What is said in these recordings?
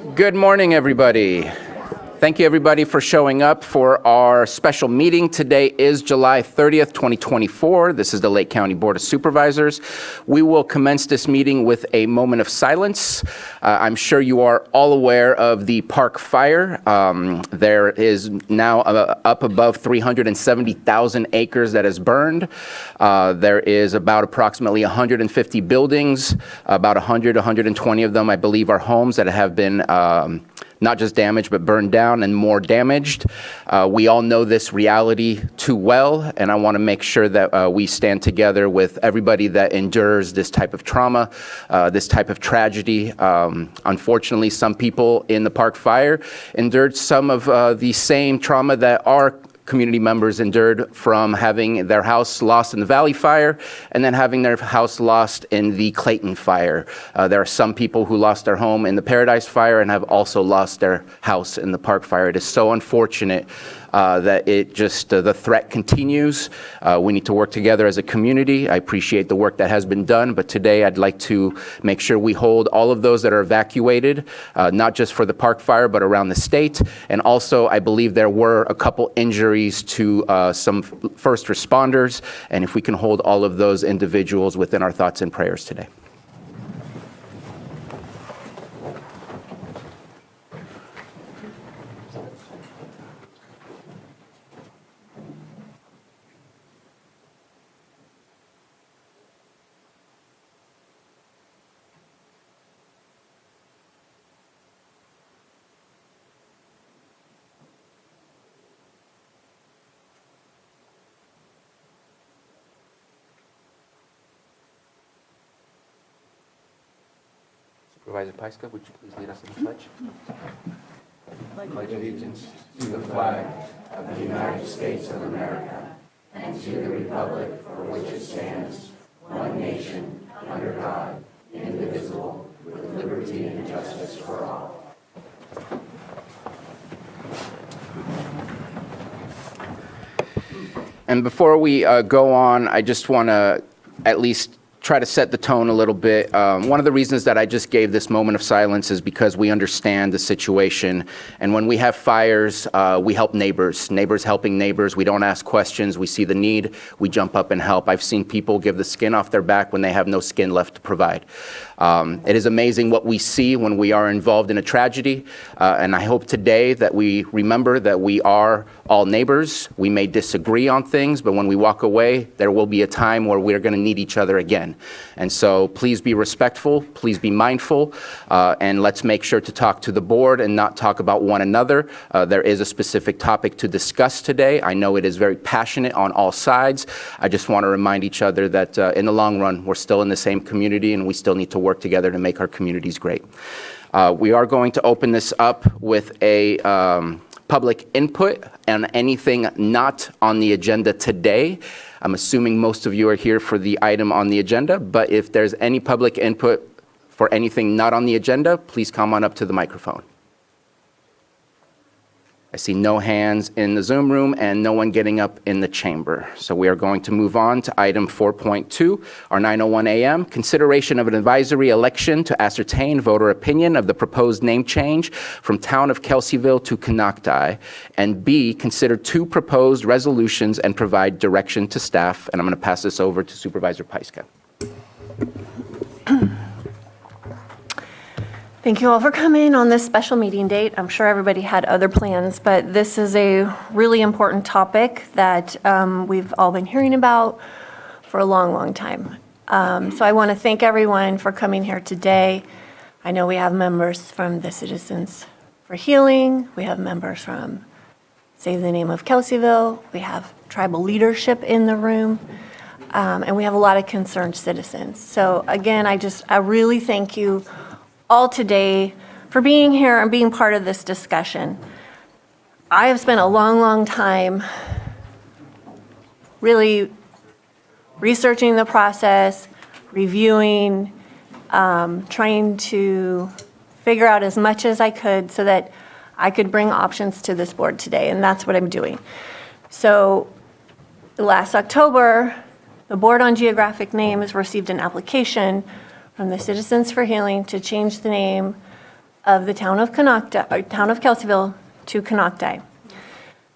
Good morning, everybody. Thank you, everybody, for showing up for our special meeting. Today is July 30th, 2024. This is the Lake County Board of Supervisors. We will commence this meeting with a moment of silence. I'm sure you are all aware of the park fire. There is now up above 370,000 acres that is burned. There is about approximately 150 buildings. About 120 of them, I believe, are homes that have been not just damaged, but burned down and more damaged. We all know this reality too well, and I want to make sure that we stand together with everybody that endures this type of trauma, this type of tragedy. Unfortunately, some people in the park fire endured some of the same trauma that our community members endured from having their house lost in the Valley Fire and then having their house lost in the Clayton Fire. There are some people who lost their home in the Paradise Fire and have also lost their house in the Park Fire. It is so unfortunate that the threat continues. We need to work together as a community. I appreciate the work that has been done, but today I'd like to make sure we hold all of those that are evacuated, not just for the Park Fire, but around the state. And also, I believe there were a couple injuries to some first responders, and if we can hold all of those individuals within our thoughts and prayers today. Supervisor Pyska, would you please lead us in the pledge? Pledge allegiance to the flag of the United States of America and to the republic for which it stands, one nation, under God, indivisible, with liberty and justice for all. And before we go on, I just want to at least try to set the tone a little bit. One of the reasons that I just gave this moment of silence is because we understand the situation. And when we have fires, we help neighbors. Neighbors helping neighbors. We don't ask questions. We see the need. We jump up and help. I've seen people give the skin off their back when they have no skin left to provide. It is amazing what we see when we are involved in a tragedy. And I hope today that we remember that we are all neighbors. We may disagree on things, but when we walk away, there will be a time where we're going to need each other again. And so please be respectful, please be mindful, and let's make sure to talk to the board and not talk about one another. There is a specific topic to discuss today. I know it is very passionate on all sides. I just want to remind each other that in the long run, we're still in the same community and we still need to work together to make our communities great. We are going to open this up with a public input on anything not on the agenda today. I'm assuming most of you are here for the item on the agenda, but if there's any public input for anything not on the agenda, please come on up to the microphone. I see no hands in the Zoom room and no one getting up in the chamber. So we are going to move on to item 4.2, our 9:01 a.m. Consideration of an advisory election to ascertain voter opinion of the proposed name change from Town of Kelseyville to Konocti, and B, consider two proposed resolutions and provide direction to staff. And I'm going to pass this over to Supervisor Pyska. Thank you all for coming on this special meeting date. I'm sure everybody had other plans, but this is a really important topic that we've all been hearing about for a long, long time. So I want to thank everyone for coming here today. I know we have members from the Citizens for Healing. We have members from Save the Name of Kelseyville. We have tribal leadership in the room. And we have a lot of concerned citizens. So again, I really thank you all today for being here and being part of this discussion. I have spent a long, long time really researching the process, reviewing, trying to figure out as much as I could so that I could bring options to this board today, and that's what I'm doing. So last October, the Board on Geographic Names received an application from the Citizens for Healing to change the name of the town of Konocti, or town of Kelseyville to Konocti.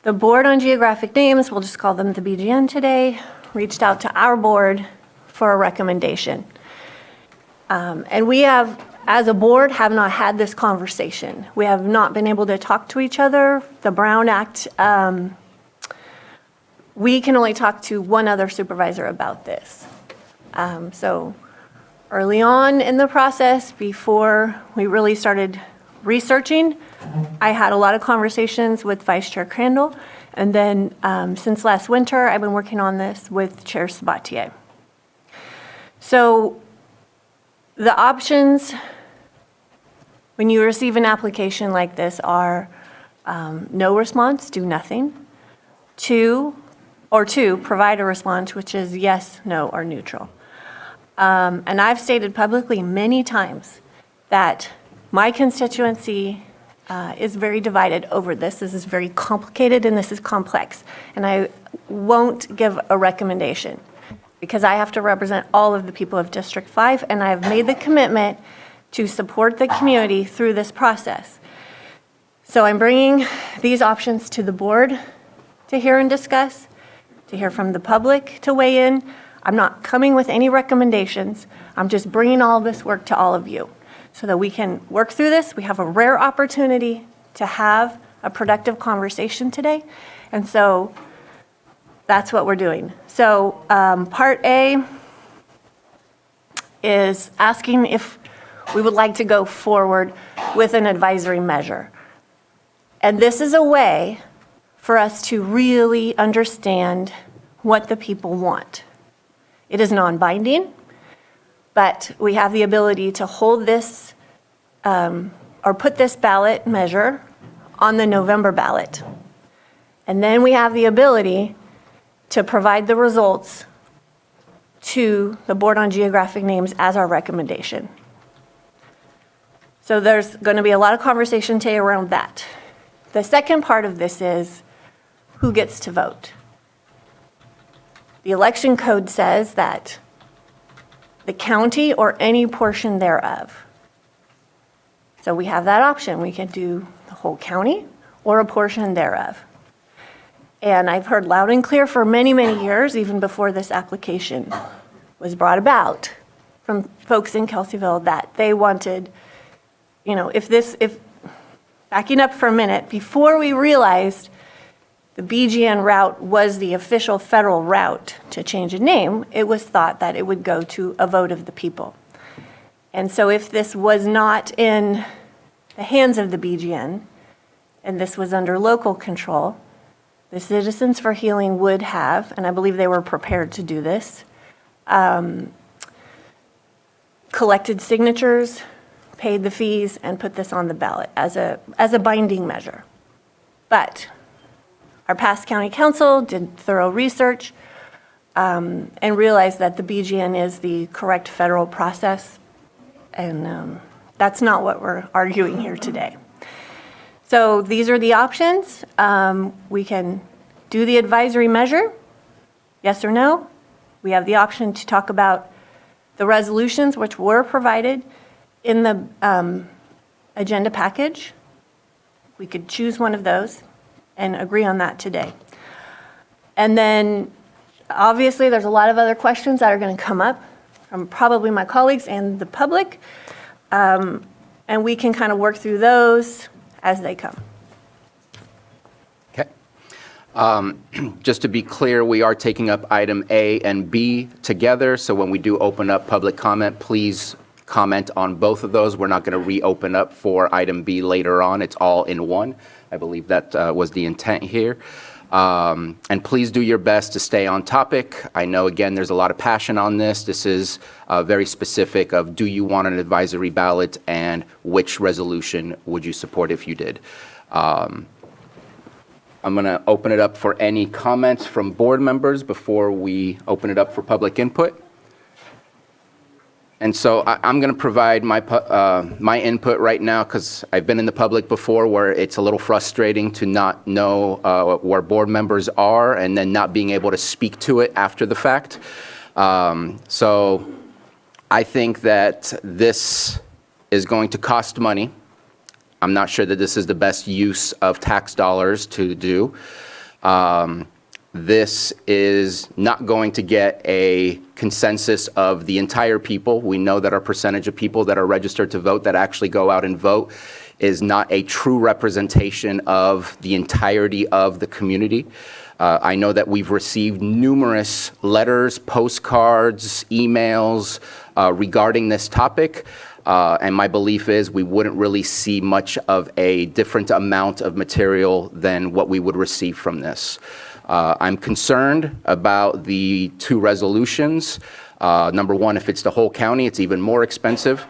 The Board on Geographic Names, we'll just call them the BGN today, reached out to our board for a recommendation. And we have, as a board, have not had this conversation. We have not been able to talk to each other. The Brown Act, we can only talk to one other supervisor about this. So early on in the process, before we really started researching, I had a lot of conversations with Vice Chair Crandall. And then since last winter, I've been working on this with Chair Sabatier. So the options when you receive an application like this are no response, do nothing. Two, provide a response, which is yes, no, or neutral. And I've stated publicly many times that my constituency is very divided over this. This is very complicated and this is complex. And I won't give a recommendation because I have to represent all of the people of District 5, and I've made the commitment to support the community through this process. So I'm bringing these options to the board to hear and discuss, to hear from the public to weigh in. I'm not coming with any recommendations. I'm just bringing all this work to all of you so that we can work through this. We have a rare opportunity to have a productive conversation today. And so that's what we're doing. So part A is asking if we would like to go forward with an advisory measure. And this is a way for us to really understand what the people want. It is non-binding, but we have the ability to hold this or put this ballot measure on the November ballot. And then we have the ability to provide the results to the Board on Geographic Names as our recommendation. So there's going to be a lot of conversation today around that. The second part of this is who gets to vote. The election code says that the county or any portion thereof. So we have that option. We can do the whole county or a portion thereof. And I've heard loud and clear for many, many years, even before this application was brought about, from folks in Kelseyville that they wanted, if backing up for a minute, before we realized the BGN route was the official federal route to change a name, it was thought that it would go to a vote of the people. And so if this was not in the hands of the BGN, and this was under local control, the Citizens for Healing would have, and I believe they were prepared to do this, collected signatures, paid the fees, and put this on the ballot as a binding measure. But our past county council did thorough research and realized that the BGN is the correct federal process, and that's not what we're arguing here today. So these are the options. We can do the advisory measure, yes or no. We have the option to talk about the resolutions which were provided in the agenda package. We could choose one of those and agree on that today. And then obviously there's a lot of other questions that are going to come up from probably my colleagues and the public. And we can kind of work through those as they come. Okay. Just to be clear, we are taking up item A and B together. So when we do open up public comment, please comment on both of those. We're not going to reopen up for item B later on. It's all in one. I believe that was the intent here. And please do your best to stay on topic. I know, again, there's a lot of passion on this. This is very specific of do you want an advisory ballot and which resolution would you support if you did. I'm going to open it up for any comments from board members before we open it up for public input. And so I'm going to provide my input right now because I've been in the public before where it's a little frustrating to not know where board members are and then not being able to speak to it after the fact. So I think that this is going to cost money. I'm not sure that this is the best use of tax dollars to do. This is not going to get a consensus of the entire people. We know that our percentage of people that are registered to vote that actually go out and vote is not a true representation of the entirety of the community. I know that we've received numerous letters, postcards, emails regarding this topic. And my belief is we wouldn't really see much of a different amount of material than what we would receive from this. I'm concerned about the two resolutions. Number one, if it's the whole county, it's even more expensive.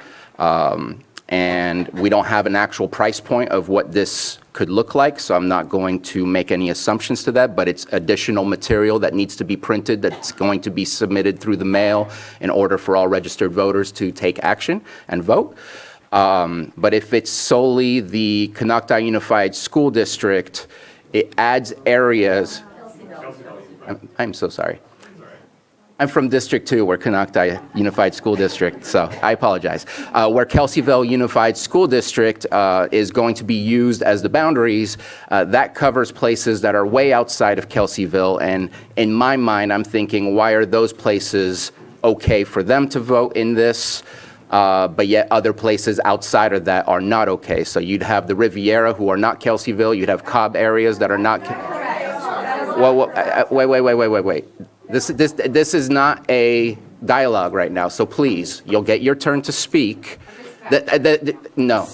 And we don't have an actual price point of what this could look like, so I'm not going to make any assumptions to that, but it's additional material that needs to be printed that's going to be submitted through the mail in order for all registered voters to take action and vote. But if it's solely the Konocti Unified School District, it adds areas. I'm so sorry. I'm from District 2, where Konocti Unified School District, so I apologize. Where Kelseyville Unified School District is going to be used as the boundaries, that covers places that are way outside of Kelseyville, and in my mind, I'm thinking, why are those places okay for them to vote in this, but yet other places outside of that are not okay? So you'd have the Riviera, who are not Kelseyville, you'd have Cobb areas that are not. Well, wait. This is not a dialogue right now, so please, you'll get your turn to speak. No.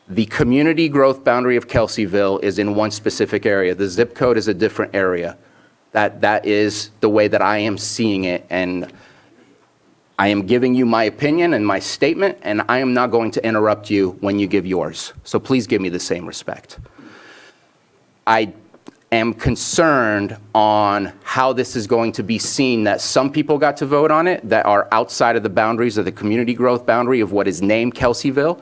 The community growth boundary of Kelseyville is in one specific area. The zip code is a different area. That is the way that I am seeing it, and I am giving you my opinion and my statement, and I am not going to interrupt you when you give yours. So please give me the same respect. I am concerned on how this is going to be seen, that some people got to vote on it that are outside of the boundaries of the community growth boundary of what is named Kelseyville,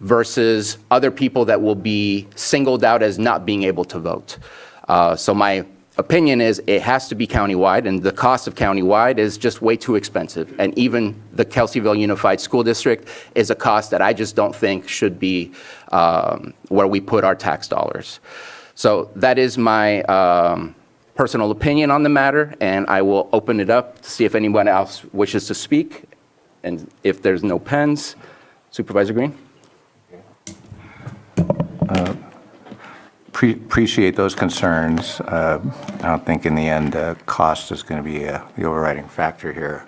versus other people that will be singled out as not being able to vote. So my opinion is it has to be countywide, and the cost of countywide is just way too expensive. And even the Kelseyville Unified School District is a cost that I just don't think should be where we put our tax dollars. So that is my personal opinion on the matter, and I will open it up to see if anyone else wishes to speak. And if there's no pens, Supervisor Green? Appreciate those concerns. I don't think in the end cost is going to be the overriding factor here.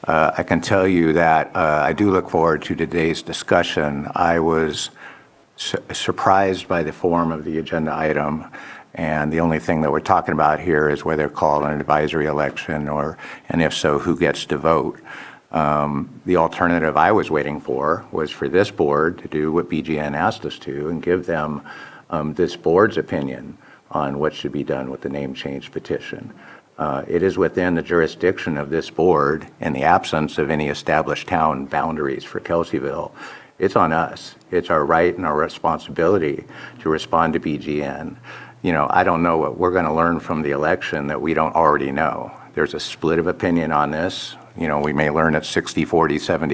I can tell you that I do look forward to today's discussion. I was surprised by the form of the agenda item, and the only thing that we're talking about here is whether it's called an advisory election, and if so, who gets to vote. The alternative I was waiting for was for this board to do what BGN asked us to and give them this board's opinion on what should be done with the name change petition. It is within the jurisdiction of this board, in the absence of any established town boundaries for Kelseyville. It's on us. It's our right and our responsibility to respond to BGN. You know, I don't know what we're going to learn from the election that we don't already know. There's a split of opinion on this. You know, we may learn at 60-40,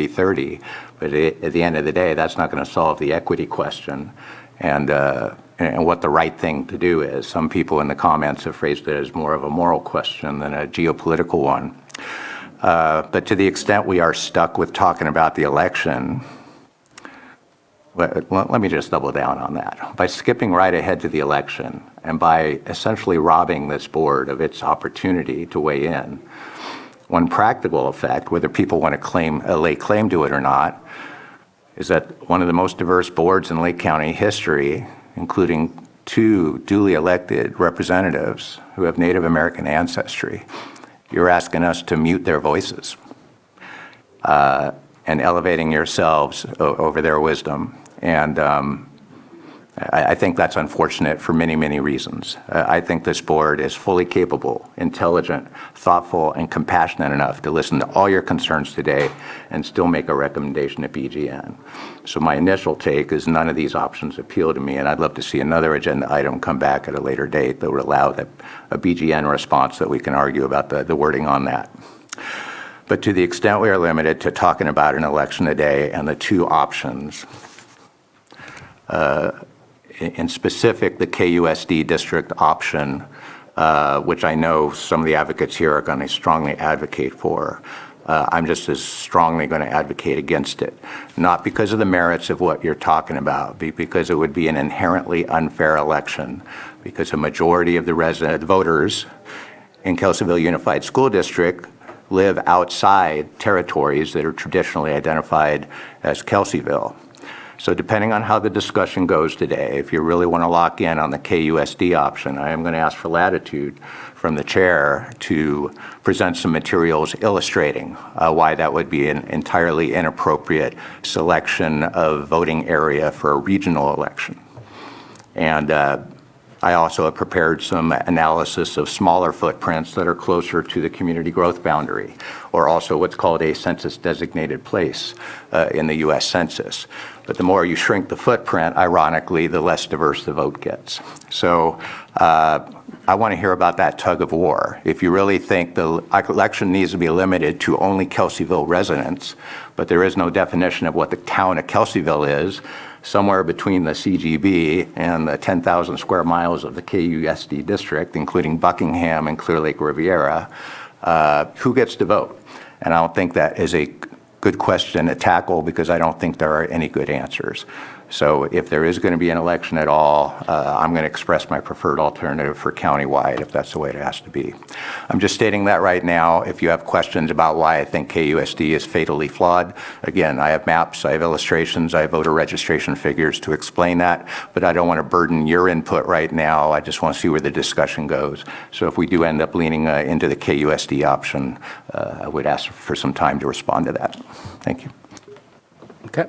70-30, but at the end of the day, that's not going to solve the equity question and what the right thing to do is. Some people in the comments have phrased it as more of a moral question than a geopolitical one. But to the extent we are stuck with talking about the election, let me just double down on that. By skipping right ahead to the election and by essentially robbing this board of its opportunity to weigh in, one practical effect, whether people want to lay claim to it or not, is that one of the most diverse boards in Lake County history, including 2 duly elected representatives who have Native American ancestry, you're asking us to mute their voices and elevating yourselves over their wisdom. And I think that's unfortunate for many, many reasons. I think this board is fully capable, intelligent, thoughtful, and compassionate enough to listen to all your concerns today and still make a recommendation to BGN. So my initial take is none of these options appeal to me, and I'd love to see another agenda item come back at a later date that would allow a BGN response that we can argue about the wording on that. But to the extent we are limited to talking about an election today and the 2 options, In specific, the KUSD district option, which I know some of the advocates here are going to strongly advocate for. I'm just as strongly going to advocate against it, not because of the merits of what you're talking about, but because it would be an inherently unfair election, because a majority of the resident voters in Kelseyville Unified School District live outside territories that are traditionally identified as Kelseyville. So depending on how the discussion goes today, if you really want to lock in on the KUSD option, I am going to ask for latitude from the chair to present some materials illustrating why that would be an entirely inappropriate selection of voting area for a regional election. And I also have prepared some analysis of smaller footprints that are closer to the community growth boundary, or also what's called a census designated place in the U.S. Census. But the more you shrink the footprint, ironically, the less diverse the vote gets. So I want to hear about that tug of war. If you really think the election needs to be limited to only Kelseyville residents, but there is no definition of what the town of Kelseyville is, somewhere between the CGB and the 10,000 square miles of the KUSD district, including Buckingham and Clear Lake Riviera, who gets to vote? And I don't think that is a good question to tackle, because I don't think there are any good answers. So if there is going to be an election at all, I'm going to express my preferred alternative for countywide, if that's the way it has to be. I'm just stating that right now. If you have questions about why I think KUSD is fatally flawed, again, I have maps, I have illustrations, I have voter registration figures to explain that, but I don't want to burden your input right now. I just want to see where the discussion goes. So if we do end up leaning into the KUSD option, I would ask for some time to respond to that. Thank you. Okay.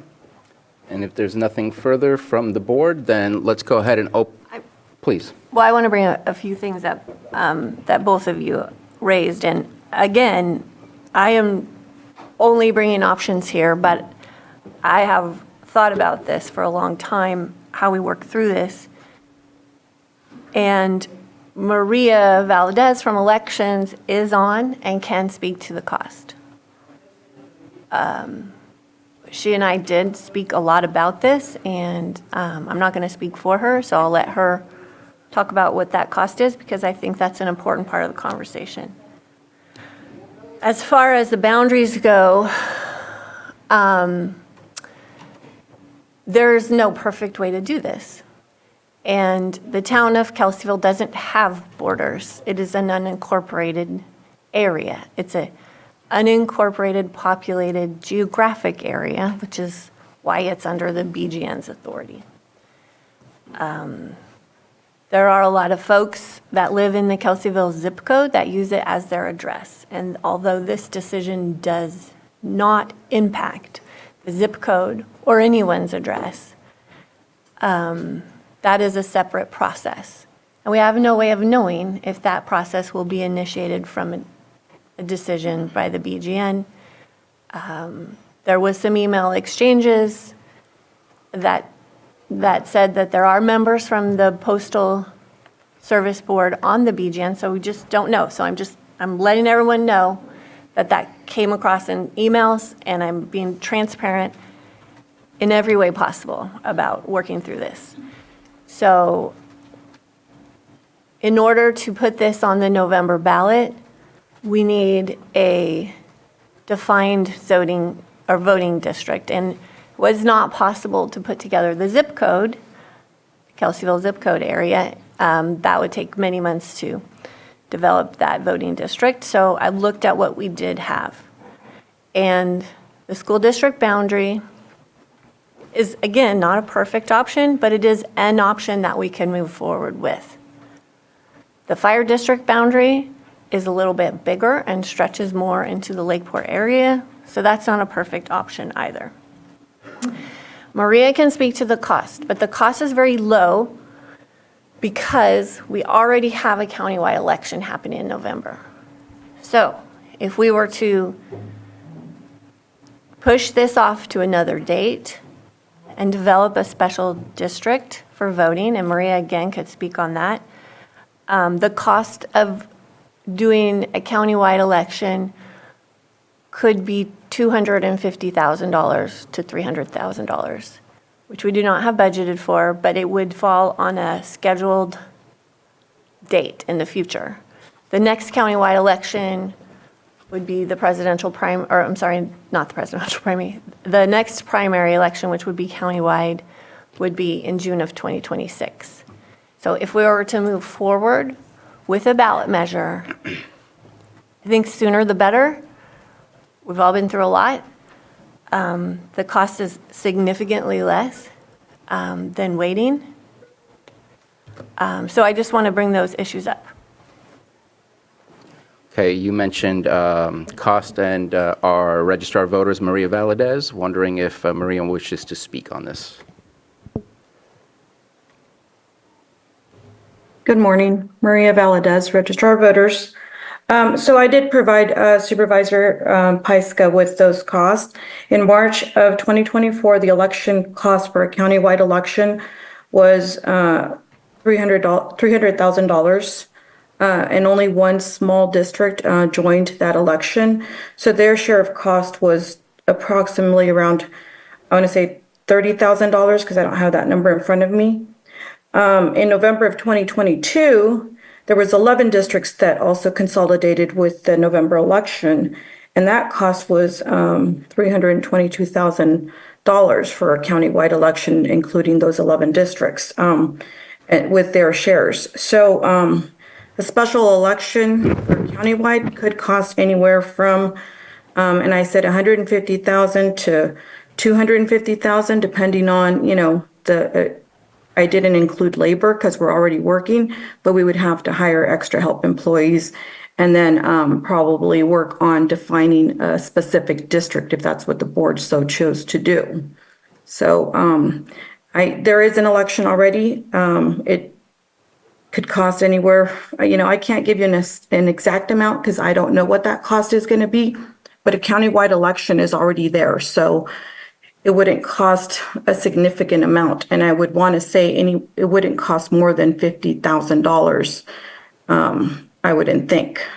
And if there's nothing further from the board, then let's go ahead and please. Well, I want to bring a few things up that both of you raised. And again, I am only bringing options here, but I have thought about this for a long time, how we work through this. And Maria Valdez from Elections is on and can speak to the cost. She and I did speak a lot about this, and I'm not going to speak for her, so I'll let her talk about what that cost is, because I think that's an important part of the conversation. As far as the boundaries go, there's no perfect way to do this. And the town of Kelseyville doesn't have borders. It is an unincorporated area. It's a unincorporated, populated geographic area, which is why it's under the BGN's authority. There are a lot of folks that live in the Kelseyville zip code that use it as their address. And although this decision does not impact the zip code or anyone's address, that is a separate process. And we have no way of knowing if that process will be initiated from a decision by the BGN. There was some email exchanges that said that there are members from the Postal Service Board on the BGN, so we just don't know. So I'm letting everyone know that came across in emails, and I'm being transparent in every way possible about working through this. So in order to put this on the November ballot, we need a defined zoning or voting district, and it was not possible to put together the zip code, Kelseyville zip code area. That would take many months to develop that voting district. So I looked at what we did have. And the school district boundary is, again, not a perfect option, but it is an option that we can move forward with. The fire district boundary is a little bit bigger and stretches more into the Lakeport area, so that's not a perfect option either. Maria can speak to the cost, but the cost is very low because we already have a countywide election happening in November. So if we were to push this off to another date and develop a special district for voting, and Maria again could speak on that, the cost of doing a countywide election could be $250,000 to $300,000. which we do not have budgeted for, but it would fall on a scheduled date in the future. The next countywide election would be the presidential not the presidential primary. The next primary election, which would be countywide, would be in June of 2026. So if we were to move forward with a ballot measure, I think sooner the better. We've all been through a lot. The cost is significantly less than waiting. So I just want to bring those issues up. Okay, you mentioned cost and our registrar of voters, Maria Valadez. Wondering if Maria wishes to speak on this. Good morning, Maria Valadez, Registrar of Voters. So I did provide Supervisor Pyska with those costs. In March of 2024, the election cost for a countywide election was $300,000. And only one small district joined that election. So their share of cost was approximately around, I want to say $30,000 because I don't have that number in front of me. In November of 2022, there was 11 districts that also consolidated with the November election, and that cost was $322,000 for a countywide election, including those 11 districts, with their shares. So a special election for countywide could cost anywhere from, and I said $150,000 to $250,000, depending on, I didn't include labor because we're already working, but we would have to hire extra help employees and then probably work on defining a specific district if that's what the board so chose to do. So there is an election already. It could cost anywhere, I can't give you an exact amount because I don't know what that cost is going to be, but a countywide election is already there. So it wouldn't cost a significant amount. And I would want to say it wouldn't cost more than $50,000, I wouldn't think,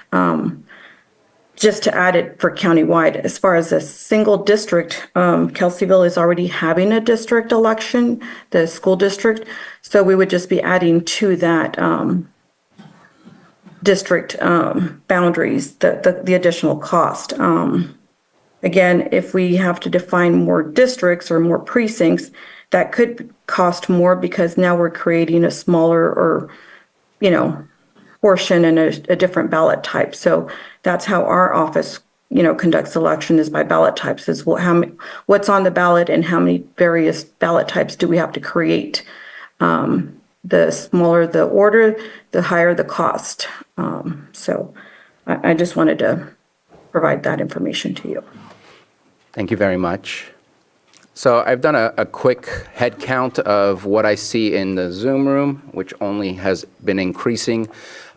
just to add it for countywide. As far as a single district, Kelseyville is already having a district election, the school district. So we would just be adding to that district boundaries, the additional cost. Again, if we have to define more districts or more precincts, that could cost more because now we're creating a smaller or, portion and a different ballot type. So that's how our office, conducts election is by ballot types, is what's on the ballot and how many various ballot types do we have to create. The smaller the order, the higher the cost. So I just wanted to provide that information to you. Thank you very much. So I've done a quick head count of what I see in the Zoom room, which only has been increasing,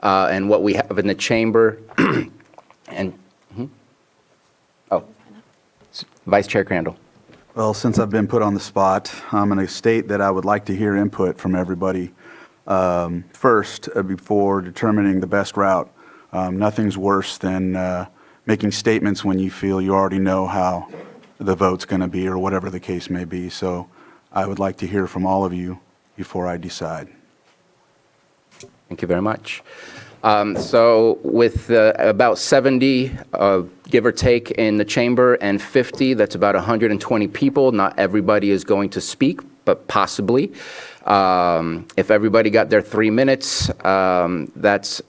and what we have in the chamber. And Vice Chair Crandall. Well, since I've been put on the spot, I'm going to state that I would like to hear input from everybody first before determining the best route. Nothing's worse than making statements when you feel you already know how the vote's going to be or whatever the case may be. So I would like to hear from all of you before I decide. Thank you very much. So with about 70, give or take, in the chamber and 50, that's about 120 people. Not everybody is going to speak, but possibly. If everybody got their 3 minutes, that's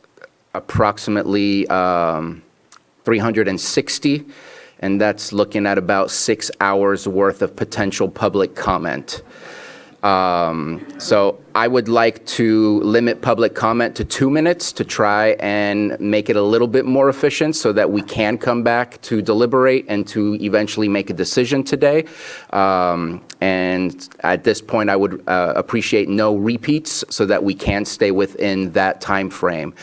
approximately 360, and that's looking at about 6 hours worth of potential public comment. So I would like to limit public comment to 2 minutes to try and make it a little bit more efficient so that we can come back to deliberate and to eventually make a decision today. And at this point, I would appreciate no repeats so that we can stay within that time frame.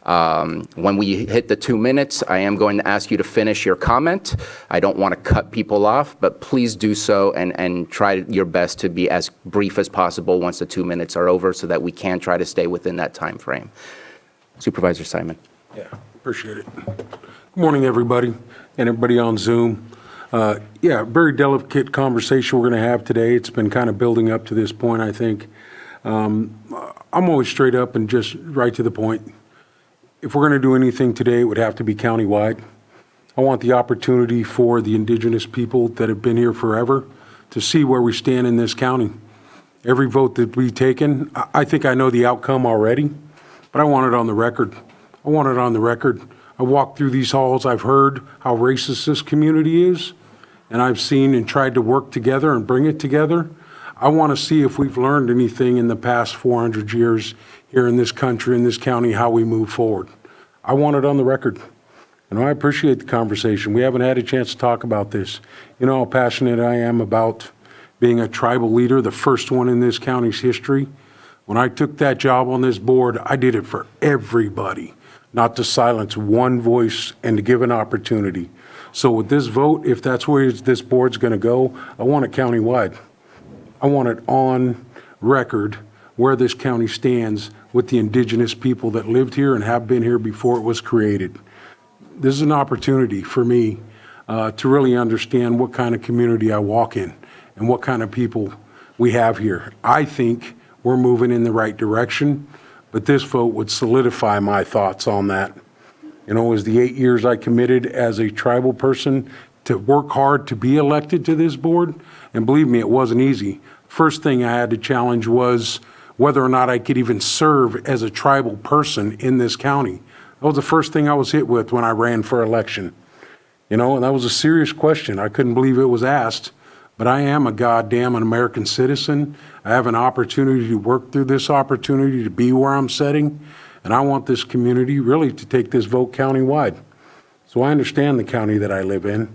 When we hit the 2 minutes, I am going to ask you to finish your comment. I don't want to cut people off, but please do so and try your best to be as brief as possible once the 2 minutes are over so that we can try to stay within that time frame. Supervisor Simon. Yeah, appreciate it. Good morning, everybody, and everybody on Zoom. Yeah, very delicate conversation we're going to have today. It's been kind of building up to this point, I think. I'm always straight up and just right to the point. If we're going to do anything today, it would have to be countywide. I want the opportunity for the indigenous people that have been here forever to see where we stand in this county. Every vote that we've taken, I think I know the outcome already, but I want it on the record. I want it on the record. I walked through these halls, I've heard how racist this community is, and I've seen and tried to work together and bring it together. I want to see if we've learned anything in the past 400 years here in this country, in this county, how we move forward. I want it on the record. And I appreciate the conversation. We haven't had a chance to talk about this. You know how passionate I am about being a tribal leader, the first one in this county's history. When I took that job on this board, I did it for everybody, not to silence one voice and to give an opportunity. So with this vote, if that's where this board's going to go, I want it countywide. I want it on record where this county stands with the indigenous people that lived here and have been here before it was created. This is an opportunity for me to really understand what kind of community I walk in and what kind of people we have here. I think we're moving in the right direction, but this vote would solidify my thoughts on that. You know, it was the 8 years I committed as a tribal person to work hard to be elected to this board, and believe me, it wasn't easy. First thing I had to challenge was whether or not I could even serve as a tribal person in this county. That was the first thing I was hit with when I ran for election. You know, and that was a serious question. I couldn't believe it was asked, but I am a goddamn American citizen. I have an opportunity to work through this opportunity to be where I'm sitting, and I want this community really to take this vote countywide. So I understand the county that I live in,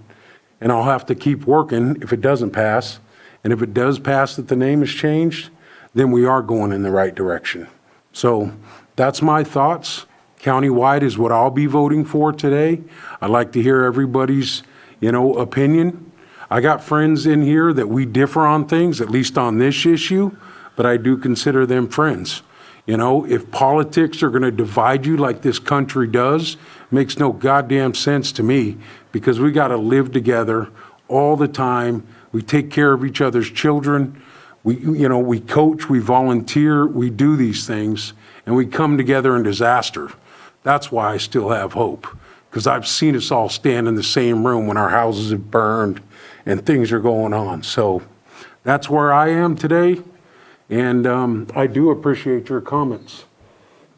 and I'll have to keep working if it doesn't pass. And if it does pass that the name is changed, then we are going in the right direction. So that's my thoughts. Countywide is what I'll be voting for today. I'd like to hear everybody's, opinion. I got friends in here that we differ on things, at least on this issue, but I do consider them friends. If politics are going to divide you like this country does, makes no goddamn sense to me, because we got to live together all the time. We take care of each other's children. We coach, we volunteer, we do these things, and we come together in disaster. That's why I still have hope, because I've seen us all stand in the same room when our houses have burned and things are going on. So that's where I am today, and I do appreciate your comments.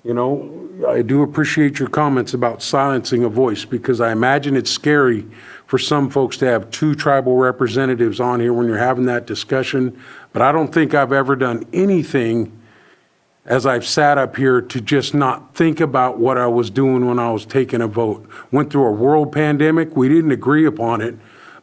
I do appreciate your comments about silencing a voice, because I imagine it's scary for some folks to have two tribal representatives on here when you're having that discussion. But I don't think I've ever done anything as I've sat up here to just not think about what I was doing when I was taking a vote. Went through a world pandemic. We didn't agree upon it,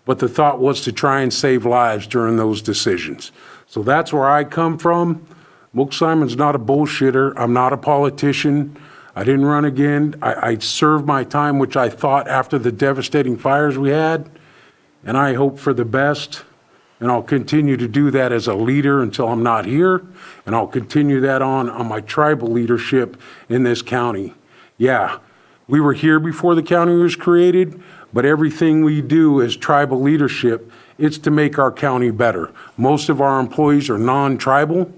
but the thought was to try and save lives during those decisions. So that's where I come from. Mook Simon's not a bullshitter. I'm not a politician. I didn't run again. I served my time, which I thought after the devastating fires we had, and I hope for the best. And I'll continue to do that as a leader until I'm not here, and I'll continue that on my tribal leadership in this county. Yeah, we were here before the county was created, but everything we do as tribal leadership, it's to make our county better. Most of our employees are non-tribal,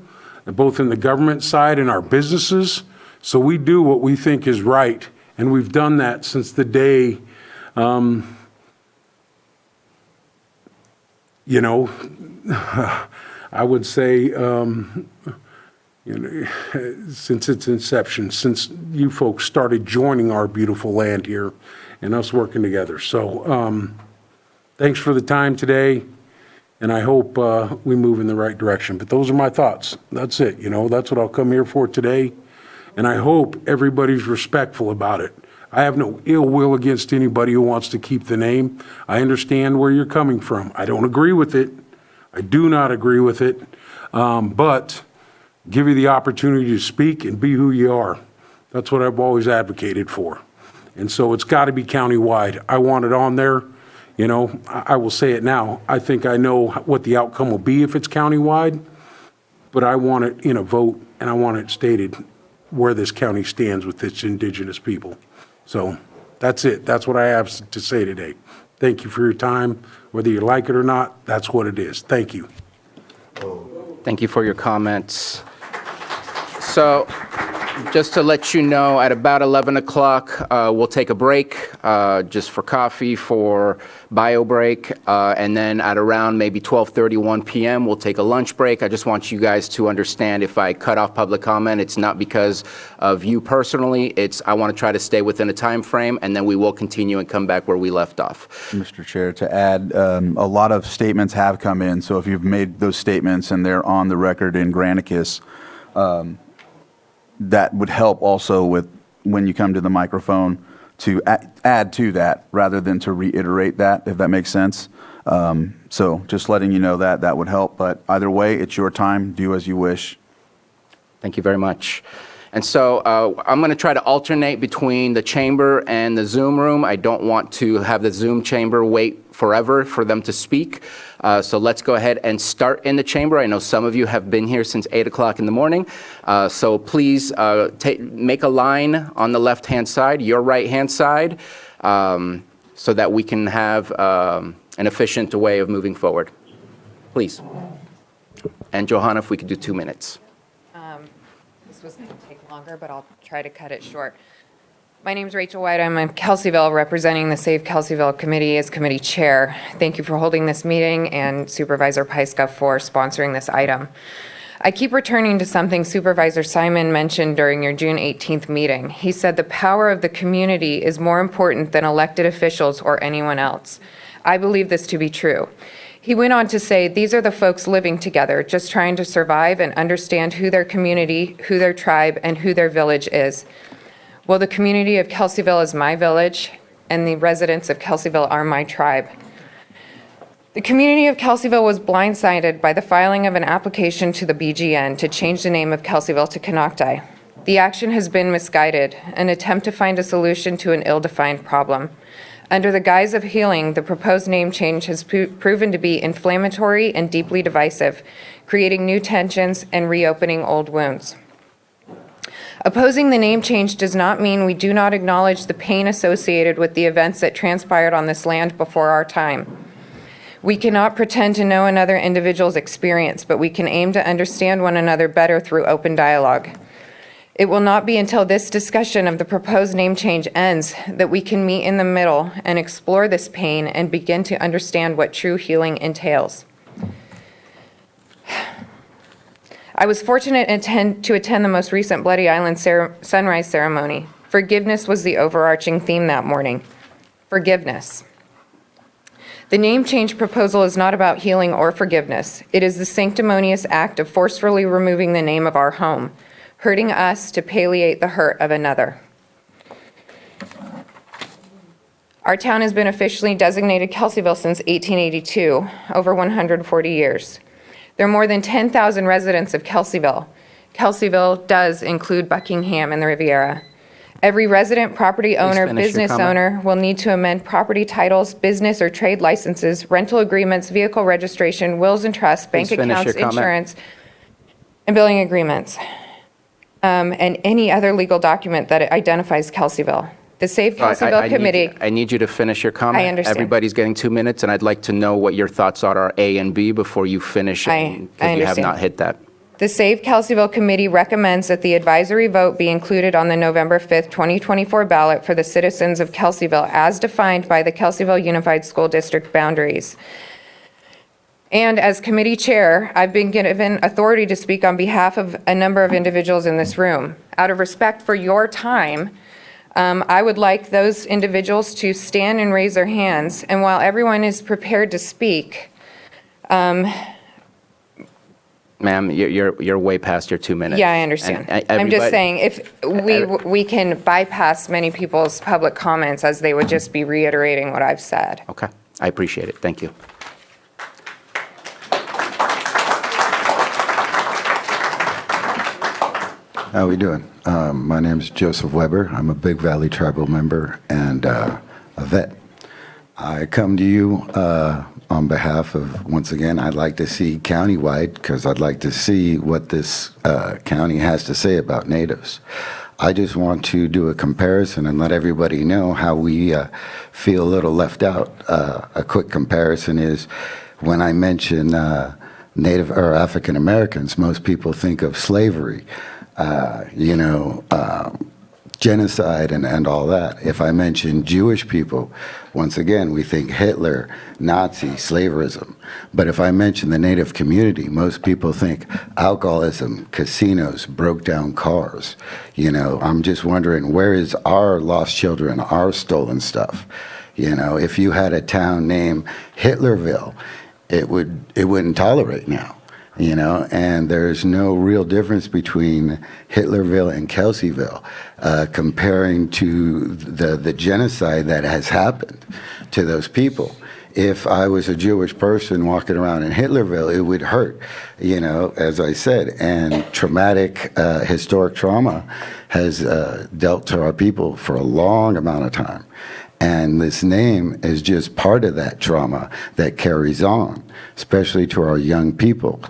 both in the government side and our businesses. So we do what we think is right, and we've done that since the day, I would say, since its inception, since you folks started joining our beautiful land here and us working together. So thanks for the time today, and I hope we move in the right direction. But those are my thoughts. That's it. That's what I'll come here for today, and I hope everybody's respectful about it. I have no ill will against anybody who wants to keep the name. I understand where you're coming from. I don't agree with it. I do not agree with it, but give you the opportunity to speak and be who you are. That's what I've always advocated for. And so it's got to be countywide. I want it on there. I will say it now. I think I know what the outcome will be if it's countywide, but I want it in a vote, and I want it stated where this county stands with its indigenous people. So that's it. That's what I have to say today. Thank you for your time. Whether you like it or not, that's what it is. Thank you. Thank you for your comments. So, just to let you know, at about 11 o'clock, we'll take a break, just for coffee, for bio break, and then at around maybe 12:30, 1 p.m., we'll take a lunch break. I just want you guys to understand, if I cut off public comment, it's not because of you personally, it's I want to try to stay within a time frame, and then we will continue and come back where we left off. Mr. Chair, to add, a lot of statements have come in, so if you've made those statements and they're on the record in Granicus, that would help also with, when you come to the microphone, to add to that rather than to reiterate that, if that makes sense. So just letting you know that, that would help. But either way, it's your time. Do as you wish. Thank you very much. And so I'm going to try to alternate between the chamber and the Zoom room. I don't want to have the Zoom chamber wait forever for them to speak. So let's go ahead and start in the chamber. I know some of you have been here since 8 o'clock in the morning. So please make a line on the left-hand side, your right-hand side, so that we can have an efficient way of moving forward. Please. And Johanna, if we could do 2 minutes. This was going to take longer, but I'll try to cut it short. My name is Rachel White. I'm in Kelseyville, representing the Save Kelseyville Committee as committee chair. Thank you for holding this meeting, and Supervisor Pyska for sponsoring this item. I keep returning to something Supervisor Simon mentioned during your June 18th meeting. He said the power of the community is more important than elected officials or anyone else. I believe this to be true. He went on to say, these are the folks living together, just trying to survive and understand who their community, who their tribe, and who their village is. Well, the community of Kelseyville is my village, and the residents of Kelseyville are my tribe. The community of Kelseyville was blindsided by the filing of an application to the BGN to change the name of Kelseyville to Konocti. The action has been misguided, an attempt to find a solution to an ill-defined problem. Under the guise of healing, the proposed name change has proven to be inflammatory and deeply divisive, creating new tensions and reopening old wounds. Opposing the name change does not mean we do not acknowledge the pain associated with the events that transpired on this land before our time. We cannot pretend to know another individual's experience, but we can aim to understand one another better through open dialogue. It will not be until this discussion of the proposed name change ends that we can meet in the middle and explore this pain and begin to understand what true healing entails. I was fortunate to attend the most recent Bloody Island sunrise ceremony. Forgiveness was the overarching theme that morning. Forgiveness. The name change proposal is not about healing or forgiveness. It is the sanctimonious act of forcefully removing the name of our home, hurting us to palliate the hurt of another. Our town has been officially designated Kelseyville since 1882, over 140 years. There are more than 10,000 residents of Kelseyville. Kelseyville does include Buckingham and the Riviera. Every resident, property owner, finish your business comment. owner will need to amend property titles, business or trade licenses, rental agreements, vehicle registration, wills and trusts, bank Please finish accounts, your comment. insurance, and billing agreements. And any other legal document that identifies Kelseyville. The Save Kelseyville Committee. I need you to finish your comment. I understand. Everybody's getting 2 minutes, and I'd like to know what your thoughts are A and B before you finish, I because you have understand. not hit that. The Save Kelseyville Committee recommends that the advisory vote be included on the November 5th, 2024 ballot for the citizens of Kelseyville as defined by the Kelseyville Unified School District boundaries. And as committee chair, I've been given authority to speak on behalf of a number of individuals in this room. Out of respect for your time, I would like those individuals to stand and raise their hands. And while everyone is prepared to speak, Ma'am, you're way past your 2 minutes. yeah, I understand. And I'm just everybody- saying, if we can bypass many people's public comments as they would just be reiterating what I've said. Okay, I appreciate it. Thank you. How we doing? My name is Joseph Weber. I'm a Big Valley Tribal member and a vet. I come to you on behalf of, once again, I'd like to see countywide, because I'd like to see what this county has to say about natives. I just want to do a comparison and let everybody know how we feel a little left out. A quick comparison is when I mention Native or African Americans, most people think of slavery, genocide and all that. If I mention Jewish people, once again, we think Hitler, Nazi, slaverism. But if I mention the Native community, most people think alcoholism, casinos, broke down cars. I'm just wondering, where is our lost children, our stolen stuff? If you had a town named Hitlerville, it wouldn't tolerate now. And there's no real difference between Hitlerville and Kelseyville, comparing to the genocide that has happened to those people. If I was a Jewish person walking around in Hitlerville, it would hurt, as I said. And traumatic, historic trauma has dealt to our people for a long amount of time. And this name is just part of that trauma that carries on, especially to our young people.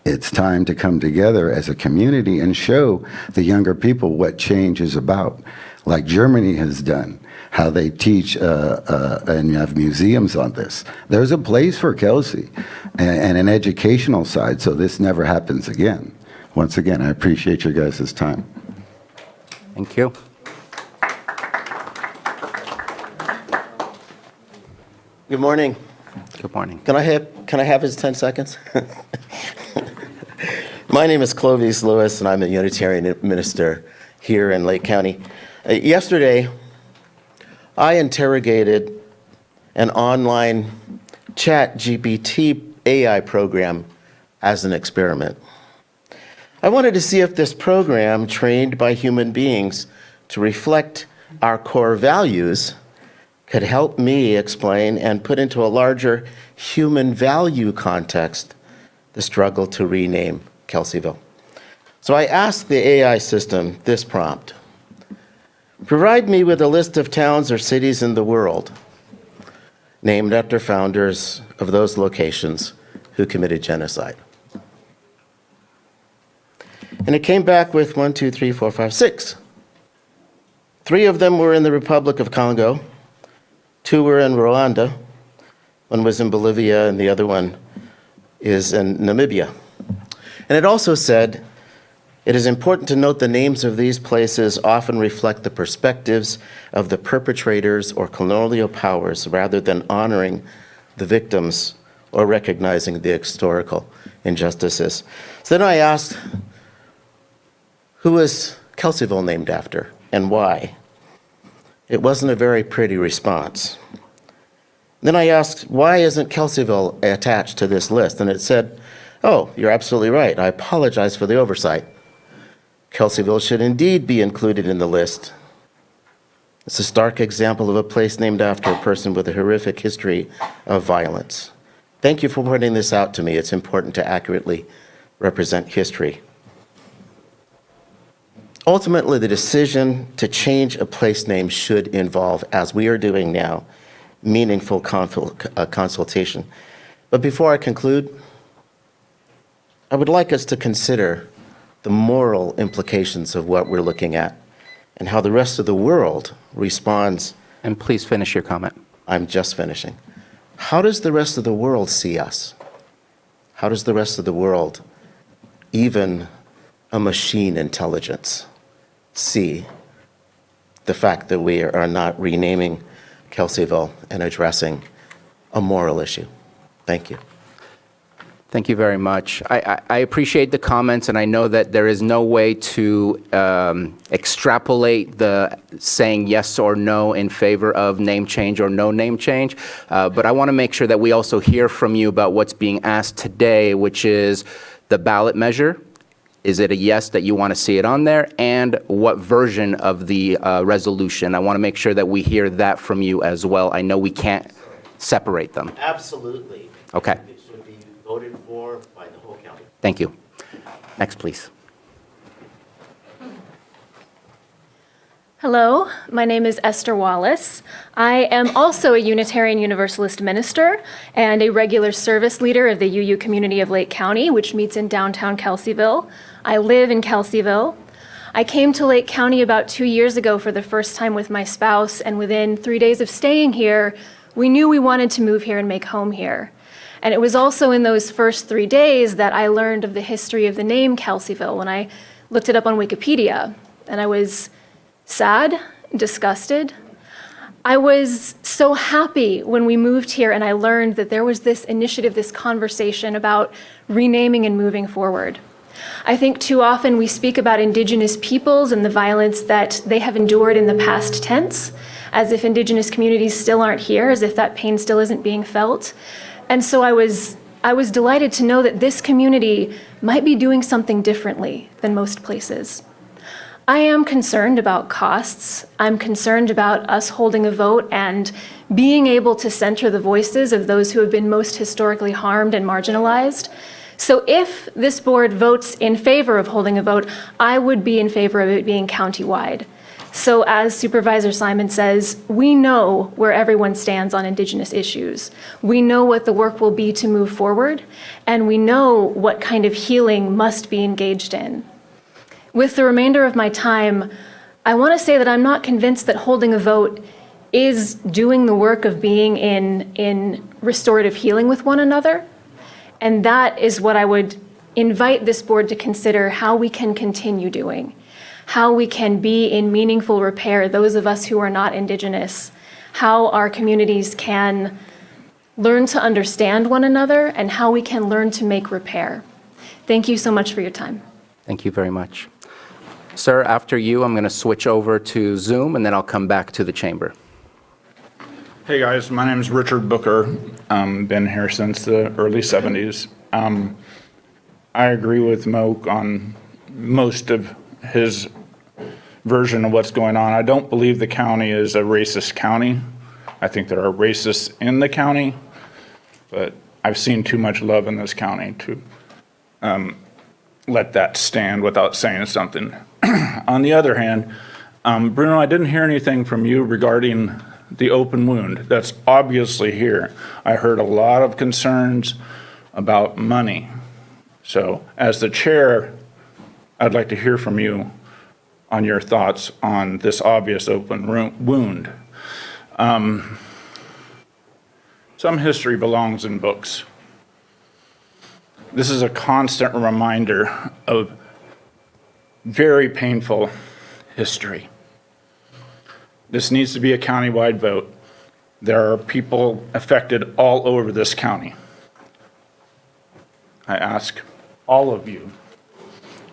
It's time to come together as a community and show the younger people what change is about, like Germany has done, how they teach and you have museums on this. There's a place for Kelsey and an educational side, so this never happens again. Once again, I appreciate your guys' time. Thank you. Good morning. Good morning. Can I have his 10 seconds? My name is Clovis Lewis, and I'm a Unitarian minister here in Lake County. Yesterday, I interrogated an online chat GPT AI program as an experiment. I wanted to see if this program, trained by human beings to reflect our core values, could help me explain and put into a larger human value context the struggle to rename Kelseyville. So I asked the AI system this prompt: provide me with a list of towns or cities in the world named after founders of those locations who committed genocide. And it came back with 1, 2, 3, 4, 5, 6. 3 of them were in the Republic of Congo, 2 were in Rwanda, 1 was in Bolivia, and the other one is in Namibia. And it also said, it is important to note the names of these places often reflect the perspectives of the perpetrators or colonial powers rather than honoring the victims or recognizing the historical injustices. So then I asked, who is Kelseyville named after and why? It wasn't a very pretty response. Then I asked, why isn't Kelseyville attached to this list? And it said, oh, you're absolutely right. I apologize for the oversight. Kelseyville should indeed be included in the list. It's a stark example of a place named after a person with a horrific history of violence. Thank you for pointing this out to me. It's important to accurately represent history. Ultimately, the decision to change a place name should involve, as we are doing now, meaningful consultation. But before I conclude, I would like us to consider the moral implications of what we're looking at and how the rest of the world responds. And please finish your comment. I'm just finishing. How does the rest of the world see us? How does the rest of the world, even a machine intelligence, see the fact that we are not renaming Kelseyville and addressing a moral issue? Thank you. Thank you very much. I appreciate the comments, and I know that there is no way to extrapolate the saying yes or no in favor of name change or no name change, but I want to make sure that we also hear from you about what's being asked today, which is the ballot measure. Is it a yes that you want to see it on there? And what version of the resolution? I want to make sure that we hear that from you as well. I know we can't separate them. Absolutely. Okay. It should be voted for by the whole county. Thank you. Next, please. Hello, my name is Esther Wallace. I am also a Unitarian Universalist minister and a regular service leader of the UU community of Lake County, which meets in downtown Kelseyville. I live in Kelseyville. I came to Lake County about 2 years ago for the first time with my spouse, and within 3 days of staying here, we knew we wanted to move here and make home here. And it was also in those first 3 days that I learned of the history of the name Kelseyville when I looked it up on Wikipedia. And I was sad, disgusted. I was so happy when we moved here and I learned that there was this initiative, this conversation about renaming and moving forward. I think too often we speak about Indigenous peoples and the violence that they have endured in the past tense, as if Indigenous communities still aren't here, as if that pain still isn't being felt. And so I was delighted to know that this community might be doing something differently than most places. I am concerned about costs. I'm concerned about us holding a vote and being able to center the voices of those who have been most historically harmed and marginalized. So if this board votes in favor of holding a vote, I would be in favor of it being countywide. So as Supervisor Simon says, we know where everyone stands on Indigenous issues. We know what the work will be to move forward, and we know what kind of healing must be engaged in. With the remainder of my time, I want to say that I'm not convinced that holding a vote is doing the work of being in restorative healing with one another. And that is what I would invite this board to consider how we can continue doing, how we can be in meaningful repair, those of us who are not Indigenous, how our communities can learn to understand one another, and how we can learn to make repair. Thank you so much for your time. Thank you very much. Sir, after you, I'm going to switch over to Zoom, and then I'll come back to the chamber. Hey guys, my name is Richard Booker. Been here since the early 70s. I agree with Moak on most of his version of what's going on. I don't believe the county is a racist county. I think there are racists in the county, but I've seen too much love in this county to let that stand without saying something. On the other hand, Bruno, I didn't hear anything from you regarding the open wound. That's obviously here. I heard a lot of concerns about money. So as the chair, I'd like to hear from you on your thoughts on this obvious open wound. Some history belongs in books. This is a constant reminder of very painful history. This needs to be a countywide vote. There are people affected all over this county. I ask all of you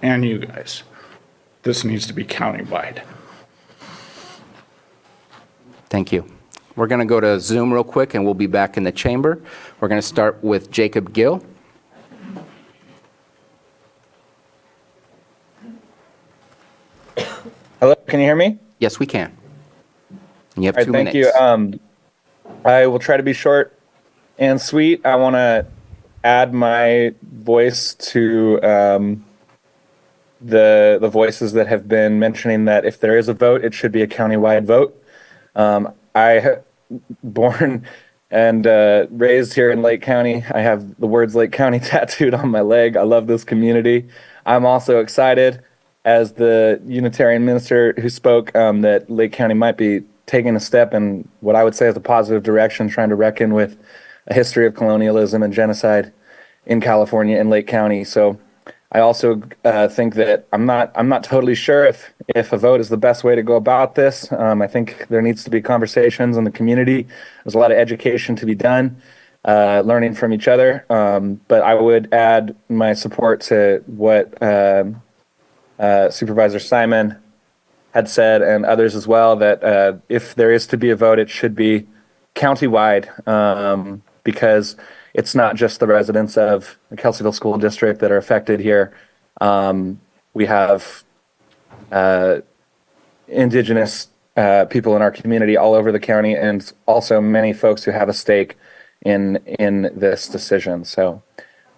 and you guys, this needs to be countywide. Thank you. We're going to go to Zoom real quick, and we'll be back in the chamber. We're going to start with Jacob Gill. Hello, can you hear me? Yes, we can. And you have All right, 2 thank minutes. you. I will try to be short and sweet. I want to add my voice to the voices that have been mentioning that if there is a vote, it should be a countywide vote. I born and raised here in Lake County. I have the words Lake County tattooed on my leg. I love this community. I'm also excited, as the Unitarian minister who spoke, that Lake County might be taking a step in what I would say is a positive direction, trying to reckon with a history of colonialism and genocide in California and Lake County. So I also think that I'm not totally sure if a vote is the best way to go about this. I think there needs to be conversations in the community. There's a lot of education to be done, learning from each other. But I would add my support to what Supervisor Simon had said, and others as well, that if there is to be a vote, it should be countywide, because it's not just the residents of the Kelseyville School District that are affected here. We have Indigenous people in our community all over the county, and also many folks who have a stake in this decision. So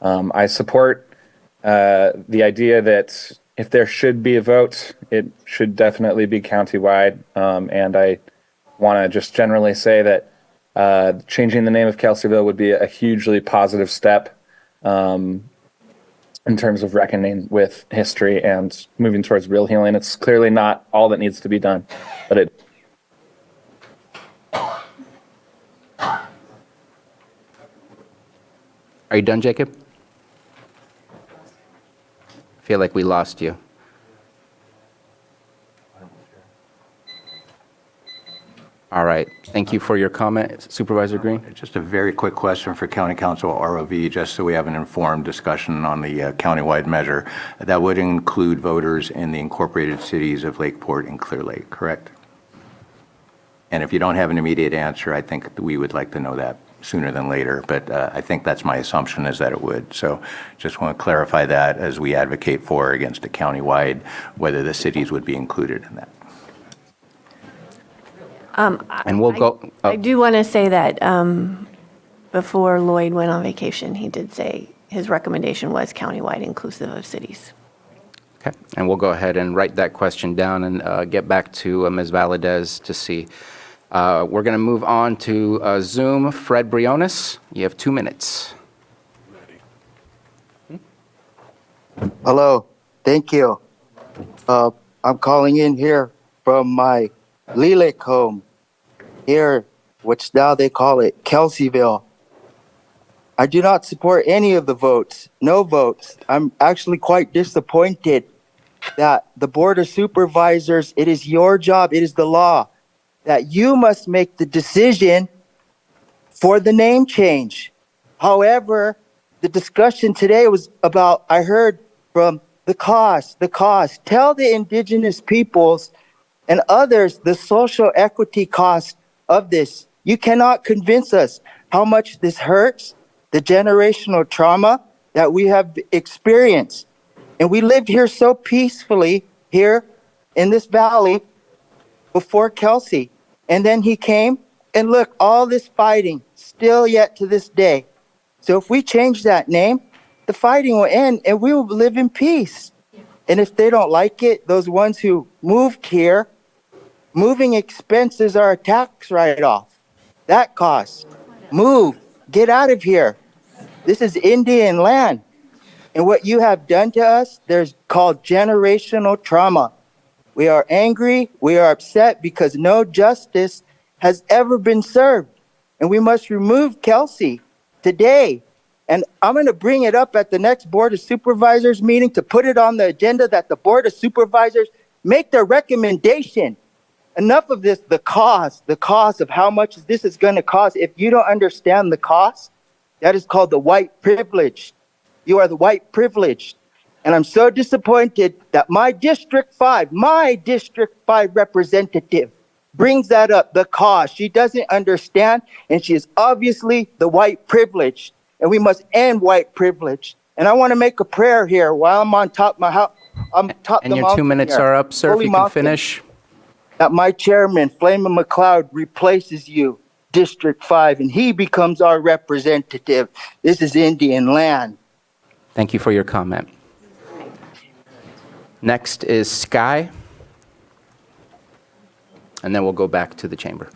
I support the idea that if there should be a vote, it should definitely be countywide. And I want to just generally say that changing the name of Kelseyville would be a hugely positive step. And in terms of reckoning with history and moving towards real healing. It's clearly not all that needs to be done, but it. Are you done, Jacob? I feel like we lost you. All right. Thank you for your comment, Supervisor Green. Just a very quick question for County Council ROV, just so we have an informed discussion on the countywide measure. That would include voters in the incorporated cities of Lakeport and Clear Lake, correct? And if you don't have an immediate answer, I think we would like to know that sooner than later, but I think that's my assumption is that it would. So just want to clarify that as we advocate for against a countywide, whether the cities would be included in that. And we'll go. I do want to say that before Lloyd went on vacation, he did say his recommendation was countywide inclusive of cities. Okay. And we'll go ahead and write that question down and get back to Ms. Valadez to see. We're going to move on to Zoom. Fred Briones, you have 2 minutes. Hello, thank you. I'm calling in here from my Lilac home here, which now they call it Kelseyville. I do not support any of the votes, no votes. I'm actually quite disappointed that the Board of Supervisors, it is your job, it is the law, that you must make the decision for the name change. However, the discussion today was about, I heard from the cost. Tell the indigenous peoples and others the social equity cost of this. You cannot convince us how much this hurts, the generational trauma that we have experienced. And we lived here so peacefully here in this valley before Kelsey. And then he came and look, all this fighting still yet to this day. So if we change that name, the fighting will end and we will live in peace. And if they don't like it, those ones who moved here, moving expenses are a tax write-off. That costs. Move. Get out of here. This is Indian land. And what you have done to us, there's called generational trauma. We are angry. We are upset because no justice has ever been served. And we must remove Kelsey today. And I'm going to bring it up at the next Board of Supervisors meeting to put it on the agenda that the Board of Supervisors make their recommendation. Enough of this, the cost of how much this is going to cost. If you don't understand the cost, that is called the white privilege. You are the white privileged. And I'm so disappointed that my District 5 representative brings that up, the cost. She doesn't understand, and she is obviously the white privileged. And we must end white privilege. And I want to make a prayer here while I'm on top of my house. And your 2 minutes are up, sir, if you can finish. That my chairman, Flamin McLeod, replaces you, District 5, and he becomes our representative. This is Indian land. Thank you for your comment. Next is Sky. And then we'll go back to the chamber.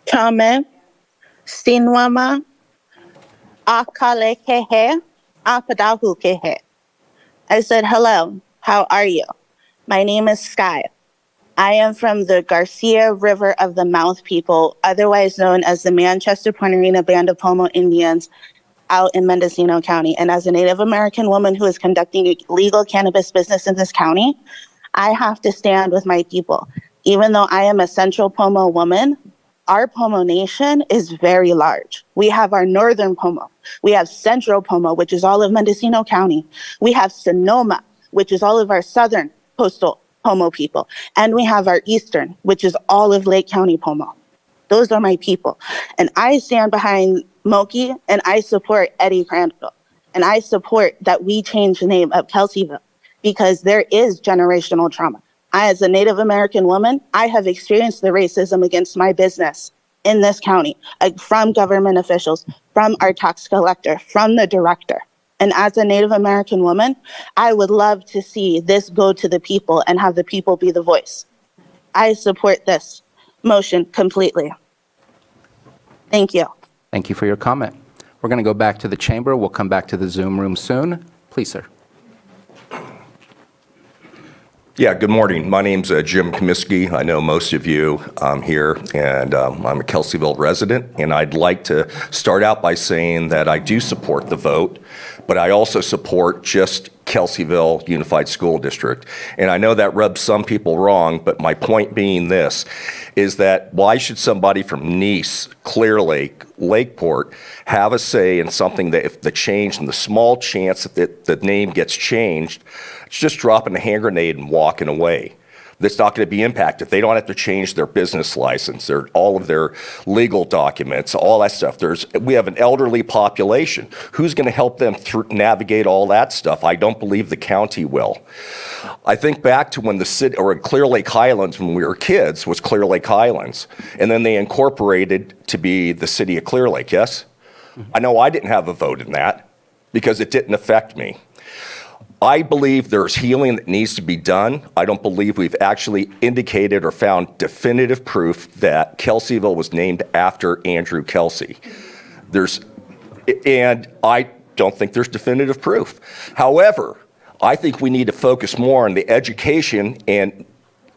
Tame, Sinwama, Akalekehe, Apadahukehe. I said, hello, how are you? My name is Sky. I am from the Garcia River of the Mouth people, otherwise known as the Manchester Ponerina Band of Pomo Indians out in Mendocino County. And as a Native American woman who is conducting a legal cannabis business in this county, I have to stand with my people. Even though I am a Central Pomo woman, our Pomo Nation is very large. We have our Northern Pomo. We have Central Pomo, which is all of Mendocino County. We have Sonoma, which is all of our Southern coastal Pomo people. And we have our Eastern, which is all of Lake County Pomo. Those are my people. And I stand behind Moki, and I support Eddie Crandall. And I support that we change the name of Kelseyville because there is generational trauma. I, as a Native American woman, I have experienced the racism against my business in this county, from government officials, from our tax collector, from the director. And as a Native American woman, I would love to see this go to the people and have the people be the voice. I support this. motion completely. Thank you. Thank you for your comment. We're going to go back to the chamber. We'll come back to the Zoom room soon. Please, sir. Yeah, good morning. My name's Jim Comiskey. I know most of you here, and I'm a Kelseyville resident, and I'd like to start out by saying that I do support the vote, but I also support just Kelseyville Unified School District. And I know that rubs some people wrong, but my point being this, is that why should somebody from Nice, Clear Lake, Lakeport have a say in something that if the change and the small chance that the name gets changed, it's just dropping a hand grenade and walking away. That's not going to be impacted. They don't have to change their business license, all of their legal documents, all that stuff. We have an elderly population. Who's going to help them navigate all that stuff? I don't believe the county will. I think back to when the city, or Clear Lake Highlands when we were kids, was Clear Lake Highlands. And then they incorporated to be the city of Clear Lake, yes? I know I didn't have a vote in that because it didn't affect me. I believe there's healing that needs to be done. I don't believe we've actually indicated or found definitive proof that Kelseyville was named after Andrew Kelsey. And I don't think there's definitive proof. However, I think we need to focus more on the education and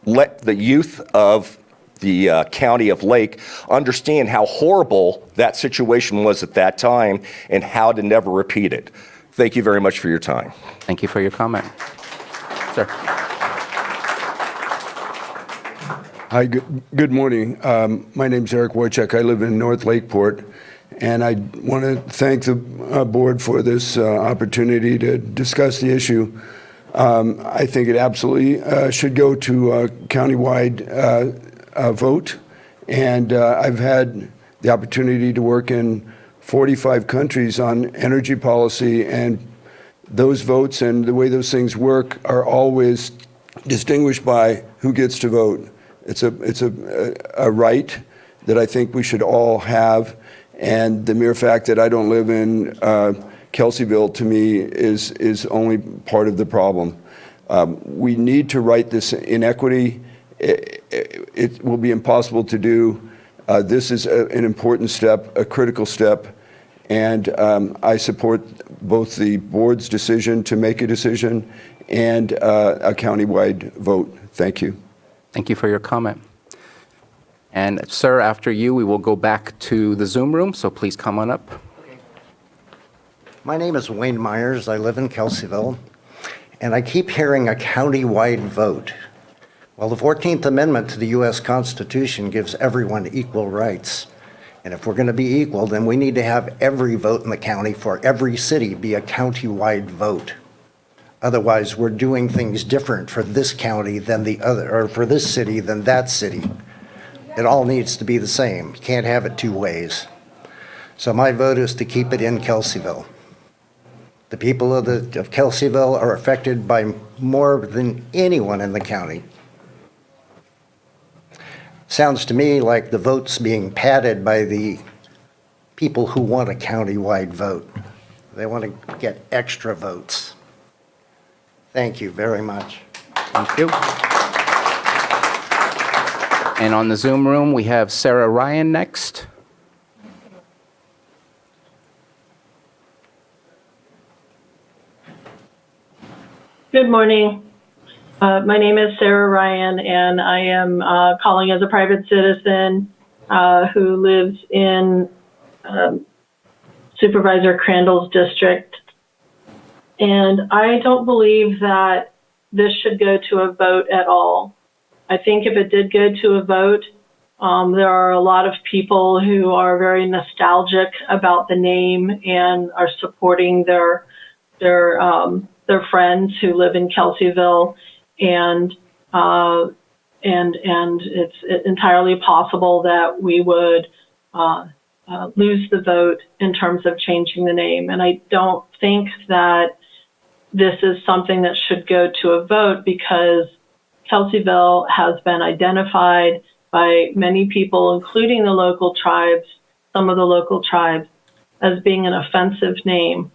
let the youth of the county of Lake understand how horrible that situation was at that time and how to never repeat it. Thank you very much for your time. Thank you for your comment. Sir. Hi, good morning. My name's Eric Wojcik. I live in North Lakeport, and I want to thank the board for this opportunity to discuss the issue. I think it absolutely should go to a countywide vote, and I've had the opportunity to work in 45 countries on energy policy, and those votes and the way those things work are always distinguished by who gets to vote. It's a right that I think we should all have, and the mere fact that I don't live in Kelseyville, to me, is only part of the problem. We need to right this inequity. It will be impossible to do. This is an important step, a critical step, and I support both the board's decision to make a decision and a countywide vote. Thank you. Thank you for your comment. And sir, after you, we will go back to the Zoom room, so please come on up. My name is Wayne Myers. I live in Kelseyville, and I keep hearing a countywide vote. Well, the 14th Amendment to the U.S. Constitution gives everyone equal rights. And if we're going to be equal, then we need to have every vote in the county for every city be a countywide vote. Otherwise, we're doing things different for this county than the other, or for this city than that city. It all needs to be the same. You can't have it two ways. So my vote is to keep it in Kelseyville. The people of Kelseyville are affected by more than anyone in the county. Sounds to me like the vote's being padded by the people who want a countywide vote. They want to get extra votes. Thank you very much. Thank you. And on the Zoom room, we have Sarah Ryan next. Good morning. My name is Sarah Ryan, and I am calling as a private citizen who lives in Supervisor Crandall's district. And I don't believe that this should go to a vote at all. I think if it did go to a vote, there are a lot of people who are very nostalgic about the name and are supporting their friends who live in Kelseyville. And it's entirely possible that we would lose the vote in terms of changing the name. And I don't think that this is something that should go to a vote because Kelseyville has been identified by many people, including the local tribes, some of the local tribes, as being an offensive name.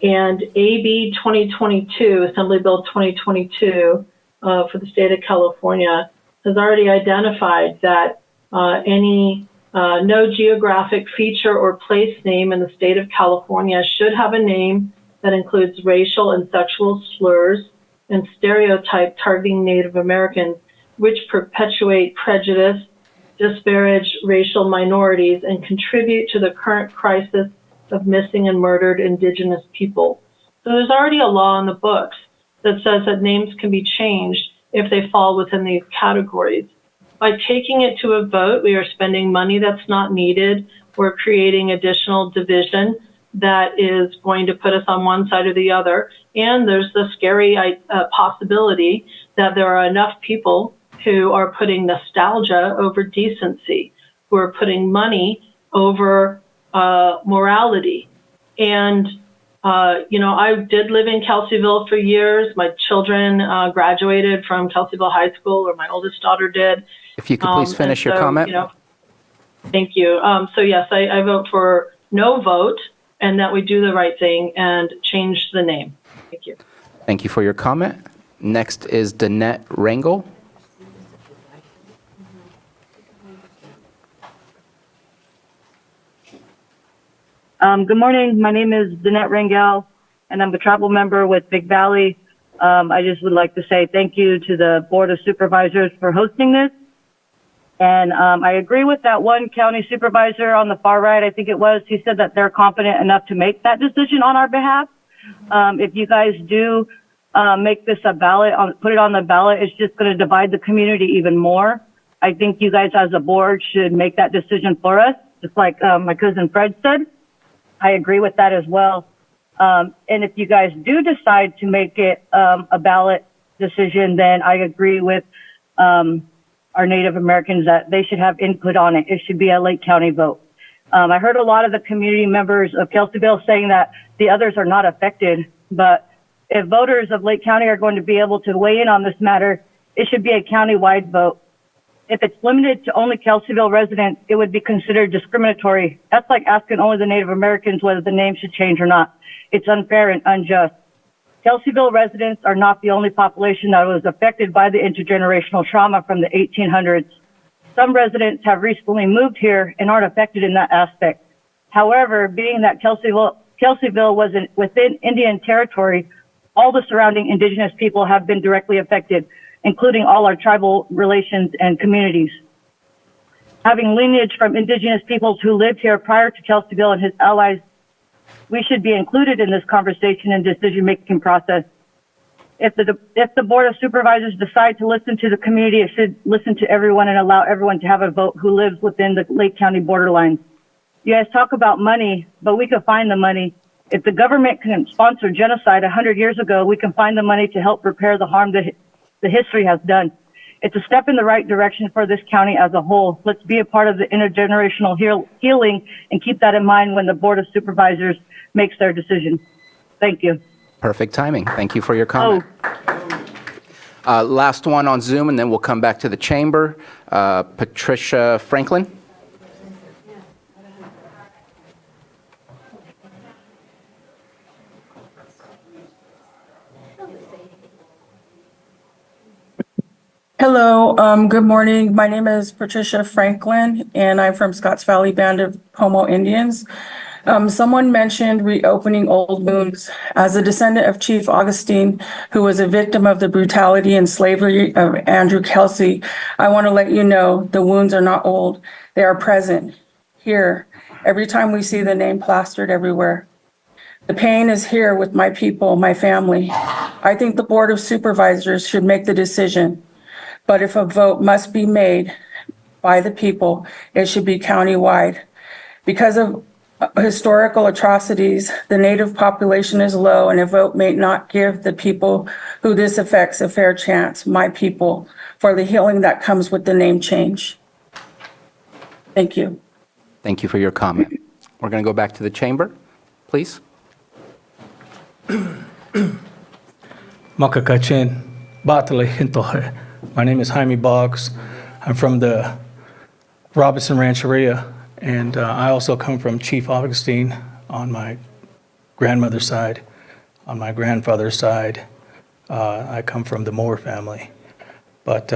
And AB 2022, Assembly Bill 2022, for the state of California has already identified that no geographic feature or place name in the state of California should have a name that includes racial and sexual slurs and stereotype targeting Native Americans, which perpetuate prejudice, disparage racial minorities, and contribute to the current crisis of missing and murdered Indigenous people. So there's already a law in the books that says that names can be changed if they fall within these categories. By taking it to a vote, we are spending money that's not needed. We're creating additional division that is going to put us on one side or the other. And there's the scary possibility that there are enough people who are putting nostalgia over decency, who are putting money over morality. And, I did live in Kelseyville for years. My children graduated from Kelseyville High School, or my oldest daughter did. If you could please finish your comment. Thank you. So yes, I vote for no vote, and that we do the right thing and change the name. Thank you. Thank you for your comment. Next is Danette Rangel. Good morning. My name is Danette Rangel, and I'm a tribal member with Big Valley. I just would like to say thank you to the Board of Supervisors for hosting this. And I agree with that one county supervisor on the far right, I think it was. He said that they're confident enough to make that decision on our behalf. If you guys do make this a ballot, put it on the ballot, it's just going to divide the community even more. I think you guys as a board should make that decision for us, just like my cousin Fred said. I agree with that as well. And if you guys do decide to make it a ballot decision, then I agree with our Native Americans that they should have input on it. It should be a Lake County vote. I heard a lot of the community members of Kelseyville saying that the others are not affected, but if voters of Lake County are going to be able to weigh in on this matter, it should be a county-wide vote. If it's limited to only Kelseyville residents, it would be considered discriminatory. That's like asking only the Native Americans whether the name should change or not. It's unfair and unjust. Kelseyville residents are not the only population that was affected by the intergenerational trauma from the 1800s. Some residents have recently moved here and aren't affected in that aspect. However, being that Kelseyville was within Indian territory, all the surrounding Indigenous people have been directly affected, including all our tribal relations and communities. Having lineage from Indigenous peoples who lived here prior to Kelseyville and his allies, we should be included in this conversation and decision-making process. If the Board of Supervisors decide to listen to the community, it should listen to everyone and allow everyone to have a vote who lives within the Lake County borderlines. You guys talk about money, but we could find the money. If the government can sponsor genocide 100 years ago, we can find the money to help repair the harm that the history has done. It's a step in the right direction for this county as a whole. Let's be a part of the intergenerational healing and keep that in mind when the Board of Supervisors makes their decision. Thank you. Perfect timing. Thank you for your comment. Last one on Zoom, and then we'll come back to the chamber. Patricia Franklin. Hello, good morning. My name is Patricia Franklin, and I'm from Scotts Valley Band of Pomo Indians. Someone mentioned reopening old wounds. As a descendant of Chief Augustine, who was a victim of the brutality and slavery of Andrew Kelsey, I want to let you know the wounds are not old. They are present here every time we see the name plastered everywhere. The pain is here with my people, my family. I think the Board of Supervisors should make the decision. But if a vote must be made by the people, it should be countywide. Because of historical atrocities, the Native population is low, and a vote may not give the people who this affects a fair chance, my people, for the healing that comes with the name change. Thank you. Thank you for your comment. We're going to go back to the chamber, please. Makakachin, Batale Hintohe. My name is Jaime Boggs. I'm from the Robinson Rancheria, and I also come from Chief Augustine on my grandmother's side. On my grandfather's side, I come from the Moore family. But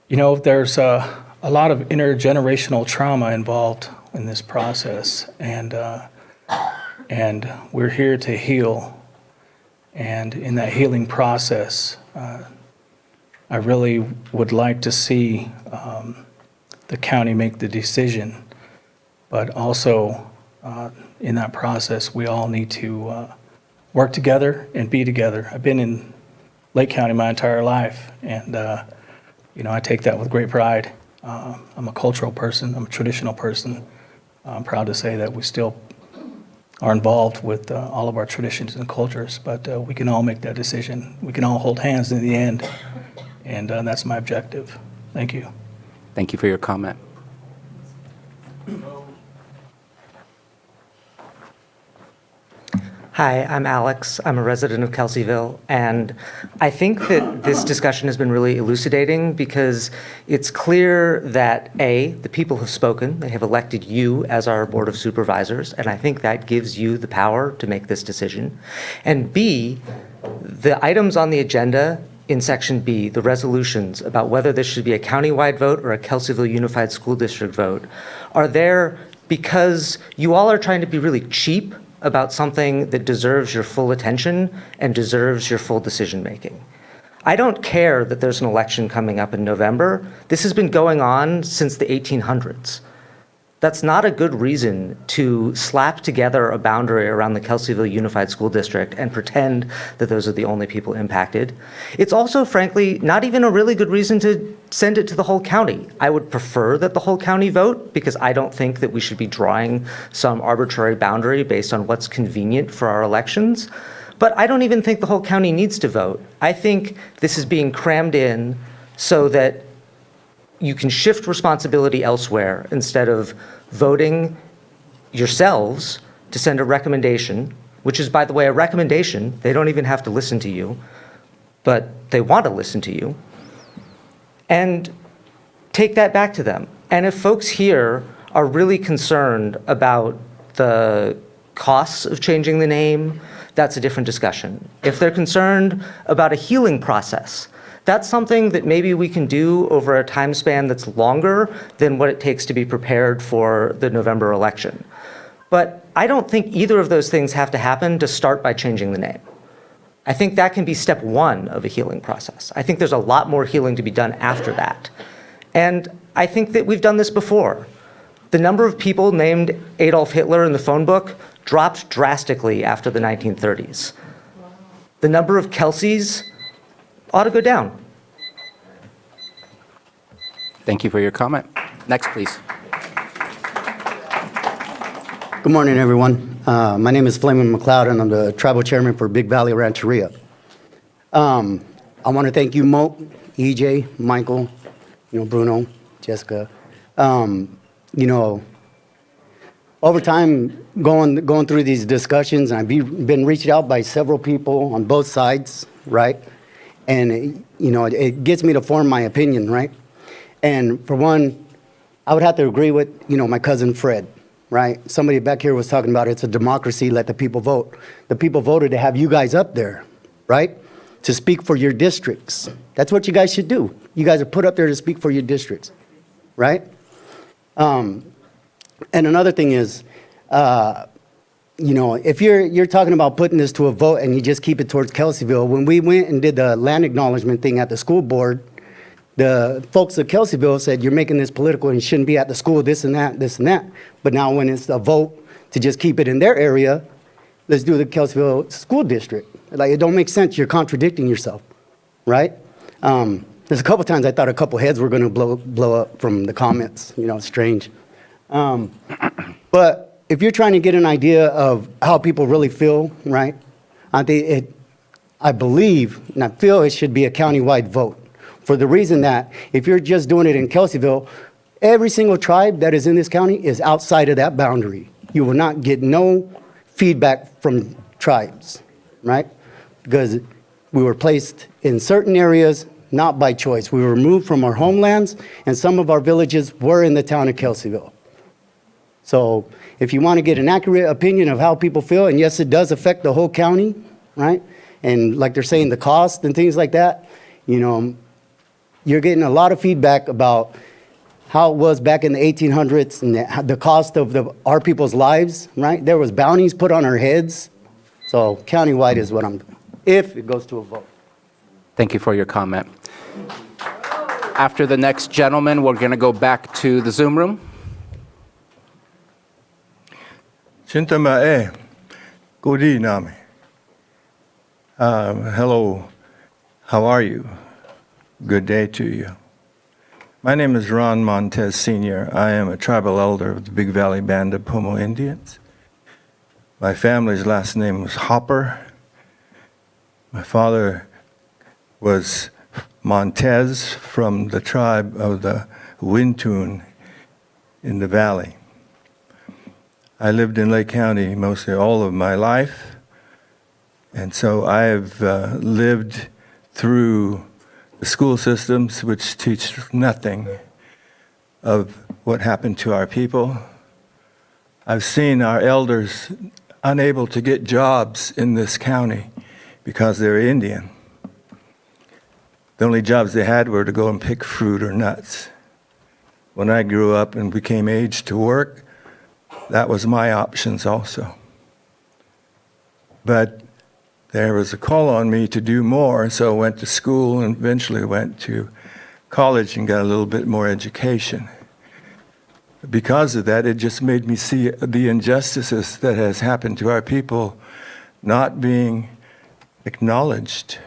There's a lot of intergenerational trauma involved in this process, and we're here to heal. And in that healing process, I really would like to see the county make the decision, but also in that process, we all need to work together and be together. I've been in Lake County my entire life, and I take that with great pride. I'm a cultural person. I'm a traditional person. I'm proud to say that we still are involved with all of our traditions and cultures, but we can all make that decision. We can all hold hands in the end, and that's my objective. Thank you. Thank you for your comment. Hi, I'm Alex. I'm a resident of Kelseyville, and I think that this discussion has been really elucidating because it's clear that A, the people have spoken, they have elected you as our Board of Supervisors, and I think that gives you the power to make this decision. And B, the items on the agenda in Section B, the resolutions about whether this should be a countywide vote or a Kelseyville Unified School District vote, are there because you all are trying to be really cheap about something that deserves your full attention and deserves your full decision-making. I don't care that there's an election coming up in November. This has been going on since the 1800s. That's not a good reason to slap together a boundary around the Kelseyville Unified School District and pretend that those are the only people impacted. It's also, frankly, not even a really good reason to send it to the whole county. I would prefer that the whole county vote because I don't think that we should be drawing some arbitrary boundary based on what's convenient for our elections. But I don't even think the whole county needs to vote. I think this is being crammed in so that you can shift responsibility elsewhere instead of voting yourselves to send a recommendation, which is, by the way, a recommendation. They don't even have to listen to you, but they want to listen to you, and take that back to them. And if folks here are really concerned about the costs of changing the name, that's a different discussion. If they're concerned about a healing process, that's something that maybe we can do over a time span that's longer than what it takes to be prepared for the November election. But I don't think either of those things have to happen to start by changing the name. I think that can be step one of a healing process. I think there's a lot more healing to be done after that. And I think that we've done this before. The number of people named Adolf Hitler in the phone book dropped drastically after the 1930s. The number of Kelseys ought to go down. Thank you for your comment. Next, please. Good morning, everyone. My name is Flamin McLeod, and I'm the tribal chairman for Big Valley Rancheria. I want to thank you, Mo, EJ, Michael, Bruno, Jessica. Over time, going through these discussions, I've been reached out by several people on both sides, right? And, it gets me to form my opinion, right? And for one, I would have to agree with, my cousin Fred, right? Somebody back here was talking about it's a democracy, let the people vote. The people voted to have you guys up there, right? To speak for your districts. That's what you guys should do. You guys are put up there to speak for your districts, right? And another thing is, if you're talking about putting this to a vote and you just keep it towards Kelseyville, when we went and did the land acknowledgement thing at the school board, the folks at Kelseyville said, you're making this political and you shouldn't be at the school, this and that, this and that. But now when it's a vote to just keep it in their area, let's do the Kelseyville school district. Like, it don't make sense. You're contradicting yourself, right? There's a couple times I thought a couple heads were going to blow up from the comments. Strange. But if you're trying to get an idea of how people really feel, right? I believe and I feel it should be a countywide vote, for the reason that if you're just doing it in Kelseyville, every single tribe that is in this county is outside of that boundary. You will not get no feedback from tribes, right? Because we were placed in certain areas not by choice. We were removed from our homelands, and some of our villages were in the town of Kelseyville. So if you want to get an accurate opinion of how people feel, and yes, it does affect the whole county, right? And like they're saying, the cost and things like that, you you're getting a lot of feedback about how it was back in the 1800s and the cost of our people's lives, right? There was bounties put on our heads. So countywide is what I'm, if it goes to a vote. Thank you for your comment. After the next gentleman, we're going to go back to the Zoom room. Chintama'e, Godi Nami. Hello, how are you? Good day to you. My name is Ron Montez Sr. I am a tribal elder of the Big Valley Band of Pomo Indians. My family's last name was Hopper. My father was Montez from the tribe of the Wintun in the valley. I lived in Lake County mostly all of my life, and so I have lived through the school systems which teach nothing of what happened to our people. I've seen our elders unable to get jobs in this county because they're Indian. The only jobs they had were to go and pick fruit or nuts. When I grew up and became aged to work, that was my options also. But there was a call on me to do more, so I went to school and eventually went to college and got a little bit more education. Because of that, it just made me see the injustices that has happened to our people not being acknowledged.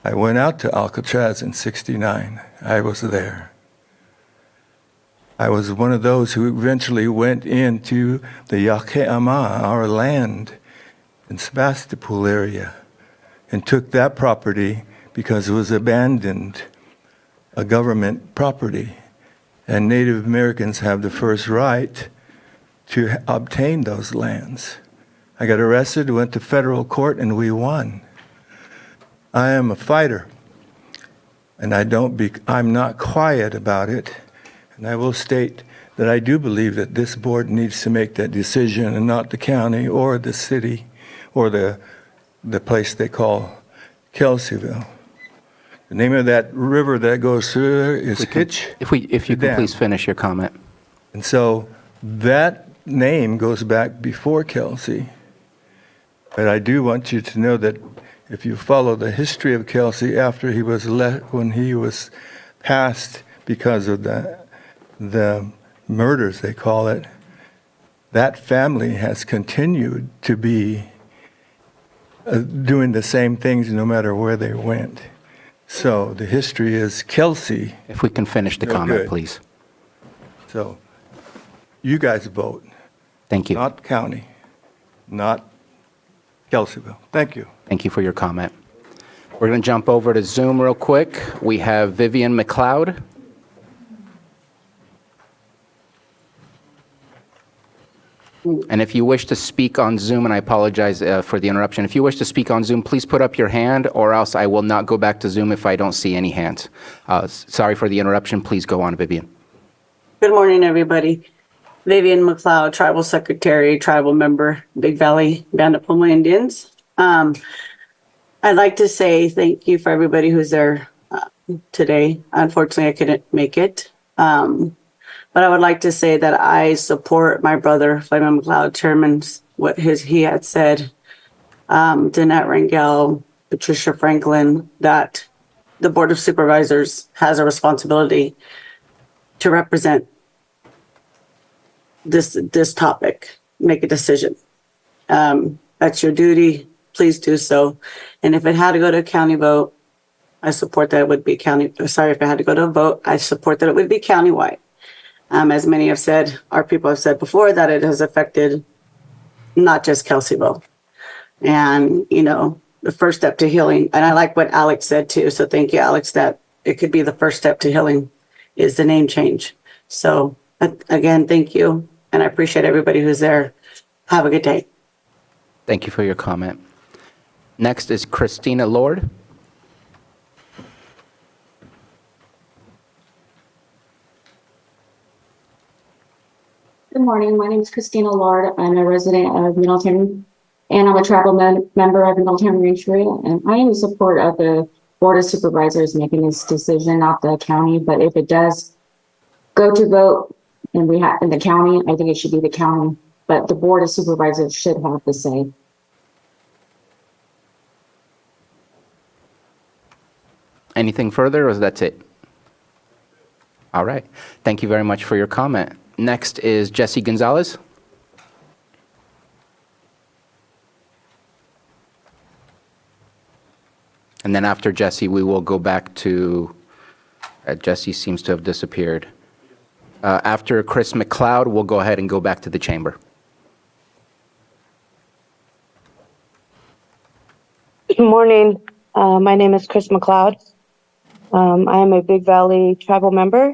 I went out to Alcatraz in '69. I was there. I was one of those who eventually went into the Yake'ama, our land, in Sebastopol area, and took that property because it was abandoned, a government property. And Native Americans have the first right to obtain those lands. I got arrested, went to federal court, and we won. I am a fighter, and I'm not quiet about it. And I will state that I do believe that this board needs to make that decision and not the county or the city or the place they call Kelseyville. The name of that river that goes through there is Hitch. If you could please finish your comment. And so that name goes back before Kelsey. But I do want you to know that if you follow the history of Kelsey after he was when he was passed because of the murders, they call it, that family has continued to be doing the same things no matter where they went. So the history is Kelsey. If we can finish the comment, please. So you guys vote. Thank you. Not county, not Kelseyville. Thank you. Thank you for your comment. We're going to jump over to Zoom real quick. We have Vivian McLeod. And if you wish to speak on Zoom, and I apologize for the interruption, if you wish to speak on Zoom, please put up your hand, or else I will not go back to Zoom if I don't see any hands. Sorry for the interruption. Please go on, Vivian. Good morning, everybody. Vivian McLeod, Tribal Secretary, Tribal Member, Big Valley Band of Pomo Indians. I'd like to say thank you for everybody who's there today. Unfortunately, I couldn't make it. But I would like to say that I support my brother, Flamin McLeod, Chairman, he had said, Danette Rangel, Patricia Franklin, that the Board of Supervisors has a responsibility to represent this topic, make a decision. That's your duty. Please do so. And if it had to go to a county vote, I support that it would be county. Sorry, if it had to go to a vote, I support that it would be countywide. As many have said, our people have said before, that it has affected not just Kelseyville. And, the first step to healing, and I like what Alex said too, so thank you, Alex, that it could be the first step to healing is the name change. So again, thank you, and I appreciate everybody who's there. Have a good day. Thank you for your comment. Next is Christina Lord. Good morning. My name is Christina Lord. I'm a resident of Middletown, and I'm a tribal member of Middletown Rancheria, and I am in support of the Board of Supervisors making this decision, not the county. But if it does go to vote and we have in the county, I think it should be the county. But the Board of Supervisors should have the say. Anything further, or is that it? All right. Thank you very much for your comment. Next is Jesse Gonzalez. And then after Jesse, we will go back to, Jesse seems to have disappeared. After Chris McLeod, we'll go ahead and go back to the chamber. Good morning. My name is Chris McLeod. I am a Big Valley tribal member.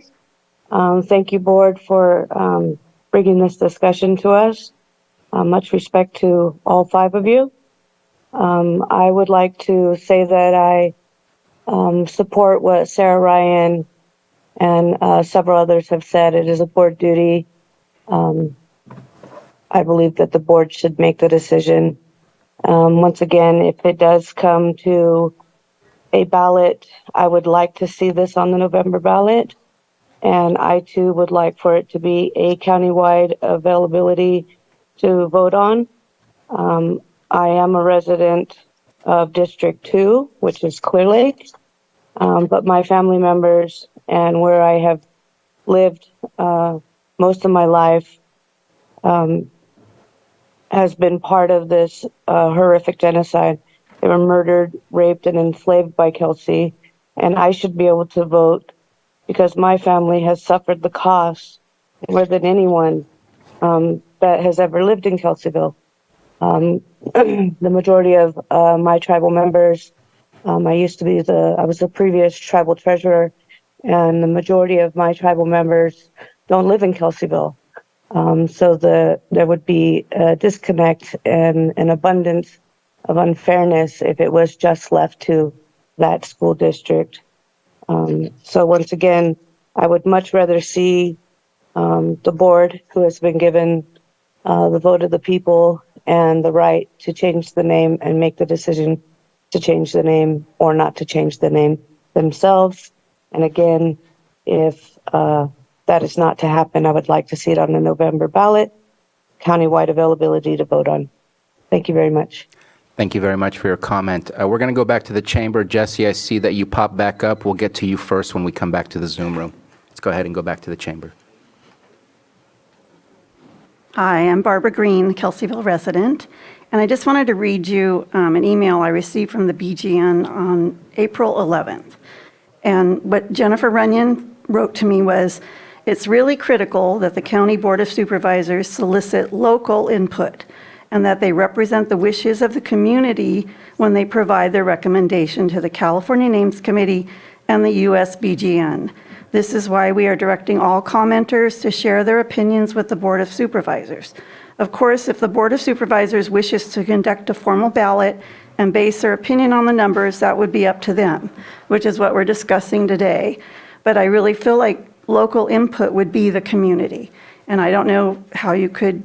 Thank you, board, for bringing this discussion to us. Much respect to all 5 of you. I would like to say that I support what Sarah Ryan and several others have said. It is a board duty. I believe that the board should make the decision. Once again, if it does come to a ballot, I would like to see this on the November ballot. And I too would like for it to be a countywide availability to vote on. I am a resident of District 2, which is Clear Lake. But my family members and where I have lived most of my life has been part of this horrific genocide. They were murdered, raped, and enslaved by Kelsey, and I should be able to vote because my family has suffered the cost more than anyone that has ever lived in Kelseyville. The majority of my tribal members, I was the previous tribal treasurer, and the majority of my tribal members don't live in Kelseyville. So there would be a disconnect and an abundance of unfairness if it was just left to that school district. So once again, I would much rather see the board, who has been given the vote of the people and the right to change the name and make the decision to change the name or not to change the name themselves. And again, if that is not to happen, I would like to see it on the November ballot, countywide availability to vote on. Thank you very much. Thank you very much for your comment. We're going to go back to the chamber. Jesse, I see that you popped back up. We'll get to you first when we come back to the Zoom room. Let's go ahead and go back to the chamber. Hi, I'm Barbara Green, Kelseyville resident, and I just wanted to read you an email I received from the BGN on April 11th. And what Jennifer Runyon wrote to me was, it's really critical that the County Board of Supervisors solicit local input and that they represent the wishes of the community when they provide their recommendation to the California Names Committee and the US BGN. This is why we are directing all commenters to share their opinions with the Board of Supervisors. Of course, if the Board of Supervisors wishes to conduct a formal ballot and base their opinion on the numbers, that would be up to them, which is what we're discussing today. But I really feel like local input would be the community. And I don't know how you could,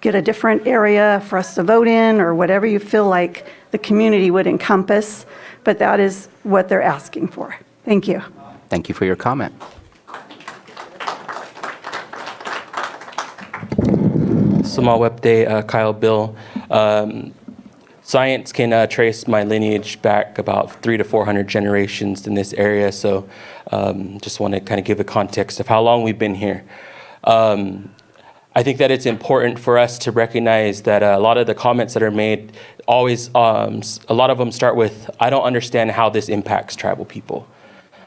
get a different area for us to vote in or whatever you feel like the community would encompass, but that is what they're asking for. Thank you. Thank you for your comment. Small update, Kyle Bill. Science can trace my lineage back about 300 to 400 generations in this area, so just want to kind of give a context of how long we've been here. I think that it's important for us to recognize that a lot of the comments that are made always, a lot of them start with, I don't understand how this impacts tribal people.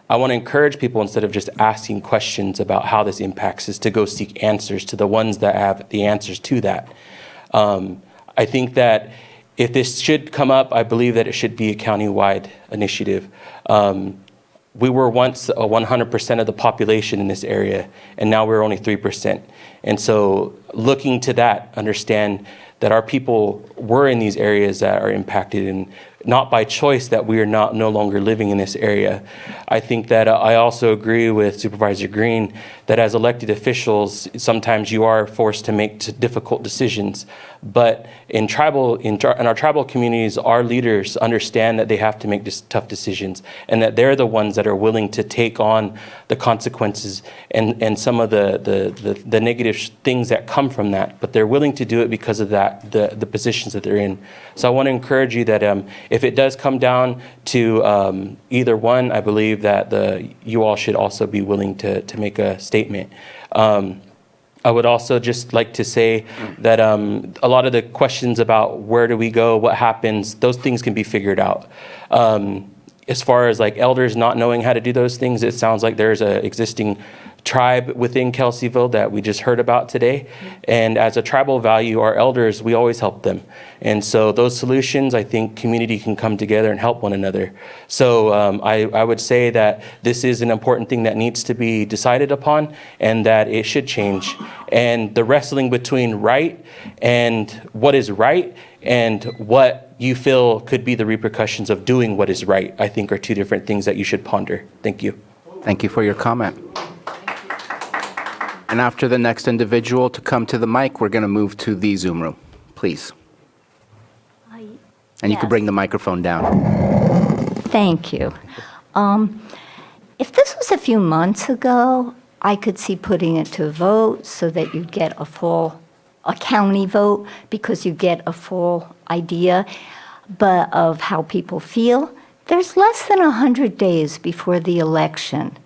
I want to encourage people, instead of just asking questions about how this impacts, is to go seek answers to the ones that have the answers to that. I think that if this should come up, I believe that it should be a countywide initiative. We were once 100% of the population in this area, and now we're only 3%. And so looking to that, understand that our people were in these areas that are impacted, and not by choice that we are no longer living in this area. I think that I also agree with Supervisor Green that as elected officials, sometimes you are forced to make difficult decisions. But in our tribal communities, our leaders understand that they have to make tough decisions, and that they're the ones that are willing to take on the consequences and some of the negative things that come from that. But they're willing to do it because of that, the positions that they're in. So I want to encourage you that if it does come down to either one, I believe that you all should also be willing to make a statement. I would also just like to say that a lot of the questions about where do we go, what happens, those things can be figured out. As far as like elders not knowing how to do those things, it sounds like there's an existing tribe within Kelseyville that we just heard about today. And as a tribal value, our elders, we always help them. And so those solutions, I think community can come together and help one another. So I would say that this is an important thing that needs to be decided upon, and that it should change. And the wrestling between right and what is right and what you feel could be the repercussions of doing what is right, I think are two different things that you should ponder. Thank you. Thank you for your comment. And after the next individual to come to the mic, we're going to move to the Zoom room, please. And you can bring the microphone down. Thank you. If this was a few months ago, I could see putting it to a vote so that you'd get a county vote, because you get a full idea of how people feel. There's less than 100 days before the election.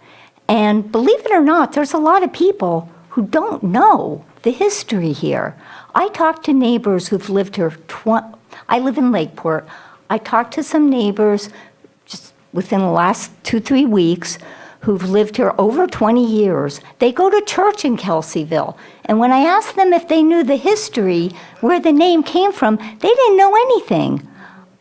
And believe it or not, there's a lot of people who don't know the history here. I talked to neighbors who've lived here. I live in Lakeport. I talked to some neighbors just within the last 2-3 weeks who've lived here over 20 years. They go to church in Kelseyville. And when I asked them if they knew the history, where the name came from, they didn't know anything.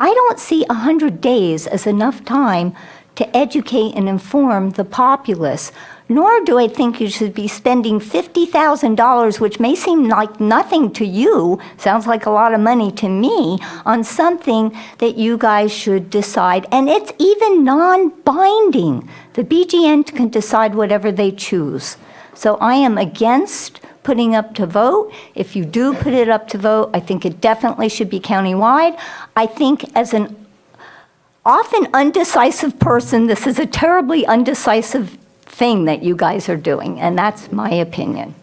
I don't see 100 days as enough time to educate and inform the populace, nor do I think you should be spending $50,000, which may seem like nothing to you, sounds like a lot of money to me, on something that you guys should decide. And it's even non-binding. The BGN can decide whatever they choose. So I am against putting up to vote. If you do put it up to vote, I think it definitely should be countywide. I think as an often undecisive person, this is a terribly undecisive thing that you guys are doing, and that's my opinion.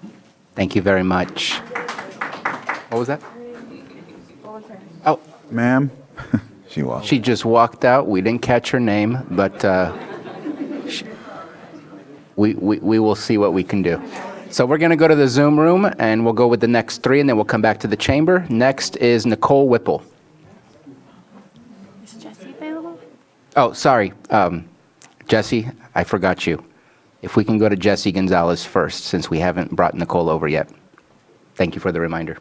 Thank you very much. What was that? Oh, ma'am. She just walked out. We didn't catch her name, but we will see what we can do. So we're going to go to the Zoom room, and we'll go with the next three, and then we'll come back to the chamber. Next is Nicole Whipple. Is Jesse available? Oh, sorry. Jesse, I forgot you. If we can go to Jesse Gonzalez first, since we haven't brought Nicole over yet. Thank you for the reminder.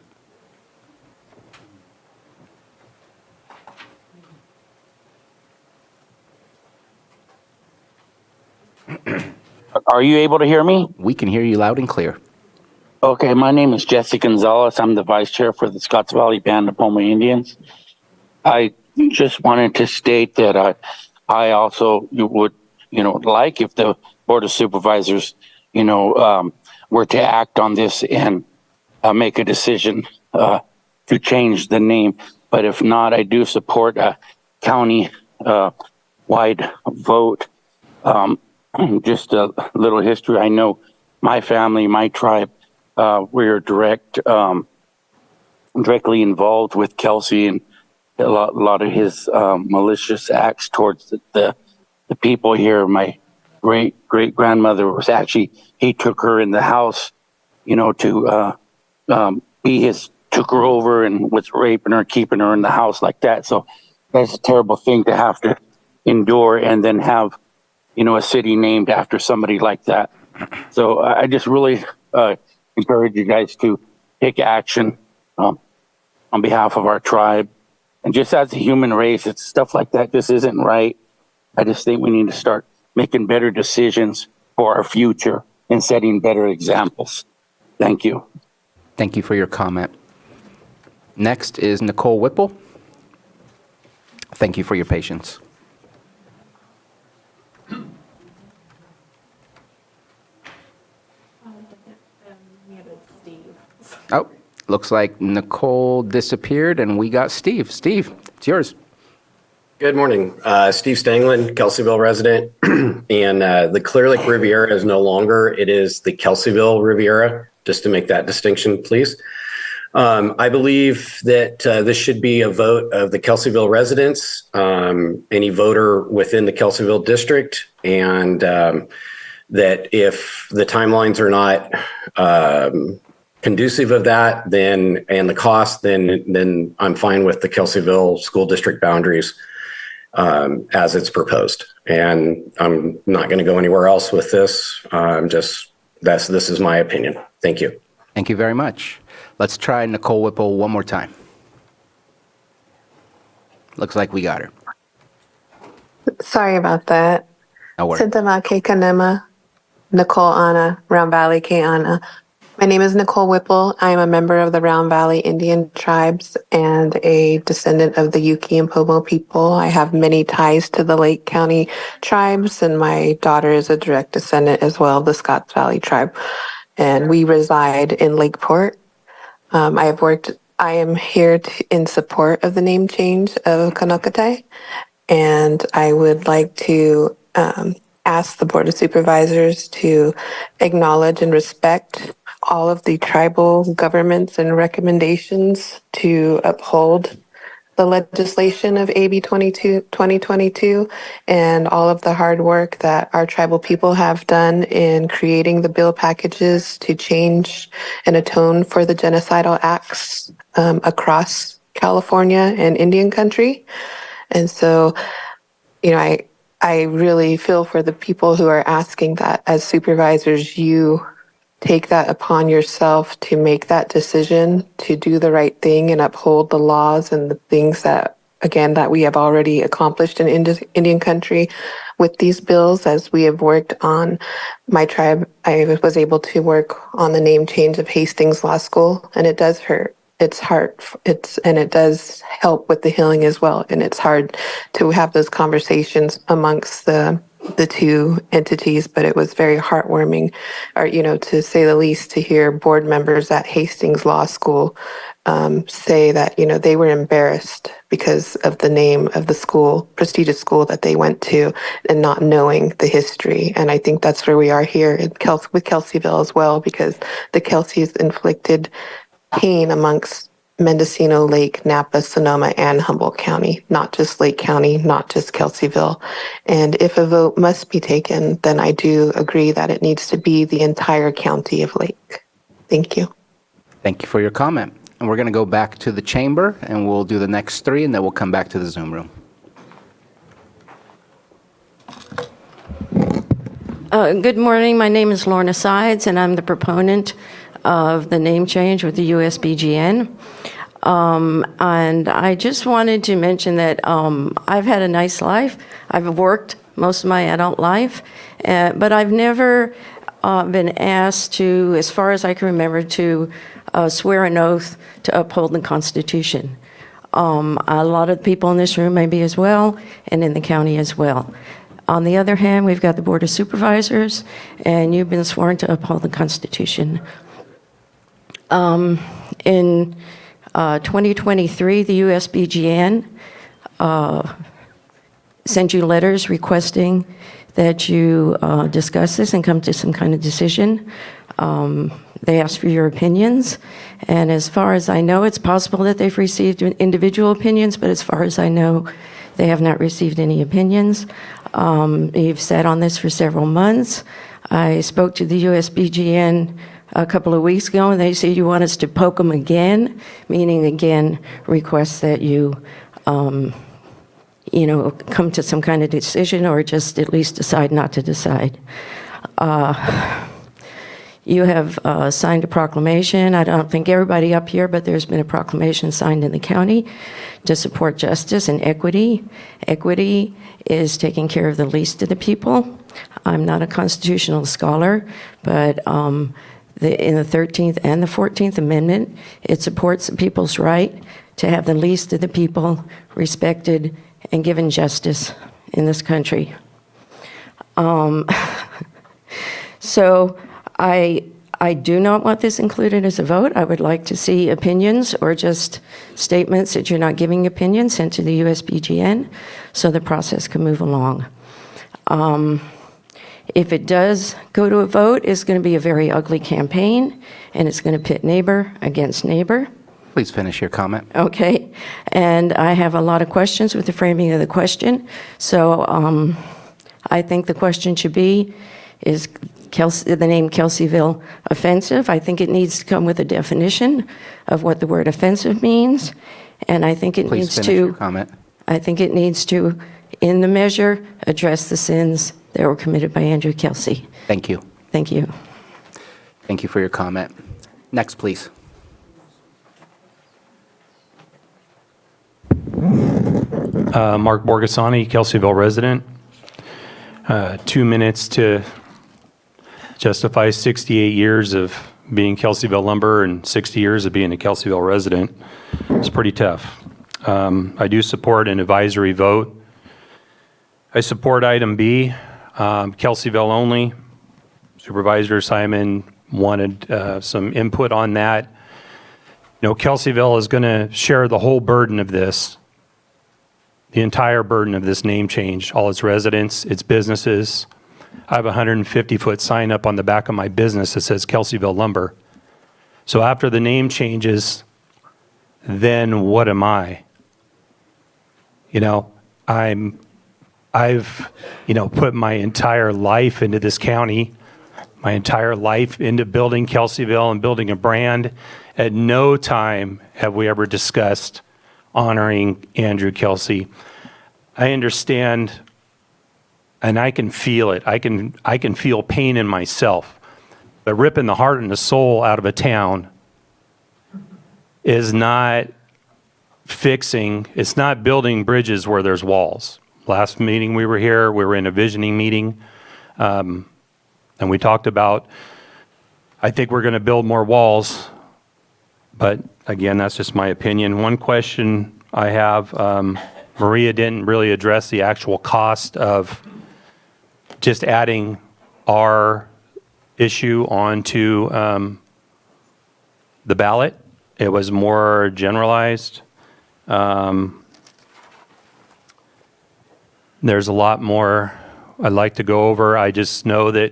Are you able to hear me? We can hear you loud and clear. Okay, my name is Jesse Gonzalez. I'm the vice chair for the Scotts Valley Band of Pomo Indians. I just wanted to state that I also would, like if the Board of Supervisors, were to act on this and make a decision to change the name. But if not, I do support a county-wide vote. Just a little history. I know my family, my tribe, we're directly involved with Kelsey and a lot of his malicious acts towards the people here. My great-grandmother was actually, he took her in the house, to took her over and was raping her, keeping her in the house like that. So that's a terrible thing to have to endure and then have, a city named after somebody like that. So I just really encourage you guys to take action on behalf of our tribe. And just as a human race, it's stuff like that just isn't right. I just think we need to start making better decisions for our future and setting better examples. Thank you. Thank you for your comment. Next is Nicole Whipple. Thank you for your patience. Oh, looks like Nicole disappeared and we got Steve. Steve, it's yours. Good morning. Steve Stanglin, Kelseyville resident. And the Clear Lake Riviera is no longer, it is the Kelseyville Riviera, just to make that distinction, please. I believe that this should be a vote of the Kelseyville residents, any voter within the Kelseyville district, and that if the timelines are not conducive of that, then and the cost, then I'm fine with the Kelseyville school district boundaries as it's proposed. And I'm not going to go anywhere else with this. This is my opinion. Thank you. Thank you very much. Let's try Nicole Whipple one more time. Looks like we got her. Sorry about that. No worries. Sintama Ke Kanema, Nicole Anna, Round Valley Ke Anna. My name is Nicole Whipple. I am a member of the Round Valley Indian tribes and a descendant of the Yuki and Pomo people. I have many ties to the Lake County tribes, and my daughter is a direct descendant as well of the Scotts Valley tribe. And we reside in Lakeport. I am here in support of the name change of Konocti, and I would like to ask the Board of Supervisors to acknowledge and respect all of the tribal governments and recommendations to uphold the legislation of AB 2022 and all of the hard work that our tribal people have done in creating the bill packages to change and atone for the genocidal acts across California and Indian country. And so, I really feel for the people who are asking that as supervisors, you take that upon yourself to make that decision to do the right thing and uphold the laws and the things that we have already accomplished in Indian country with these bills. As we have worked on my tribe, I was able to work on the name change of Hastings Law School, and it does hurt. It's hard. And it does help with the healing as well. And it's hard to have those conversations amongst the two entities, but it was very heartwarming, to say the least, to hear board members at Hastings Law School say that, they were embarrassed because of the name of the school, prestigious school that they went to, and not knowing the history. And I think that's where we are here with Kelseyville as well, because the Kelseys inflicted pain amongst Mendocino, Lake, Napa, Sonoma, and Humboldt County, not just Lake County, not just Kelseyville. And if a vote must be taken, then I do agree that it needs to be the entire county of Lake. Thank you. Thank you for your comment. And we're going to go back to the chamber, and we'll do the next three, and then we'll come back to the Zoom room. Good morning. My name is Lorna Sides, and I'm the proponent of the name change with the USBGN. And I just wanted to mention that I've had a nice life. I've worked most of my adult life, but I've never been asked to, as far as I can remember, to swear an oath to uphold the Constitution. A lot of people in this room maybe as well, and in the county as well. On the other hand, we've got the Board of Supervisors, and you've been sworn to uphold the Constitution. In 2023, the USBGN sent you letters requesting that you discuss this and come to some kind of decision. They asked for your opinions, and as far as I know, it's possible that they've received individual opinions, but as far as I know, they have not received any opinions. You've sat on this for several months. I spoke to the USBGN a couple of weeks ago, and they said you want us to poke them again, meaning again request that you, come to some kind of decision or just at least decide not to decide. You have signed a proclamation. I don't think everybody up here, but there's been a proclamation signed in the county to support justice and equity. Equity is taking care of the least of the people. I'm not a constitutional scholar, but in the 13th and the 14th Amendment. It supports the people's right to have the least of the people respected and given justice in this country. So I do not want this included as a vote. I would like to see opinions or just statements that you're not giving opinions sent to the USBGN so the process can move along. If it does go to a vote, it's going to be a very ugly campaign, and it's going to pit neighbor against neighbor. Please finish your comment. Okay, and I have a lot of questions with the framing of the question. So I think the question should be, is the name Kelseyville offensive? I think it needs to come with a definition of what the word offensive means, and I think it Please needs finish to. your comment. I think it needs to, in the measure, address the sins that were committed by Andrew Kelsey. Thank you. Thank you. Thank you for your comment. Next, please. Mark Borgasani, Kelseyville resident. 2 minutes to justify 68 years of being Kelseyville lumber and 60 years of being a Kelseyville resident. It's pretty tough. I do support an advisory vote. I support item B, Kelseyville only. Supervisor Simon wanted some input on that. You know, Kelseyville is going to share the whole burden of this, the entire burden of this name change, all its residents, its businesses. I have a 150-foot sign up on the back of my business that says Kelseyville Lumber. So after the name changes, then what am I? You know, I've put my entire life into this county, my entire life into building Kelseyville and building a brand. At no time have we ever discussed honoring Andrew Kelsey. I understand, and I can feel it. I can feel pain in myself. But ripping the heart and the soul out of a town is not fixing, it's not building bridges where there's walls. Last meeting we were here, we were in a visioning meeting, and we talked about, I think we're going to build more walls, but again, that's just my opinion. One question I have, Maria didn't really address the actual cost of just adding our issue onto the ballot. It was more generalized. There's a lot more I'd like to go over. I just know that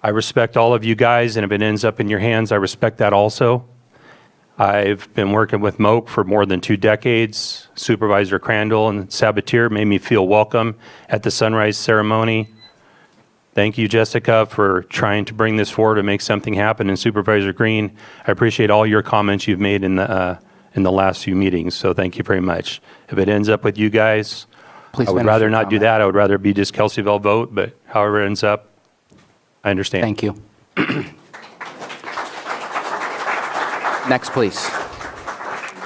I respect all of you guys, and if it ends up in your hands, I respect that also. I've been working with Moak for more than 2 decades. Supervisor Crandall and Sabatier made me feel welcome at the sunrise ceremony. Thank you, Jessica, for trying to bring this forward and make something happen. And Supervisor Green, I appreciate all your comments you've made in the last few meetings, so thank you very much. If it ends up with you guys, Please I would finish rather your not do comment. that. I would rather be just Kelseyville vote, but however it ends up, I understand. Thank you. Next, please.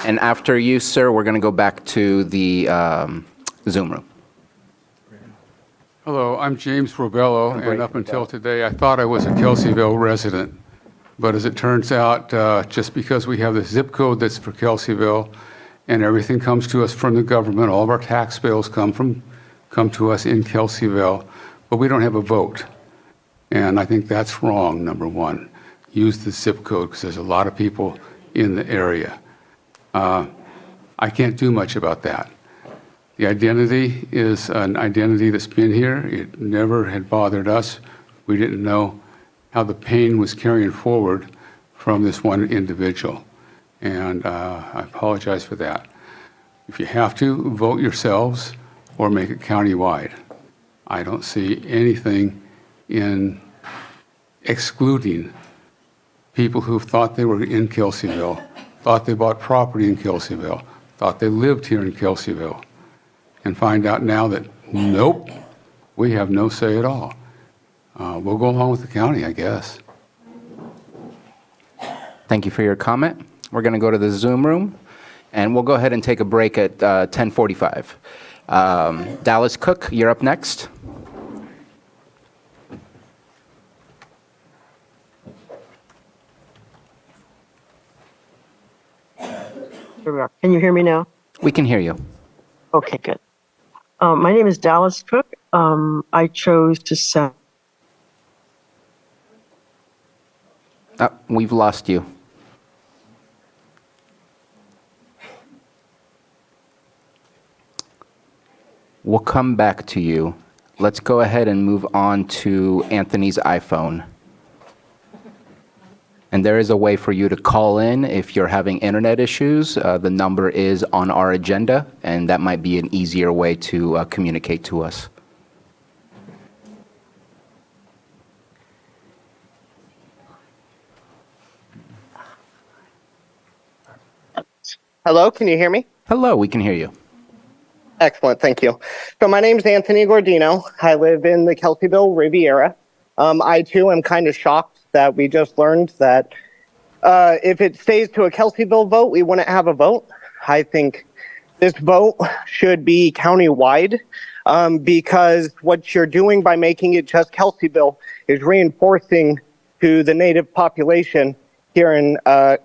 And after you, sir, we're going to go back to the Zoom room. Hello, I'm James Robello, and up until today, I thought I was a Kelseyville resident. But as it turns out, just because we have the zip code that's for Kelseyville, and everything comes to us from the government, all of our tax bills come to us in Kelseyville, but we don't have a vote. And I think that's wrong, number one. Use the zip code, because there's a lot of people in the area. I can't do much about that. The identity is an identity that's been here. It never had bothered us. We didn't know how the pain was carrying forward from this one individual. And I apologize for that. If you have to, vote yourselves or make it countywide. I don't see anything in excluding people who thought they were in Kelseyville, thought they bought property in Kelseyville, thought they lived here in Kelseyville, and find out now that, nope, we have no say at all. We'll go along with the county, I guess. Thank you for your comment. We're going to go to the Zoom room, and we'll go ahead and take a break at 10:45. Dallas Cook, you're up next. Here we are. Can you hear me now? We can hear you. Okay, good. My name is Dallas Cook. I chose to send. We've lost you. We'll come back to you. Let's go ahead and move on to Anthony's iPhone. And there is a way for you to call in if you're having internet issues. The number is on our agenda, and that might be an easier way to communicate to us. Hello, can you hear me? Hello, we can hear you. Excellent, thank you. So my name is Anthony Gordino. I live in the Kelseyville Riviera. I too am kind of shocked that we just learned that if it stays to a Kelseyville vote, we wouldn't have a vote. I think this vote should be countywide because what you're doing by making it just Kelseyville is reinforcing to the native population here in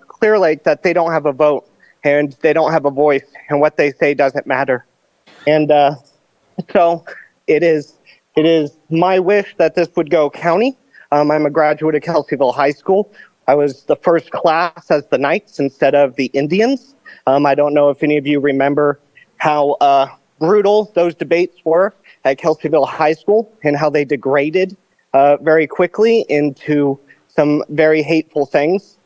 Clear Lake that they don't have a vote and they don't have a voice, and what they say doesn't matter. And so it is my wish that this would go county. I'm a graduate of Kelseyville High School. I was the first class as the Knights instead of the Indians. I don't know if any of you remember how brutal those debates were at Kelseyville High School and how they degraded very quickly into some very hateful things.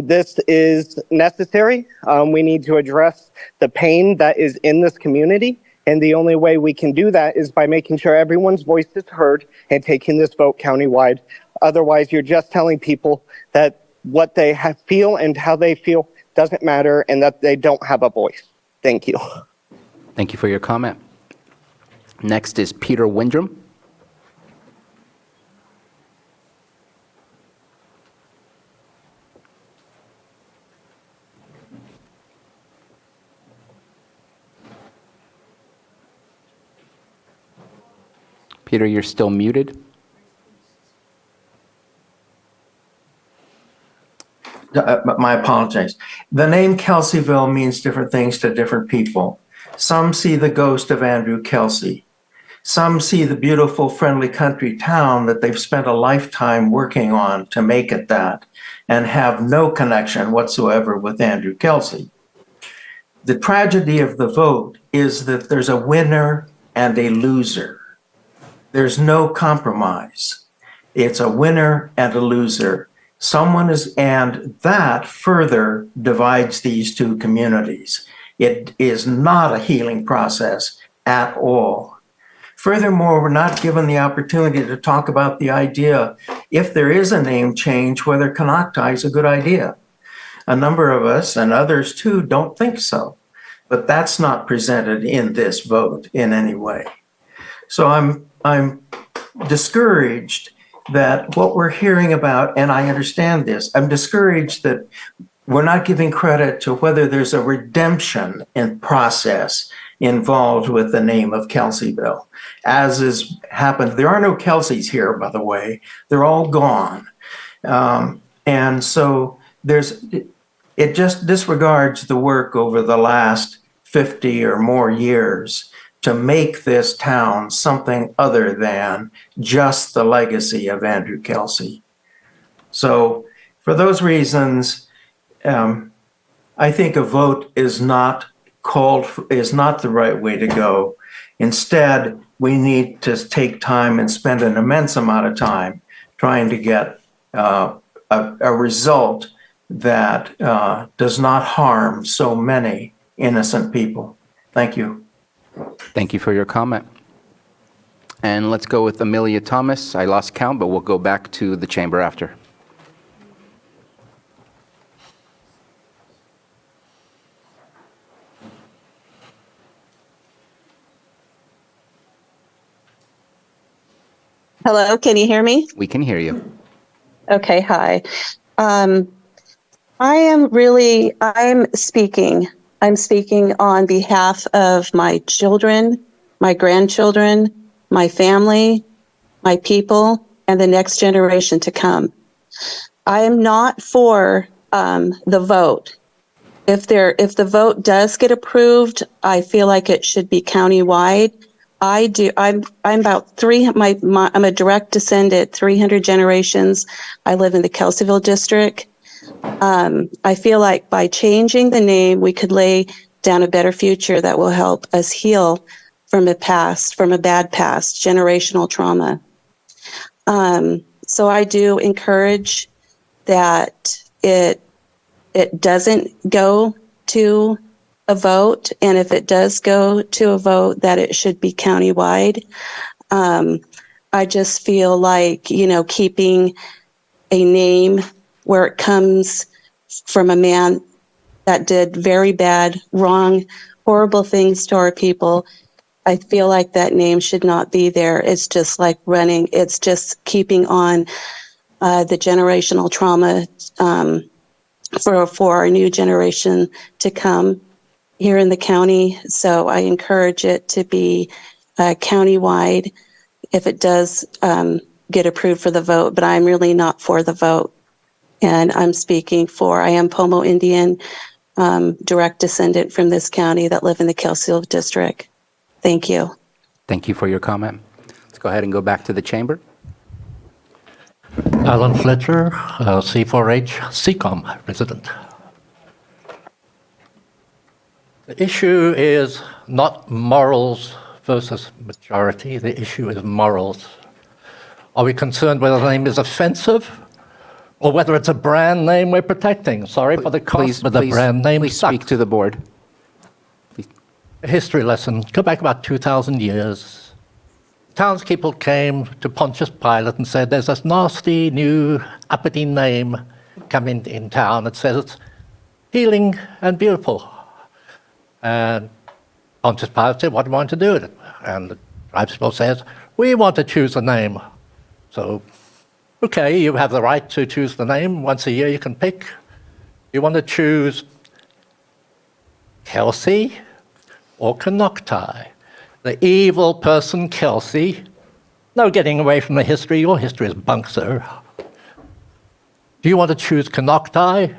This is necessary. We need to address the pain that is in this community. And the only way we can do that is by making sure everyone's voice is heard and taking this vote countywide. Otherwise, you're just telling people that what they feel and how they feel doesn't matter and that they don't have a voice. Thank you. Thank you for your comment. Next is Peter Windrum. Peter, you're still muted. My apologies. The name Kelseyville means different things to different people. Some see the ghost of Andrew Kelsey. Some see the beautiful, friendly country town that they've spent a lifetime working on to make it that, and have no connection whatsoever with Andrew Kelsey. The tragedy of the vote is that there's a winner and a loser. There's no compromise. It's a winner and a loser. And that further divides these two communities. It is not a healing process at all. Furthermore, we're not given the opportunity to talk about the idea, if there is a name change, whether Konocti is a good idea. A number of us, and others too, don't think so. But that's not presented in this vote in any way. So I'm discouraged that what we're hearing about, and I understand this, I'm discouraged that we're not giving credit to whether there's a redemption in process involved with the name of Kelseyville. As has happened, there are no Kelseys here, by the way. They're all gone. And so it just disregards the work over the last 50 or more years to make this town something other than just the legacy of Andrew Kelsey. So for those reasons, I think a vote is not the right way to go. Instead, we need to take time and spend an immense amount of time trying to get a result that does not harm so many innocent people. Thank you. Thank you for your comment. And let's go with Amelia Thomas. I lost count, but we'll go back to the chamber after. Hello, can you hear me? We can hear you. Okay, hi. I'm speaking on behalf of my children, my grandchildren, my family, my people, and the next generation to come. I am not for the vote. if the vote does get approved, I feel like it should be countywide. I'm about I'm a direct descendant, 300 generations. I live in the Kelseyville district. I feel like by changing the name, we could lay down a better future that will help us heal from a bad past, generational trauma. So I do encourage that it doesn't go to a vote, and if it does go to a vote, that it should be countywide. I just feel like, keeping a name where it comes from a man that did very bad, wrong, horrible things to our people, I feel like that name should not be there. It's just like it's just keeping on the generational trauma for our new generation to come here in the county. So I encourage it to be countywide if it does get approved for the vote, but I'm really not for the vote. And I am Pomo Indian, direct descendant from this county that live in the Kelseyville district. Thank you. Thank you for your comment. Let's go ahead and go back to the chamber. Alan Fletcher, C4H CCOM resident. The issue is not morals versus majority. The issue is morals. Are we concerned whether the name is offensive or whether it's a brand name we're protecting? Sorry for the cost, but the brand name Please sucks. speak to the board. A history lesson. Go back about 2,000 years. Townspeople came to Pontius Pilate and said, there's this nasty new uppity name coming in town that says it's healing and beautiful. And Pontius Pilate said, what do you want to do with it? And the tribespeople says, we want to choose a name. So, okay, you have the right to choose the name. Once a year you can pick. You want to choose Kelsey or Konocti, the evil person Kelsey. No getting away from the history. Your history is bunk, sir. Do you want to choose Konocti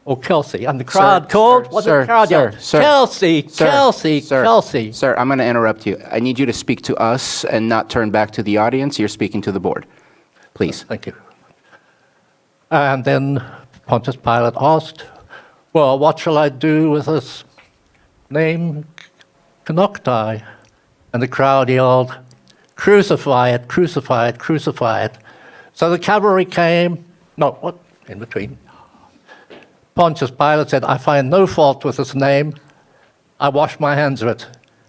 or Kelsey? And the crowd called. What did the crowd yell? Kelsey, Kelsey, Kelsey. Sir, I'm going to interrupt you. I need you to speak to us and not turn back to the audience. You're speaking to the board. Please. Thank you. And then Pontius Pilate asked, well, what shall I do with this name, Konocti? And the crowd yelled, crucify it, crucify it, crucify it. So the cavalry came, in between. Pontius Pilate said, I find no fault with this name. I wash my hands of it.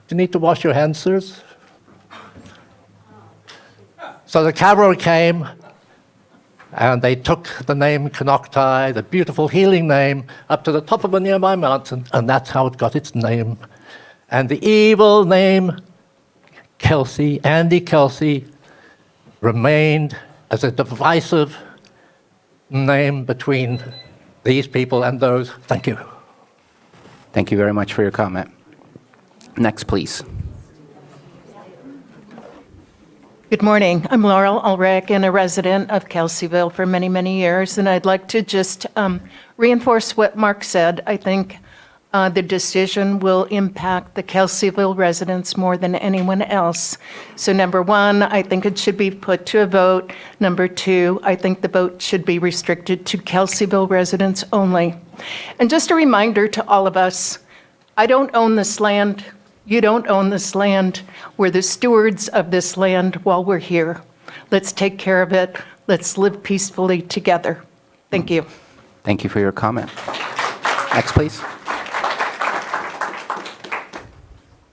Do you need to wash your hands, sirs? So the cavalry came, and they took the name Konocti, the beautiful healing name, up to the top of a nearby mountain, and that's how it got its name. And the evil name, Kelsey, Andy Kelsey, remained as a divisive name between these people and those. Thank you. Thank you very much for your comment. Next, please. Good morning. I'm Laurel Ulrich and a resident of Kelseyville for many, many years. And I'd like to just reinforce what Mark said. I think the decision will impact the Kelseyville residents more than anyone else. So number one, I think it should be put to a vote. Number two, I think the vote should be restricted to Kelseyville residents only. And just a reminder to all of us, I don't own this land. You don't own this land. We're the stewards of this land while we're here. Let's take care of it. Let's live peacefully together. Thank you. Thank you for your comment. Next, please.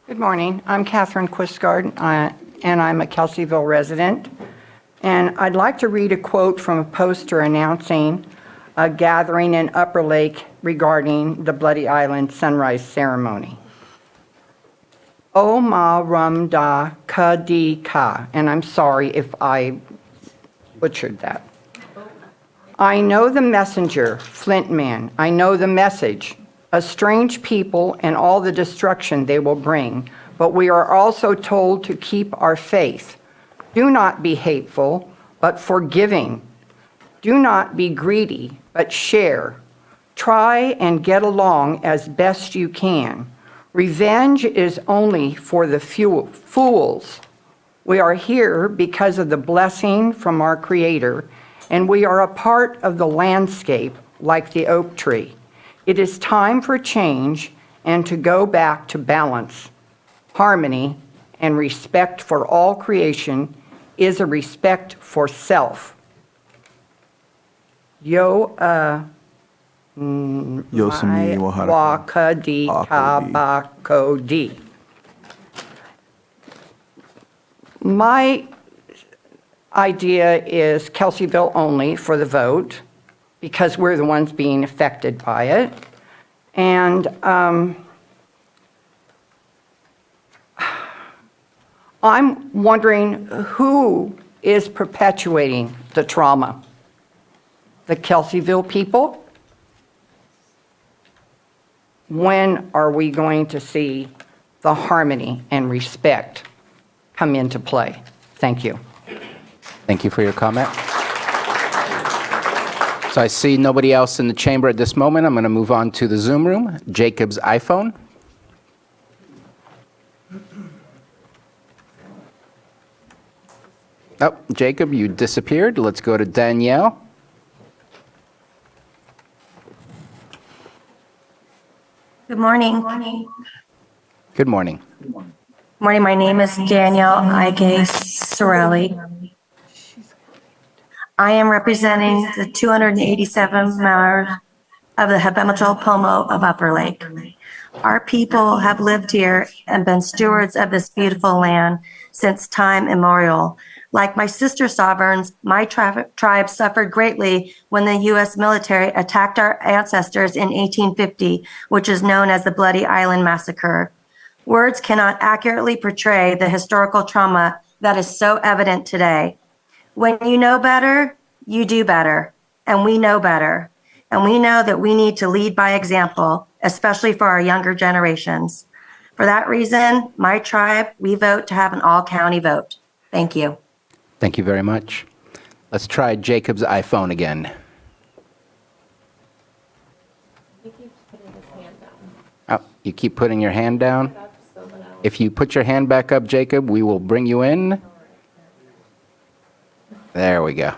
Good morning. I'm Catherine Quistgard, and I'm a Kelseyville resident. And I'd like to read a quote from a poster announcing a gathering in Upper Lake regarding the Bloody Island sunrise ceremony. O ma rum da ka di ka, and I'm sorry if I butchered that. I know the messenger, Flint Man. I know the message, a strange people and all the destruction they will bring. But we are also told to keep our faith. Do not be hateful, but forgiving. Do not be greedy, but share. Try and get along as best you can. Revenge is only for the fools. We are here because of the blessing from our Creator, and we are a part of the landscape like the oak tree. It is time for change and to go back to balance. Harmony and respect for all creation is a respect for self. Yosemite Wakadi Tabakodi. My idea is Kelseyville only for the vote because we're the ones being affected by it. And I'm wondering who is perpetuating the trauma? The Kelseyville people? When are we going to see the harmony and respect come into play? Thank you. Thank you for your comment. So I see nobody else in the chamber at this moment. I'm going to move on to the Zoom room. Jacob's iPhone. Oh, Jacob, you disappeared. Let's go to Danielle. Good morning. Good morning. Morning. My name is Danielle Ige Sorelli. I am representing the 287 members of the Habemetal Pomo of Upper Lake. Our people have lived here and been stewards of this beautiful land since time immemorial. Like my sister sovereigns, my tribe suffered greatly when the U.S. military attacked our ancestors in 1850, which is known as the Bloody Island Massacre. Words cannot accurately portray the historical trauma that is so evident today. When you know better, you do better, and we know better. And we know that we need to lead by example, especially for our younger generations. For that reason, my tribe, we vote to have an all-county vote. Thank you. Thank you very much. Let's try Jacob's iPhone again. Oh, you keep putting your hand down? If you put your hand back up, Jacob, we will bring you in. There we go.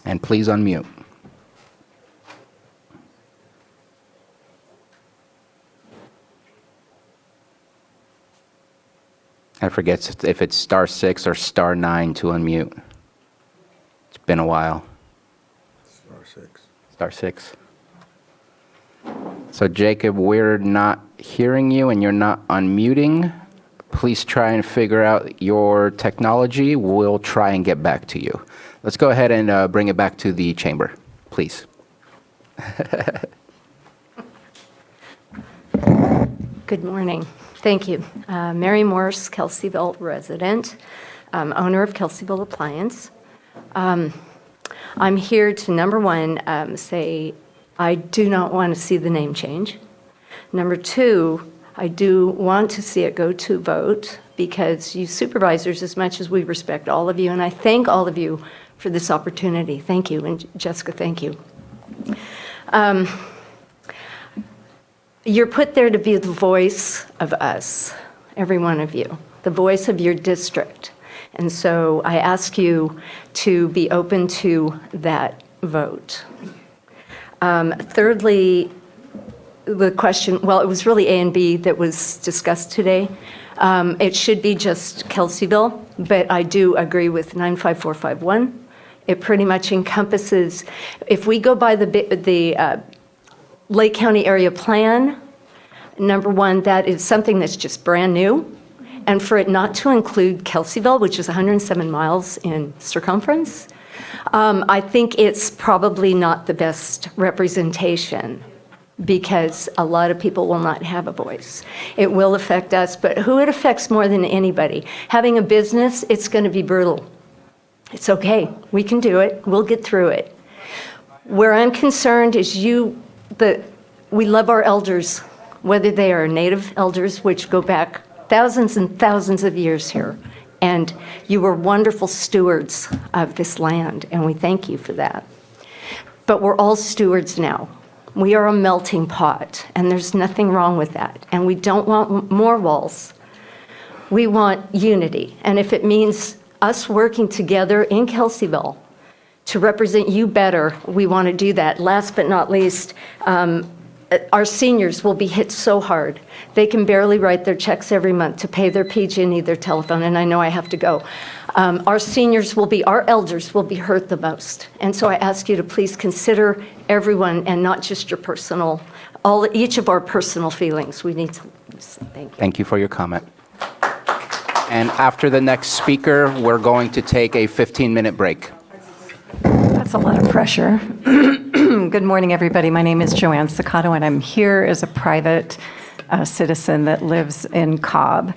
And please unmute. I forget if it's *6 or *9 to unmute. It's been a while. *6. So Jacob, we're not hearing you and you're not unmuting. Please try and figure out your technology. We'll try and get back to you. Let's go ahead and bring it back to the chamber, please. Good morning. Thank you. Mary Morse, Kelseyville resident, owner of Kelseyville Appliance. I'm here to, number one, say I do not want to see the name change. Number two, I do want to see it go to vote because you supervisors, as much as we respect all of you, and I thank all of you for this opportunity. Thank you. And Jessica, thank you. You're put there to be the voice of us, every one of you, the voice of your district. And so I ask you to be open to that vote. Thirdly, the question, well, it was really A and B that was discussed today. It should be just Kelseyville, but I do agree with 95451. It pretty much encompasses, if we go by the Lake County Area Plan, number one, that is something that's just brand new. And for it not to include Kelseyville, which is 107 miles in circumference, I think it's probably not the best representation because a lot of people will not have a voice. It will affect us, but who it affects more than anybody? Having a business, it's going to be brutal. It's okay. We can do it. We'll get through it. Where I'm concerned is we love our elders, whether they are native elders, which go back thousands and thousands of years here, And you were wonderful stewards of this land, and we thank you for that. But we're all stewards now. We are a melting pot, and there's nothing wrong with that. And we don't want more walls. We want unity. And if it means us working together in Kelseyville to represent you better, we want to do that. Last but not least, our seniors will be hit so hard. They can barely write their checks every month to pay their PG&E, their telephone, and I know I have to go. Our elders will be hurt the most. And so I ask you to please consider everyone and not just your personal, each of our personal feelings. We need to listen. Thank you. Thank you for your comment. And after the next speaker, we're going to take a 15-minute break. That's a lot of pressure. Good morning, everybody. My name is Joanne Saccato, and I'm here as a private citizen that lives in Cobb.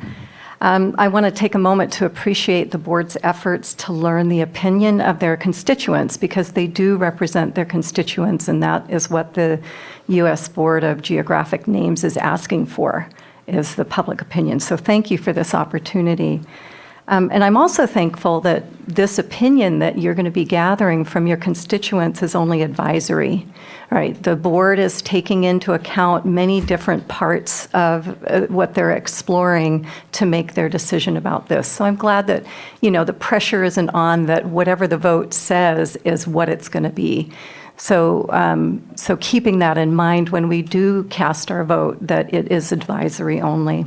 I want to take a moment to appreciate the board's efforts to learn the opinion of their constituents, because they do represent their constituents, and that is what the U.S. Board of Geographic Names is asking for, is the public opinion. So thank you for this opportunity. And I'm also thankful that this opinion that you're going to be gathering from your constituents is only advisory, right? The board is taking into account many different parts of what they're exploring to make their decision about this. So I'm glad that, the pressure isn't on that whatever the vote says is what it's going to be. So keeping that in mind when we do cast our vote, that it is advisory only.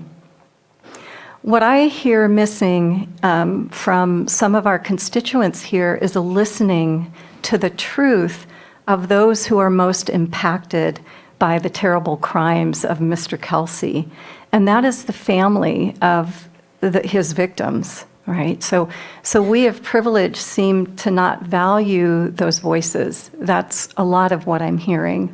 What I hear missing from some of our constituents here is a listening to the truth of those who are most impacted by the terrible crimes of Mr. Kelsey, and that is the family of his victims, right? So we of privilege seem to not value those voices. That's a lot of what I'm hearing.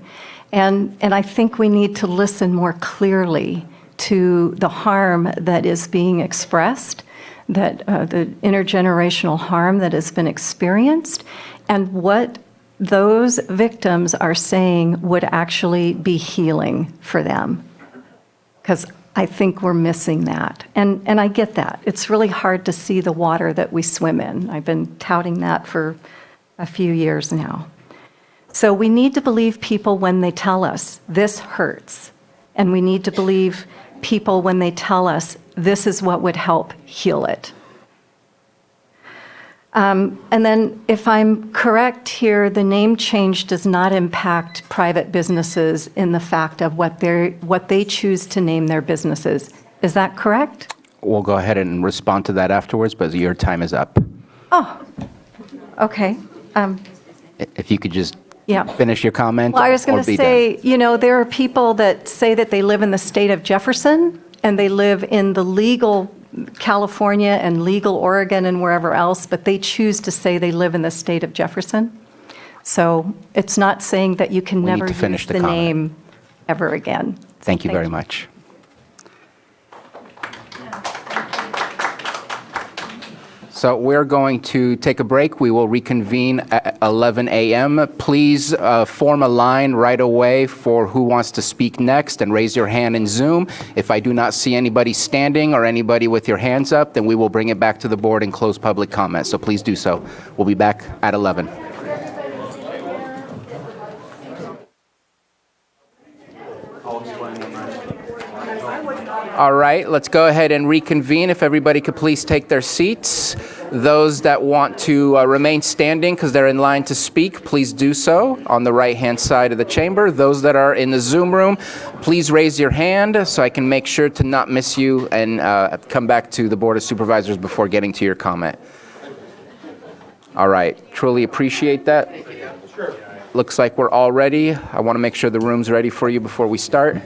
And I think we need to listen more clearly to the harm that is being expressed, that the intergenerational harm that has been experienced, and what those victims are saying would actually be healing for them. Because I think we're missing that. And I get that. It's really hard to see the water that we swim in. I've been touting that for a few years now. So we need to believe people when they tell us this hurts. And we need to believe people when they tell us this is what would help heal it. And then if I'm correct here, the name change does not impact private businesses in the fact of what they choose to name their businesses. Is that correct? We'll go ahead and respond to that afterwards, but your time is up. Oh, okay. If you could just Yeah. finish your comment. Well, I was going or to be say, done. there are people that say that they live in the state of Jefferson and they live in the legal California and legal Oregon and wherever else, but they choose to say they live in the state of Jefferson. So it's not saying that you can We need never to finish use the the comment. name ever again. Thank you very much. So we're going to take a break. We will reconvene at 11 a.m. Please form a line right away for who wants to speak next and raise your hand in Zoom. If I do not see anybody standing or anybody with your hands up, then we will bring it back to the board and close public comment. So please do so. We'll be back at 11. All right, let's go ahead and reconvene. If everybody could please take their seats. Those that want to remain standing because they're in line to speak, please do so on the right-hand side of the chamber. Those that are in the Zoom room, please raise your hand so I can make sure to not miss you and come back to the Board of Supervisors before getting to your comment. All right, truly appreciate that. Looks like we're all ready. I want to make sure the room's ready for you before we start.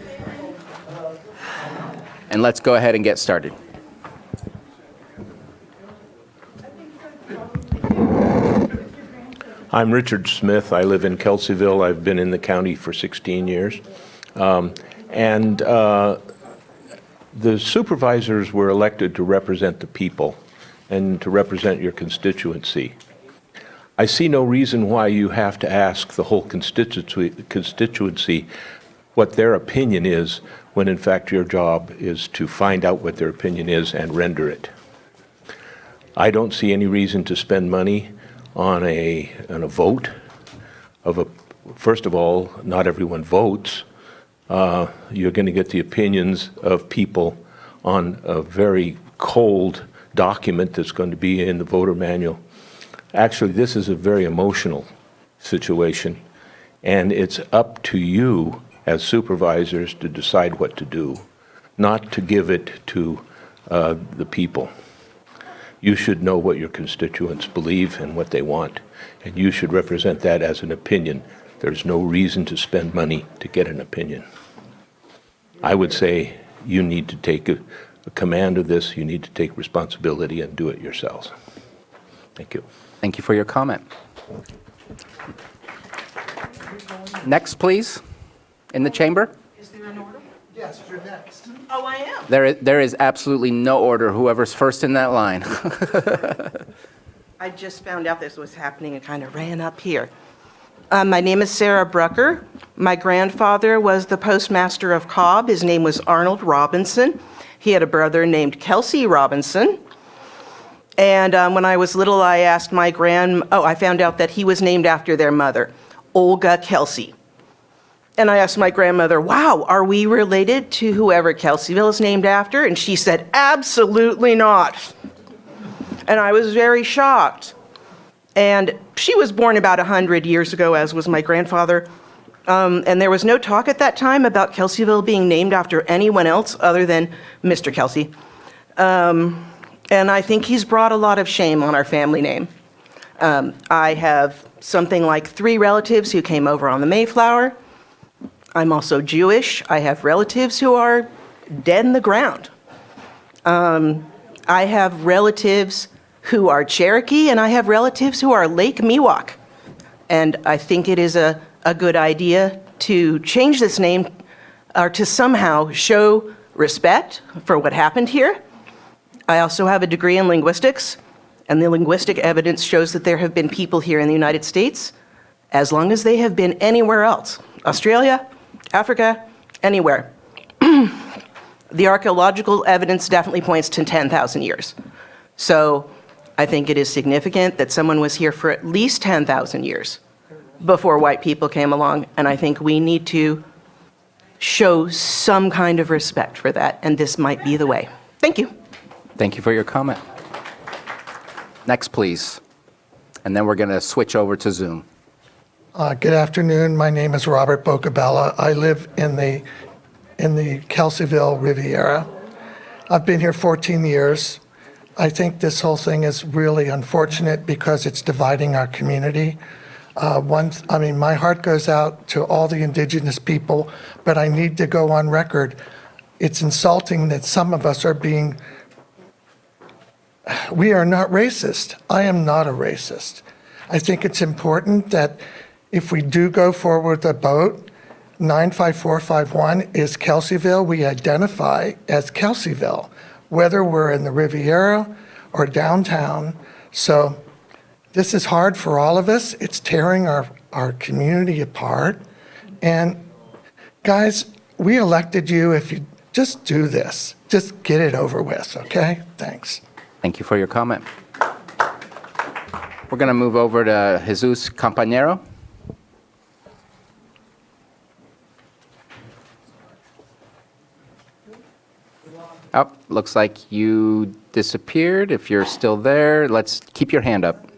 And let's go ahead and get started. I'm Richard Smith. I live in Kelseyville. I've been in the county for 16 years. The supervisors were elected to represent the people and to represent your constituency. I see no reason why you have to ask the whole constituency what their opinion is when in fact your job is to find out what their opinion is and render it. I don't see any reason to spend money on a vote of a, first of all, not everyone votes. You're going to get the opinions of people on a very cold document that's going to be in the voter manual. Actually, this is a very emotional situation, and it's up to you as supervisors to decide what to do, not to give it to the people. You should know what your constituents believe and what they want, and you should represent that as an opinion. There's no reason to spend money to get an opinion. I would say you need to take a command of this, you need to take responsibility and do it yourselves. Thank you. Thank you for your comment. Next, please, in the chamber. Is there an order? Yes, you're next. Oh, I am. There is absolutely no order. Whoever's first in that line. I just found out this was happening and kind of ran up here. My name is Sarah Brucker. My grandfather was the postmaster of Cobb. His name was Arnold Robinson. He had a brother named Kelsey Robinson. And when I was little, I asked my I found out that he was named after their mother, Olga Kelsey. And I asked my grandmother, wow, are we related to whoever Kelseyville is named after? And she said, absolutely not. And I was very shocked. And she was born about 100 years ago, as was my grandfather. And there was no talk at that time about Kelseyville being named after anyone else other than Mr. Kelsey. And I think he's brought a lot of shame on our family name. I have something like 3 relatives who came over on the Mayflower. I'm also Jewish. I have relatives who are dead in the ground. I have relatives who are Cherokee, and I have relatives who are Lake Miwok. And I think it is a good idea to change this name or to somehow show respect for what happened here. I also have a degree in linguistics, and the linguistic evidence shows that there have been people here in the United States as long as they have been anywhere else. Australia, Africa, anywhere. The archaeological evidence definitely points to 10,000 years. So I think it is significant that someone was here for at least 10,000 years before white people came along, and I think we need to show some kind of respect for that, and this might be the way. Thank you. Thank you for your comment. Next, please. And then we're going to switch over to Zoom. Good afternoon. My name is Robert Bocabella. I live in the Kelseyville Riviera. I've been here 14 years. I think this whole thing is really unfortunate because it's dividing our community. My heart goes out to all the indigenous people, but I need to go on record. It's insulting that some of us are we are not racist. I am not a racist. I think it's important that if we do go forward with a vote, 95451 is Kelseyville. We identify as Kelseyville, whether we're in the Riviera or downtown. So this is hard for all of us. It's tearing our community apart. And guys, we elected you. If you just do this, just get it over with, okay? Thanks. Thank you for your comment. We're going to move over to Jesus Campanero. Oh, looks like you disappeared. If you're still there, let's keep your hand up.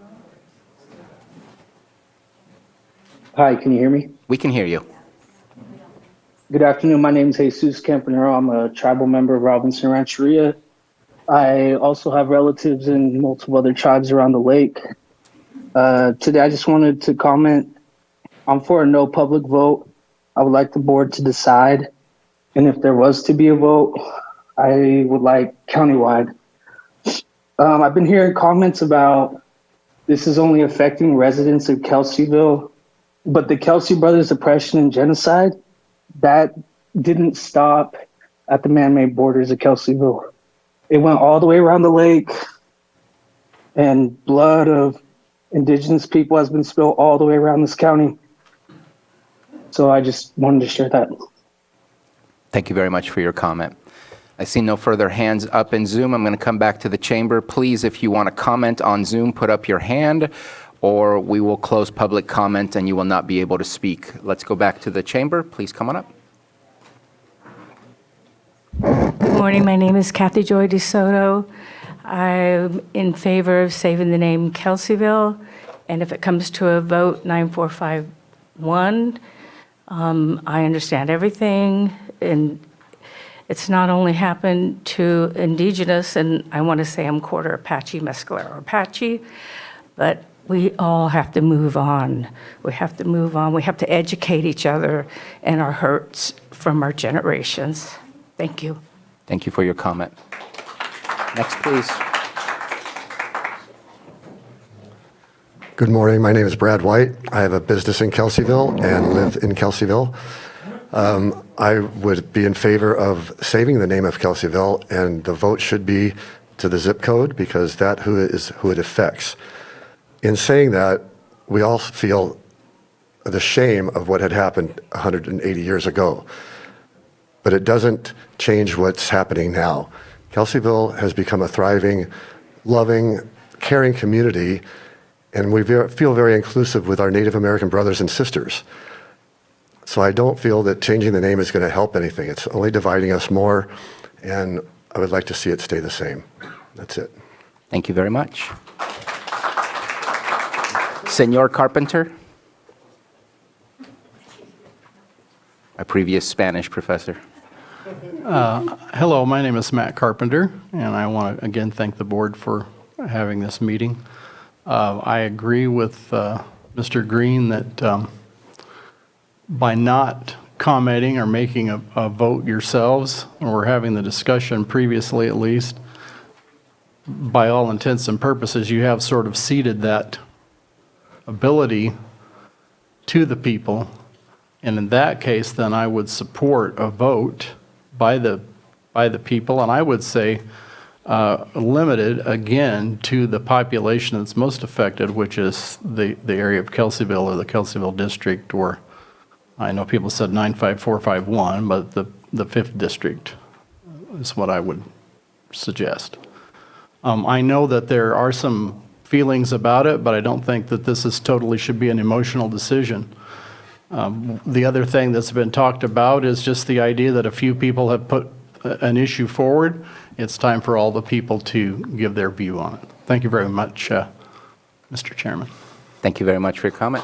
Hi, can you hear me? We can hear you. Good afternoon. My name is Jesus Campanero. I'm a tribal member of Robinson Rancheria. I also have relatives in multiple other tribes around the lake. Today, I just wanted to comment. I'm for a no public vote. I would like the board to decide. And if there was to be a vote, I would like countywide. I've been hearing comments about this is only affecting residents of Kelseyville, but the Kelsey Brothers oppression and genocide, that didn't stop at the man-made borders of Kelseyville. It went all the way around the lake, and blood of indigenous people has been spilled all the way around this county. So I just wanted to share that. Thank you very much for your comment. I see no further hands up in Zoom. I'm going to come back to the chamber. Please, if you want to comment on Zoom, put up your hand, or we will close public comment and you will not be able to speak. Let's go back to the chamber. Please come on up. Good morning. My name is Kathy Joy DeSoto. I'm in favor of saving the name Kelseyville. And if it comes to a vote 9451, I understand everything. And it's not only happened to Indigenous, and I want to say I'm quarter Apache, Mescalero Apache, but we all have to move on. We have to move on. We have to educate each other and our hurts from our generations. Thank you. Thank you for your comment. Next, please. Good morning. My name is Brad White. I have a business in Kelseyville and live in Kelseyville. I would be in favor of saving the name of Kelseyville, and the vote should be to the zip code because that is who it affects. In saying that, we all feel the shame of what had happened 180 years ago, but it doesn't change what's happening now. Kelseyville has become a thriving, loving, caring community, and we feel very inclusive with our Native American brothers and sisters. So I don't feel that changing the name is going to help anything. It's only dividing us more, and I would like to see it stay the same. That's it. Thank you very much. Senor Carpenter, a previous Spanish professor. Hello, my name is Matt Carpenter, and I want to again thank the board for having this meeting. I agree with Mr. Green that by not commenting or making a vote yourselves, or having the discussion previously at least, by all intents and purposes, you have sort of ceded that ability to the people. And in that case, then I would support a vote by the people, and I would say limited again to the population that's most affected, which is the area of Kelseyville or the Kelseyville district, or I know people said 95451, but the 5th district is what I would suggest. I know that there are some feelings about it, but I don't think that this is totally should be an emotional decision. The other thing that's been talked about is just the idea that a few people have put an issue forward. It's time for all the people to give their view on it. Thank you very much, Mr. Chairman. Thank you very much for your comment.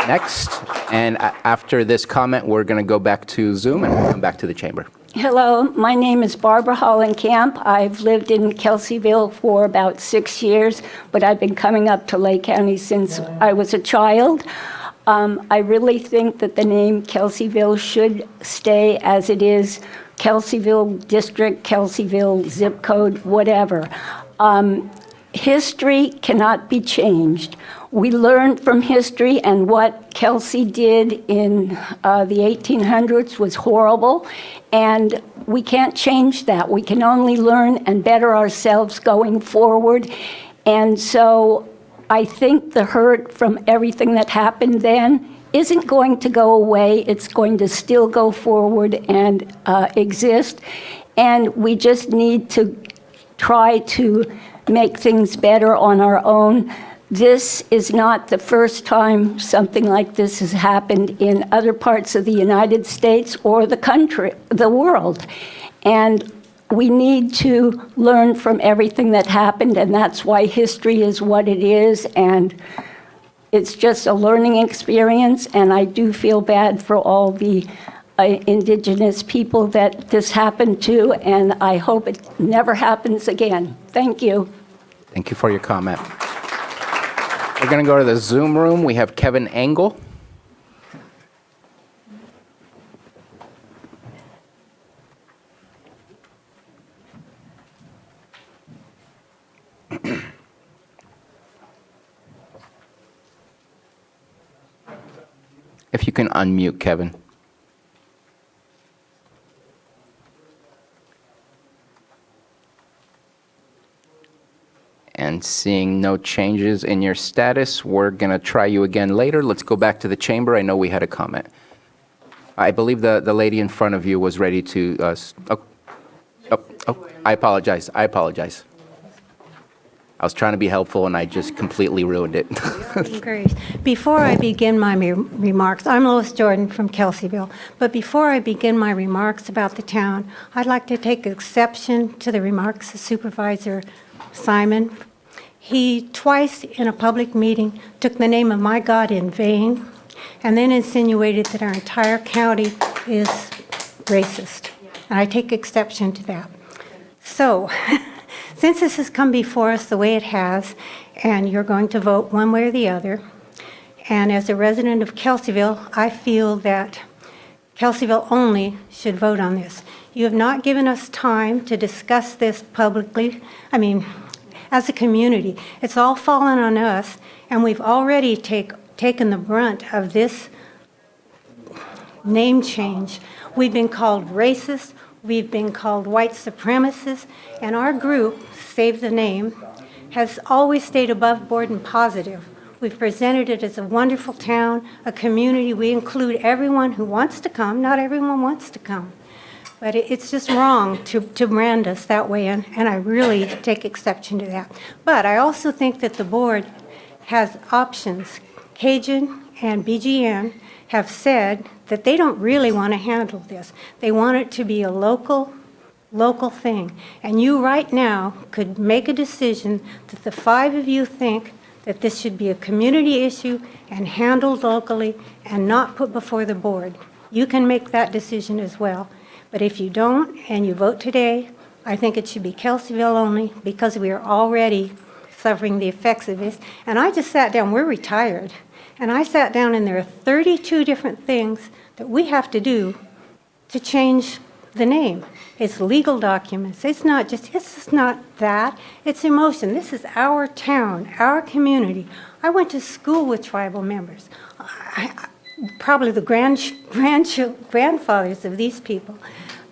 Next, and after this comment, we're going to go back to Zoom and we'll come back to the chamber. Hello, my name is Barbara Hollenkamp. I've lived in Kelseyville for about 6 years, but I've been coming up to Lake County since I was a child. I really think that the name Kelseyville should stay as it is, Kelseyville District, Kelseyville zip code, whatever. History cannot be changed. We learned from history, and what Kelsey did in the 1800s was horrible, and we can't change that. We can only learn and better ourselves going forward. And so I think the hurt from everything that happened then isn't going to go away. It's going to still go forward and exist. And we just need to try to make things better on our own. This is not the first time something like this has happened in other parts of the United States or the country, the world. And we need to learn from everything that happened, and that's why history is what it is, and it's just a learning experience, and I do feel bad for all the Indigenous people that this happened to, and I hope it never happens again. Thank you. Thank you for your comment. We're going to go to the Zoom room. We have Kevin Engel. If you can unmute, Kevin. And seeing no changes in your status, we're going to try you again later. Let's go back to the chamber. I know we had a comment. I believe the lady in front of you was ready to... Oh, I apologize. I apologize. I was trying to be helpful, and I just completely ruined it. Great. Before I begin my remarks, I'm Lois Jordan from Kelseyville, but before I begin my remarks about the town, I'd like to take exception to the remarks of Supervisor Simon. He twice in a public meeting took the name of my God in vain and then insinuated that our entire county is racist. And I take exception to that. So, since this has come before us the way it has, and you're going to vote one way or the other, and as a resident of Kelseyville, I feel that Kelseyville only should vote on this. You have not given us time to discuss this publicly, as a community. It's all fallen on us, and we've already taken the brunt of this name change. We've been called racist, we've been called white supremacists, and our group, Save the Name, has always stayed above board and positive. We've presented it as a wonderful town, a community. We include everyone who wants to come. Not everyone wants to come. But it's just wrong to brand us that way, and I really take exception to that. But I also think that the board has options. Cajun and BGN have said that they don't really want to handle this. They want it to be a local thing. And you right now could make a decision that the 5 of you think that this should be a community issue and handled locally and not put before the board. You can make that decision as well. But if you don't and you vote today, I think it should be Kelseyville only because we are already suffering the effects of this. And I just sat down, we're retired, and I sat down and there are 32 different things that we have to do to change the name. It's legal documents. It's just not that. It's emotion. This is our town, our community. I went to school with tribal members. Probably the grandfathers of these people.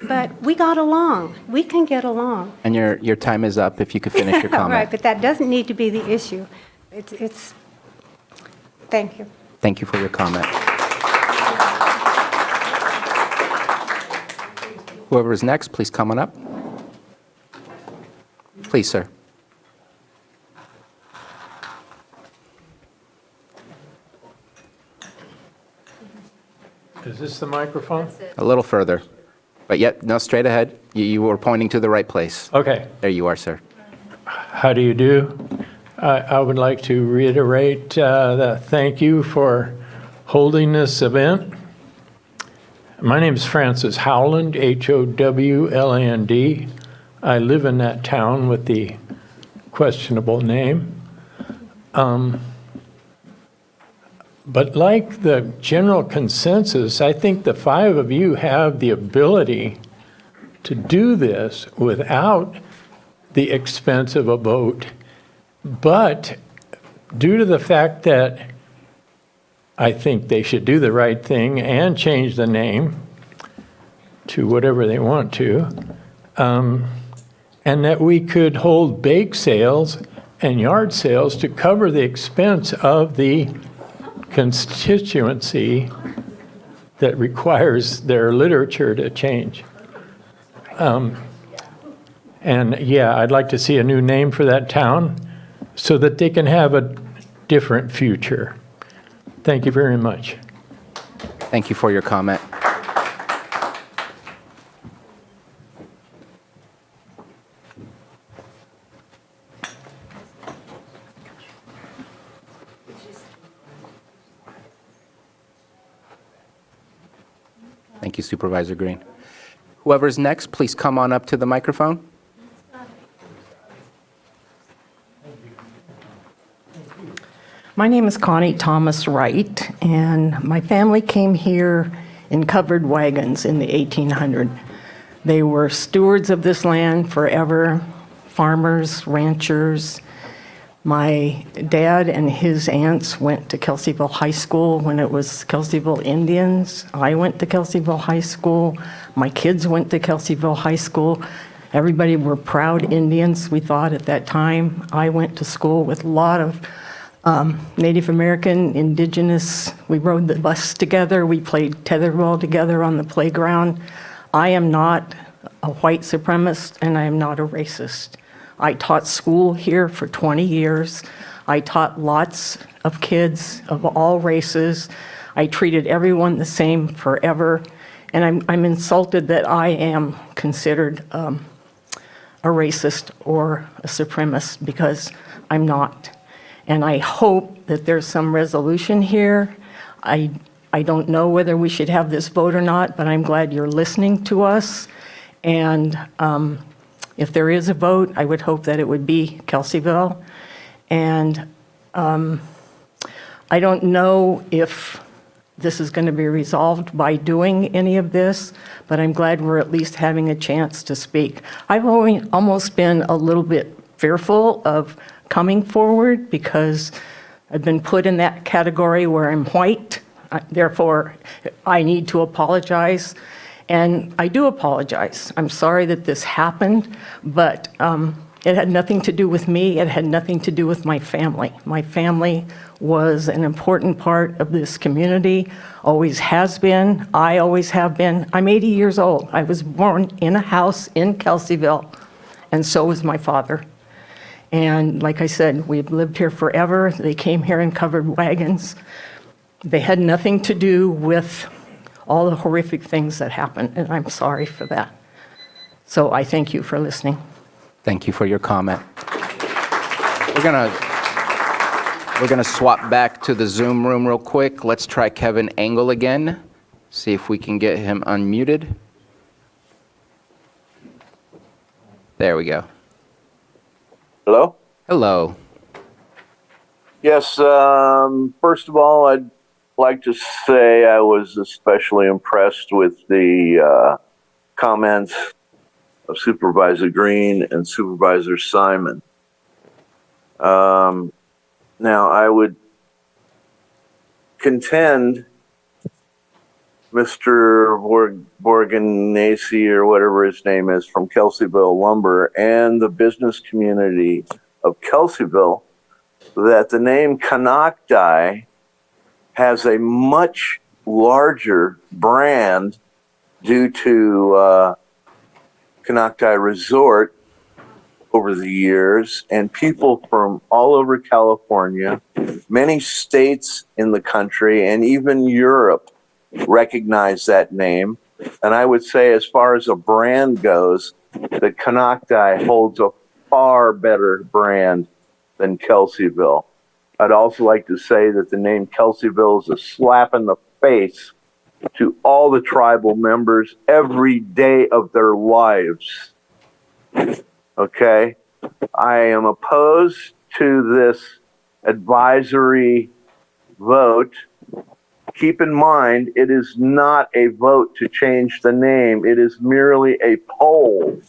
But we got along. We can get along. And your time is up, if you could finish your comment. Right, but that doesn't need to be the issue. Thank you. Thank you for your comment. Whoever is next, please come on up. Please, sir. Is this the microphone? A little further. But yet, no, straight ahead. You were pointing to the right place. Okay. There you are, sir. How do you do? I would like to reiterate that thank you for holding this event. My name is Francis Howland, Howland. I live in that town with the questionable name. But like the general consensus, I think the 5 of you have the ability to do this without the expense of a vote. But due to the fact that I think they should do the right thing and change the name to whatever they want to, and that we could hold bake sales and yard sales to cover the expense of the constituency that requires their literature to change. And yeah, I'd like to see a new name for that town so that they can have a different future. Thank you very much. Thank you for your comment. Thank you, Supervisor Green. Whoever's next, please come on up to the microphone. My name is Connie Thomas Wright, and my family came here in covered wagons in the 1800s. They were stewards of this land forever, farmers, ranchers. My dad and his aunts went to Kelseyville High School when it was Kelseyville Indians. I went to Kelseyville High School. My kids went to Kelseyville High School. Everybody were proud Indians, we thought at that time. I went to school with a lot of Native American, Indigenous. We rode the bus together. We played tetherball together on the playground. I am not a white supremacist, and I am not a racist. I taught school here for 20 years. I taught lots of kids of all races. I treated everyone the same forever. And I'm insulted that I am considered a racist or a supremacist, because I'm not. And I hope that there's some resolution here. I don't know whether we should have this vote or not, but I'm glad you're listening to us. And if there is a vote, I would hope that it would be Kelseyville. And I don't know if this is going to be resolved by doing any of this, but I'm glad we're at least having a chance to speak. I've almost been a little bit fearful of coming forward because I've been put in that category where I'm white. Therefore, I need to apologize. And I do apologize. I'm sorry that this happened, but it had nothing to do with me. It had nothing to do with my family. My family was an important part of this community, always has been. I always have been. I'm 80 years old. I was born in a house in Kelseyville, and so was my father. And like I said, we've lived here forever. They came here in covered wagons. They had nothing to do with all the horrific things that happened, and I'm sorry for that. So I thank you for listening. Thank you for your comment. We're gonna swap back to the Zoom room real quick. Let's try Kevin Engel again. See if we can get him unmuted. There we go. Hello? Hello. Yes, first of all, I'd like to say I was especially impressed with the comments of Supervisor Green and Supervisor Simon. Now, I would contend Mr. Borganese, or whatever his name is, from Kelseyville Lumber, and the business community of Kelseyville, that the name Konocti has a much larger brand due to Konocti Resort over the years, and people from all over California, many states in the country, and even Europe recognize that name. And I would say, as far as a brand goes, that Konocti holds a far better brand than Kelseyville. I'd also like to say that the name Kelseyville is a slap in the face to all the tribal members every day of their lives. Okay? I am opposed to this advisory vote. Keep in mind, it is not a vote to change the name. It is merely a poll.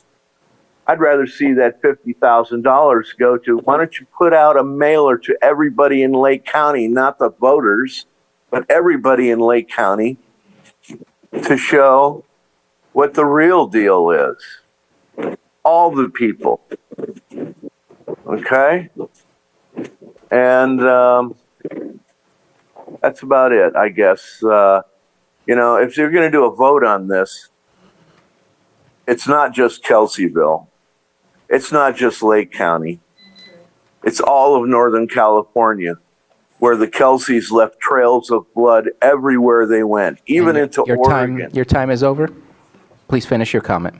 I'd rather see that $50,000 go to, why don't you put out a mailer to everybody in Lake County, not the voters, but everybody in Lake County, to show what the real deal is. All the people. Okay? And that's about it, I guess. If you're going to do a vote on this, it's not just Kelseyville. It's not just Lake County. It's all of Northern California, where the Kelseys left trails of blood everywhere they went, even into Oregon. Your time is over. Please finish your comment.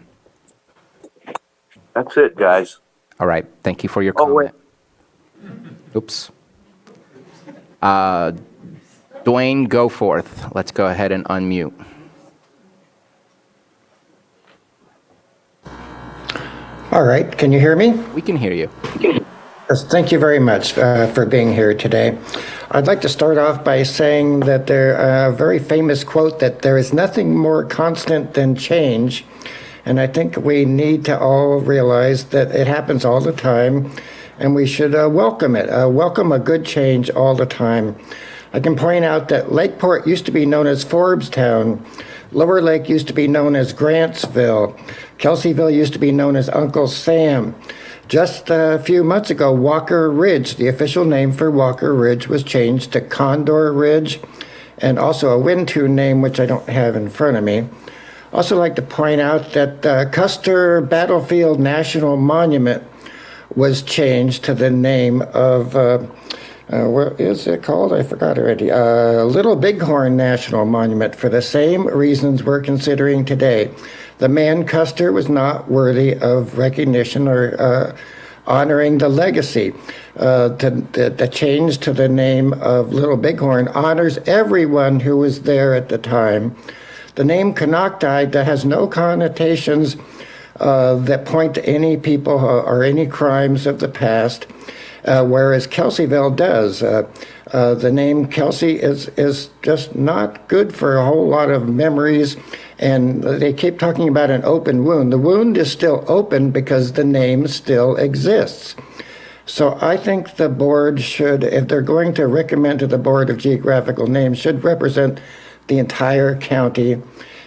That's it, guys. All right. Thank you for your comment. Oops. Dwayne, go forth. Let's go ahead and unmute. All right, can you hear me? We can hear you. Yes, thank you very much for being here today. I'd like to start off by saying that a very famous quote that there is nothing more constant than change, and I think we need to all realize that it happens all the time, and we should welcome it, welcome a good change all the time. I can point out that Lakeport used to be known as Forbes-town, Lower Lake used to be known as Grantsville, Kelseyville used to be known as Uncle Sam. Just a few months ago, Walker Ridge, the official name for Walker Ridge, was changed to Condor Ridge, and also a Wintu name, which I don't have in front of me. Also like to point out that Custer Battlefield National Monument was changed to the name of, what is it called? I forgot already. Little Bighorn National Monument for the same reasons we're considering today. The man Custer was not worthy of recognition or honoring the legacy. The change to the name of Little Bighorn honors everyone who was there at the time. The name Konocti that has no connotations that point to any people or any crimes of the past, whereas Kelseyville does. The name Kelsey is just not good for a whole lot of memories, and they keep talking about an open wound. The wound is still open because the name still exists. So I think the board should, if they're going to recommend to the Board of Geographical Names, should represent the entire county.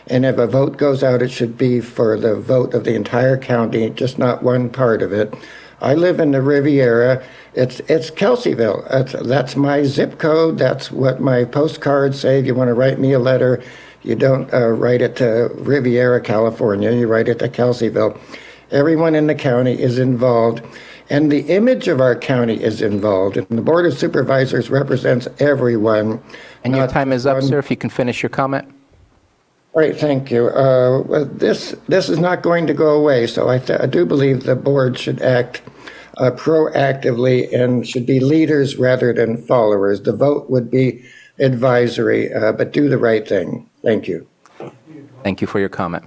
And if a vote goes out, it should be for the vote of the entire county, just not one part of it. I live in the Riviera. It's Kelseyville. That's my zip code. That's what my postcards say. If you want to write me a letter, you don't write it to Riviera, California. You write it to Kelseyville. Everyone in the county is involved, and the image of our county is involved. And the Board of Supervisors represents everyone. And your time is up, sir, if you can finish your comment. All right, thank you. This is not going to go away, so I do believe the board should act proactively and should be leaders rather than followers. The vote would be advisory, but do the right thing. Thank you. Thank you for your comment.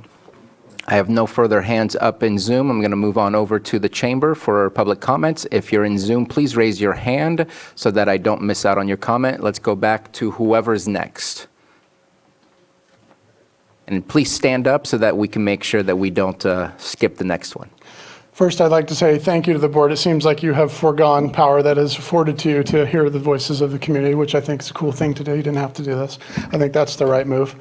I have no further hands up in Zoom. I'm going to move on over to the chamber for public comments. If you're in Zoom, please raise your hand so that I don't miss out on your comment. Let's go back to whoever's next. And please stand up so that we can make sure that we don't skip the next one. First, I'd like to say thank you to the board. It seems like you have foregone power that is afforded to you to hear the voices of the community, which I think is a cool thing to do. You didn't have to do this. I think that's the right move.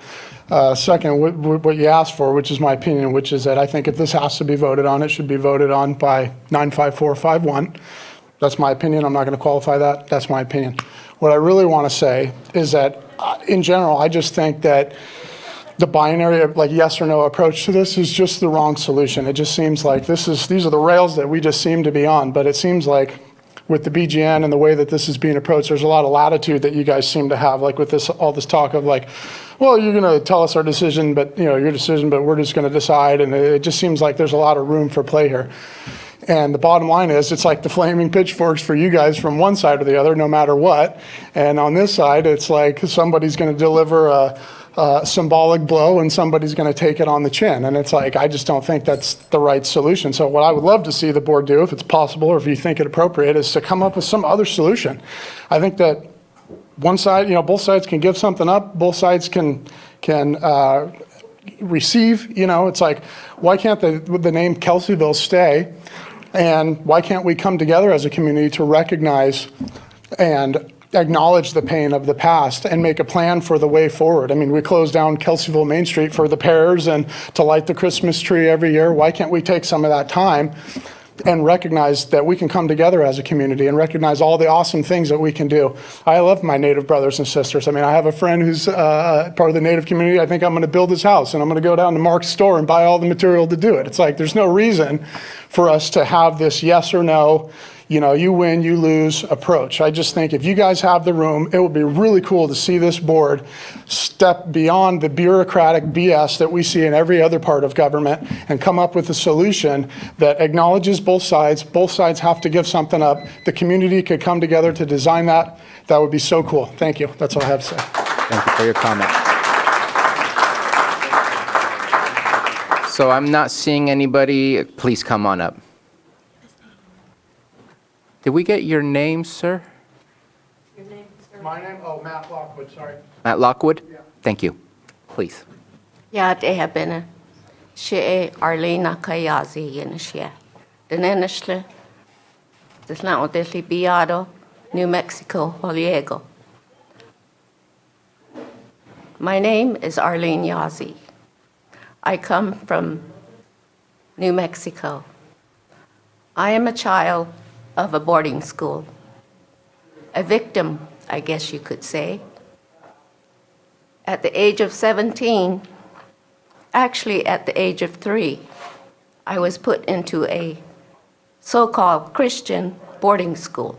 Second, what you asked for, which is my opinion, which is that I think if this has to be voted on, it should be voted on by 95451. That's my opinion. I'm not going to qualify that. That's my opinion. What I really want to say is that, in general, I just think that the binary, like yes or no approach to this is just the wrong solution. It just seems like these are the rails that we just seem to be on, but it seems like with the BGN and the way that this is being approached, there's a lot of latitude that you guys seem to have, like with this, all this talk of like, well, you're going to tell us our decision, but your decision, but we're just going to decide. And it just seems like there's a lot of room for play here. And the bottom line is, it's like the flaming pitchforks for you guys from one side or the other, no matter what. And on this side, it's like somebody's going to deliver a symbolic blow and somebody's going to take it on the chin. And it's like, I just don't think that's the right solution. So what I would love to see the board do, if it's possible, or if you think it appropriate, is to come up with some other solution. I think that one side, both sides can give something up, both sides can receive, it's like, why can't the name Kelseyville stay? And why can't we come together as a community to recognize and acknowledge the pain of the past and make a plan for the way forward? I mean, we closed down Kelseyville Main Street for the pears and to light the Christmas tree every year. Why can't we take some of that time and recognize that we can come together as a community and recognize all the awesome things that we can do? I love my Native brothers and sisters. I mean, I have a friend who's part of the Native community. I think I'm going to build his house and I'm going to go down to Mark's store and buy all the material to do it. It's like, there's no reason for us to have this yes or no, you win, you lose approach. I just think if you guys have the room, it would be really cool to see this board step beyond the bureaucratic BS that we see in every other part of government and come up with a solution that acknowledges both sides. Both sides have to give something up. The community could come together to design that. That would be so cool. Thank you. That's all I have to say. Thank you for your comment. So I'm not seeing anybody. Please come on up. Did we get your name, sir? Your name, sir? My name? Oh, Matt Lockwood, sorry. Matt Lockwood? Yeah. Thank you. Please. Ja, det har been she Arlena Kayazi in she. The nenishle. This now desli Biado, New Mexico, Holiego. My name is Arlene Yazi. I come from New Mexico. I am a child of a boarding school, a victim, I guess you could say. At the age of 17, Actually, at the age of 3, I was put into a so-called Christian boarding school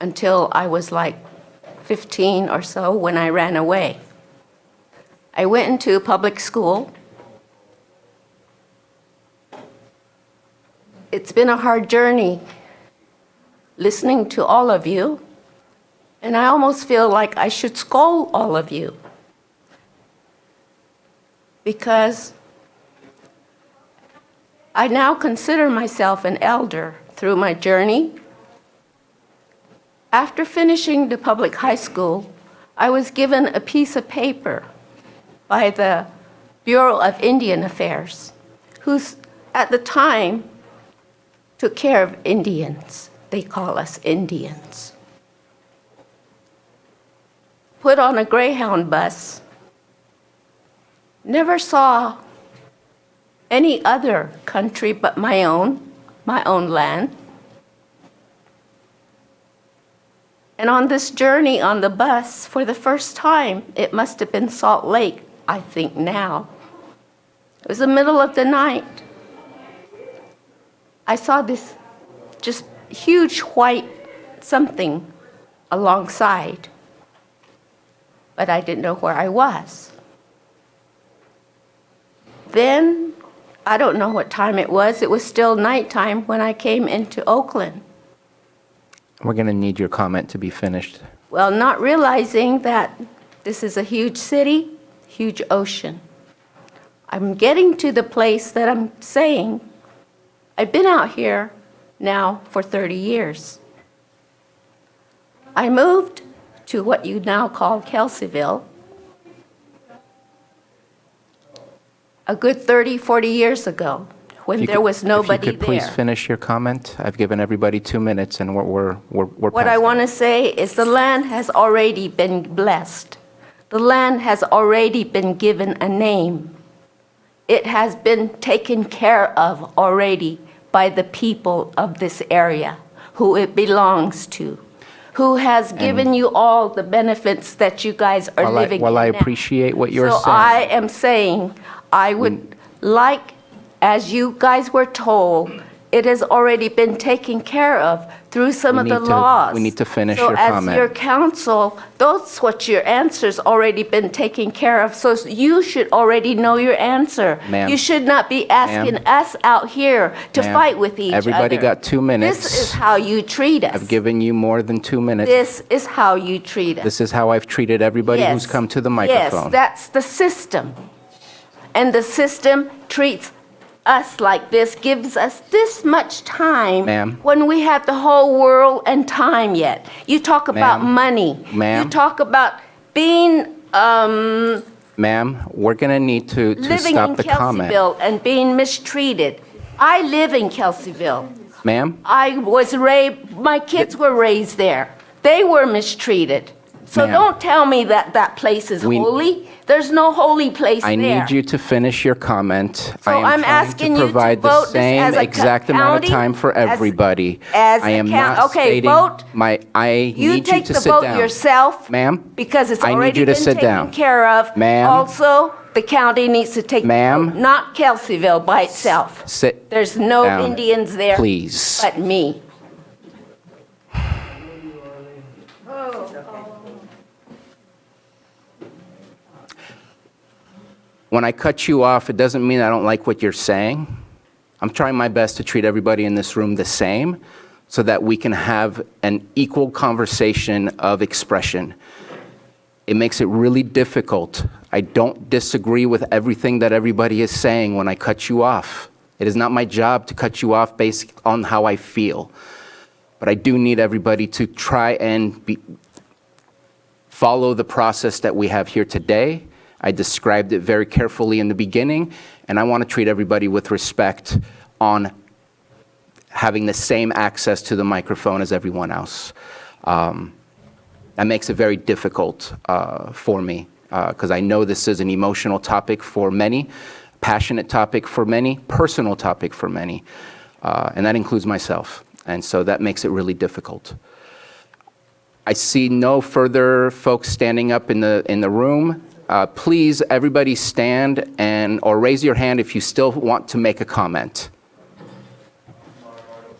until I was like 15 or so when I ran away. I went into public school. It's been a hard journey listening to all of you, and I almost feel like I should scold all of you because I now consider myself an elder through my journey. After finishing the public high school, I was given a piece of paper by the Bureau of Indian Affairs, who at the time took care of Indians. They call us Indians. Put on a Greyhound bus, never saw any other country but my own land. And on this journey on the bus, for the first time, it must have been Salt Lake, I think now. It was the middle of the night. I saw this just huge white something alongside, but I didn't know where I was. Then, I don't know what time it was still nighttime when I came into Oakland. We're going to need your comment to be finished. Well, not realizing that this is a huge city, huge ocean. I'm getting to the place that I'm saying, I've been out here now for 30 years. I moved to what you now call Kelseyville a good 30, 40 years ago when there was nobody there. If you could please there. finish your comment. I've given everybody 2 minutes and we're What past I that. want to say is the land has already been blessed. The land has already been given a name. It has been taken care of already by the people of this area, who it belongs to, who has given you all the benefits that you guys are living While I in now. appreciate what you're So saying. I am saying, I would like, as you guys were told, it has already been taken care of through some of the laws. We need to finish So your as comment. your counsel, that's what your answer's already been taken care of. So you should already know your answer. Ma'am. You should not be asking us out here to Ma'am, fight with each everybody other. got 2 minutes. This is how you treat us. I've given you more than 2 minutes. This is how you treat us. This is how I've treated everybody who's come to the microphone. Yes, that's the system. And the system treats us like this, gives us this much time Ma'am. when we have the whole world and time yet. You talk about Ma'am. money. Ma'am. You talk about being Ma'am, we're going to need to living stop in the comment. Kelseyville and being mistreated. I live in Kelseyville. Ma'am, I was raised, my kids were raised there. They were mistreated. So Ma'am. don't tell me that that place is holy. There's no holy place I there. need you to finish your comment. So I am I'm trying asking to you to provide the vote this same as a exact amount of county, time for everybody. as I a am count- not okay, stating vote. I You need you take to the sit vote down. yourself Ma'am, because it's I need already you to been sit taken down. care of. Ma'am. Also, the county needs to take the Ma'am. vote, not Kelseyville by itself. Sit There's no down, Indians there please. but me. When I cut you off, it doesn't mean I don't like what you're saying. I'm trying my best to treat everybody in this room the same so that we can have an equal conversation of expression. It makes it really difficult. I don't disagree with everything that everybody is saying when I cut you off. It is not my job to cut you off based on how I feel. But I do need everybody to try and follow the process that we have here today. I described it very carefully in the beginning, and I want to treat everybody with respect on having the same access to the microphone as everyone else. That makes it very difficult for me, because I know this is an emotional topic for many, passionate topic for many, personal topic for many, and that includes myself. And so that makes it really difficult. I see no further folks standing up in the room. Please, everybody stand or raise your hand if you still want to make a comment.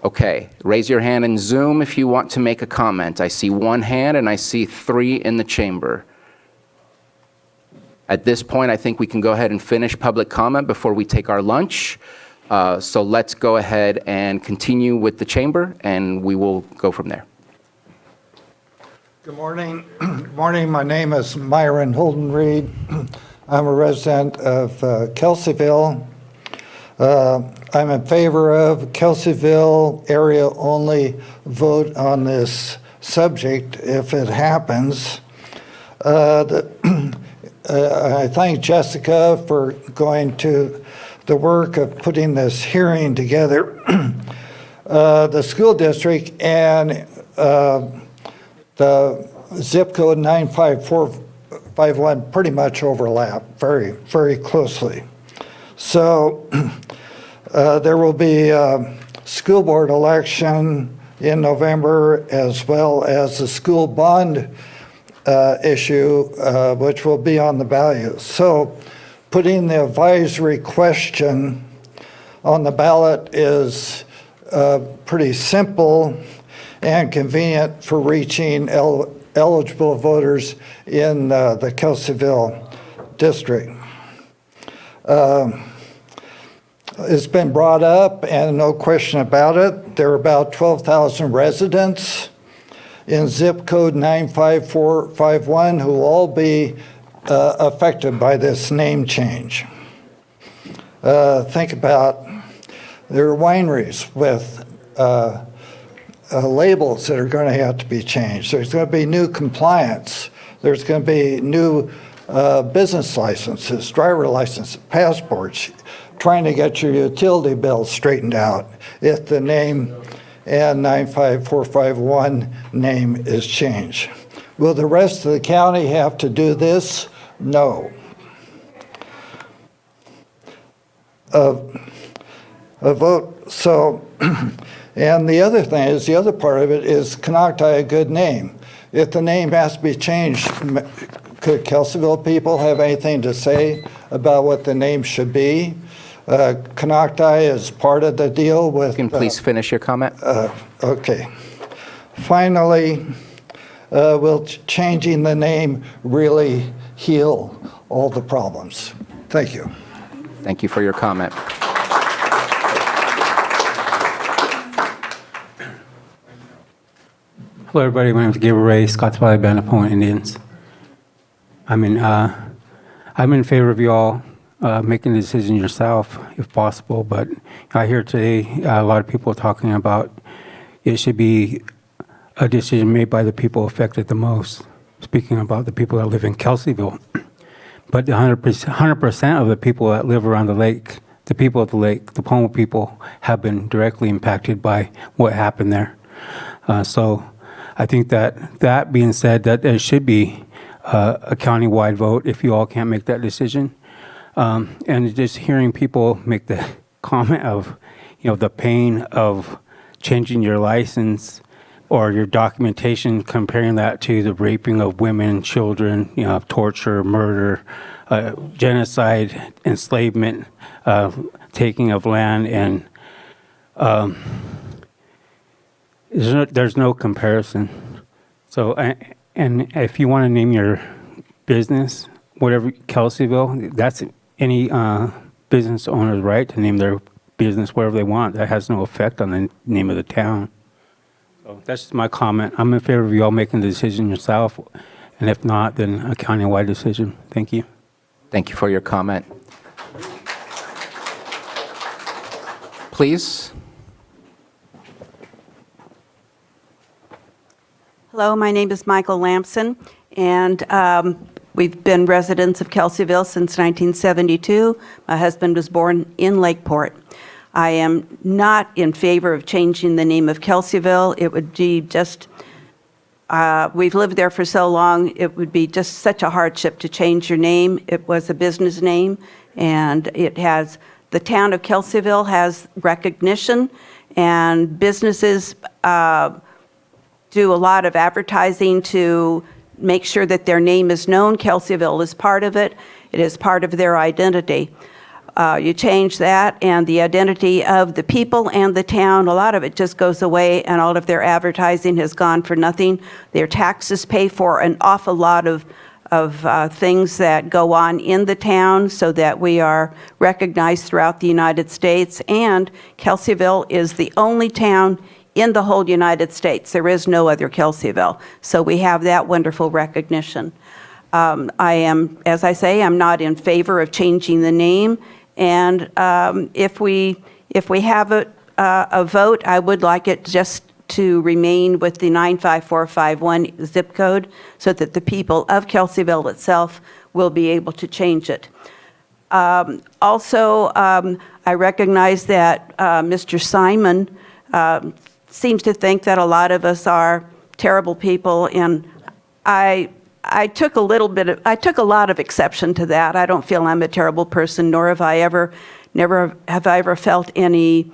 Okay, raise your hand in Zoom if you want to make a comment. I see one hand and I see 3 in the chamber. At this point, I think we can go ahead and finish public comment before we take our lunch. So let's go ahead and continue with the chamber, and we will go from there. Good morning. Good morning. My name is Myron Holden Reed. I'm a resident of Kelseyville. I'm in favor of Kelseyville area only vote on this subject if it happens. I thank Jessica for going to the work of putting this hearing together. The school district and the zip code 95451 pretty much overlap very, very closely. So there will be a school board election in November, as well as the school bond issue, which will be on the ballot. So putting the advisory question on the ballot is pretty simple and convenient for reaching eligible voters in the Kelseyville district. It's been brought up, and no question about it, there are about 12,000 residents in zip code 95451 who will all be affected by this name change. Think about there are wineries with labels that are going to have to be changed. There's going to be new compliance. There's going to be new business licenses, driver licenses, passports, trying to get your utility bills straightened out if the name and 95451 name is changed. Will the rest of the county have to do this? No. A vote, so, and the other thing is, the other part of it is Konocti a good name? If the name has to be changed, could Kelseyville people have anything to say about what the name should be? Konocti is part of the deal with... Can you please finish your comment? Okay. Finally, will changing the name really heal all the problems? Thank you. Thank you for your comment. Hello, everybody. My name is Gabriel Ray, Scotts Valley Band of Point Indians. I'm in favor of you all making the decision yourself, if possible. But I hear today a lot of people talking about it should be a decision made by the people affected the most. Speaking about the people that live in Kelseyville, but the 100% of the people that live around the lake, the people at the lake, the Pomo people, have been directly impacted by what happened there. So I think that being said, that there should be a county-wide vote if you all can't make that decision. And just hearing people make the comment of, the pain of changing your license or your documentation, comparing that to the raping of women, children, torture, murder, genocide, enslavement, taking of land, and there's no comparison. So, and if you want to name your business, whatever, Kelseyville, that's any business owner's right to name their business whatever they want. That has no effect on the name of the town. So that's just my comment. I'm in favor of you all making the decision yourself, and if not, then a countywide decision. Thank you. Thank you for your comment. Please. Hello, my name is Michael Lampson, and we've been residents of Kelseyville since 1972. My husband was born in Lakeport. I am not in favor of changing the name of Kelseyville. It would be just, we've lived there for so long, it would be just such a hardship to change your name. It was a business name, and it has, the town of Kelseyville has recognition, and businesses do a lot of advertising to make sure that their name is known. Kelseyville is part of it. It is part of their identity. You change that, and the identity of the people and the town, a lot of it just goes away, and all of their advertising has gone for nothing. Their taxes pay for an awful lot of things that go on in the town so that we are recognized throughout the United States. And Kelseyville is the only town in the whole United States. There is no other Kelseyville. So we have that wonderful recognition. I am, as I say, I'm not in favor of changing the name. And if we have a vote, I would like it just to remain with the 95451 zip code so that the people of Kelseyville itself will be able to change it. Also, I recognize that Mr. Simon seems to think that a lot of us are terrible people, and I took a lot of exception to that. I don't feel I'm a terrible person, nor have I ever felt any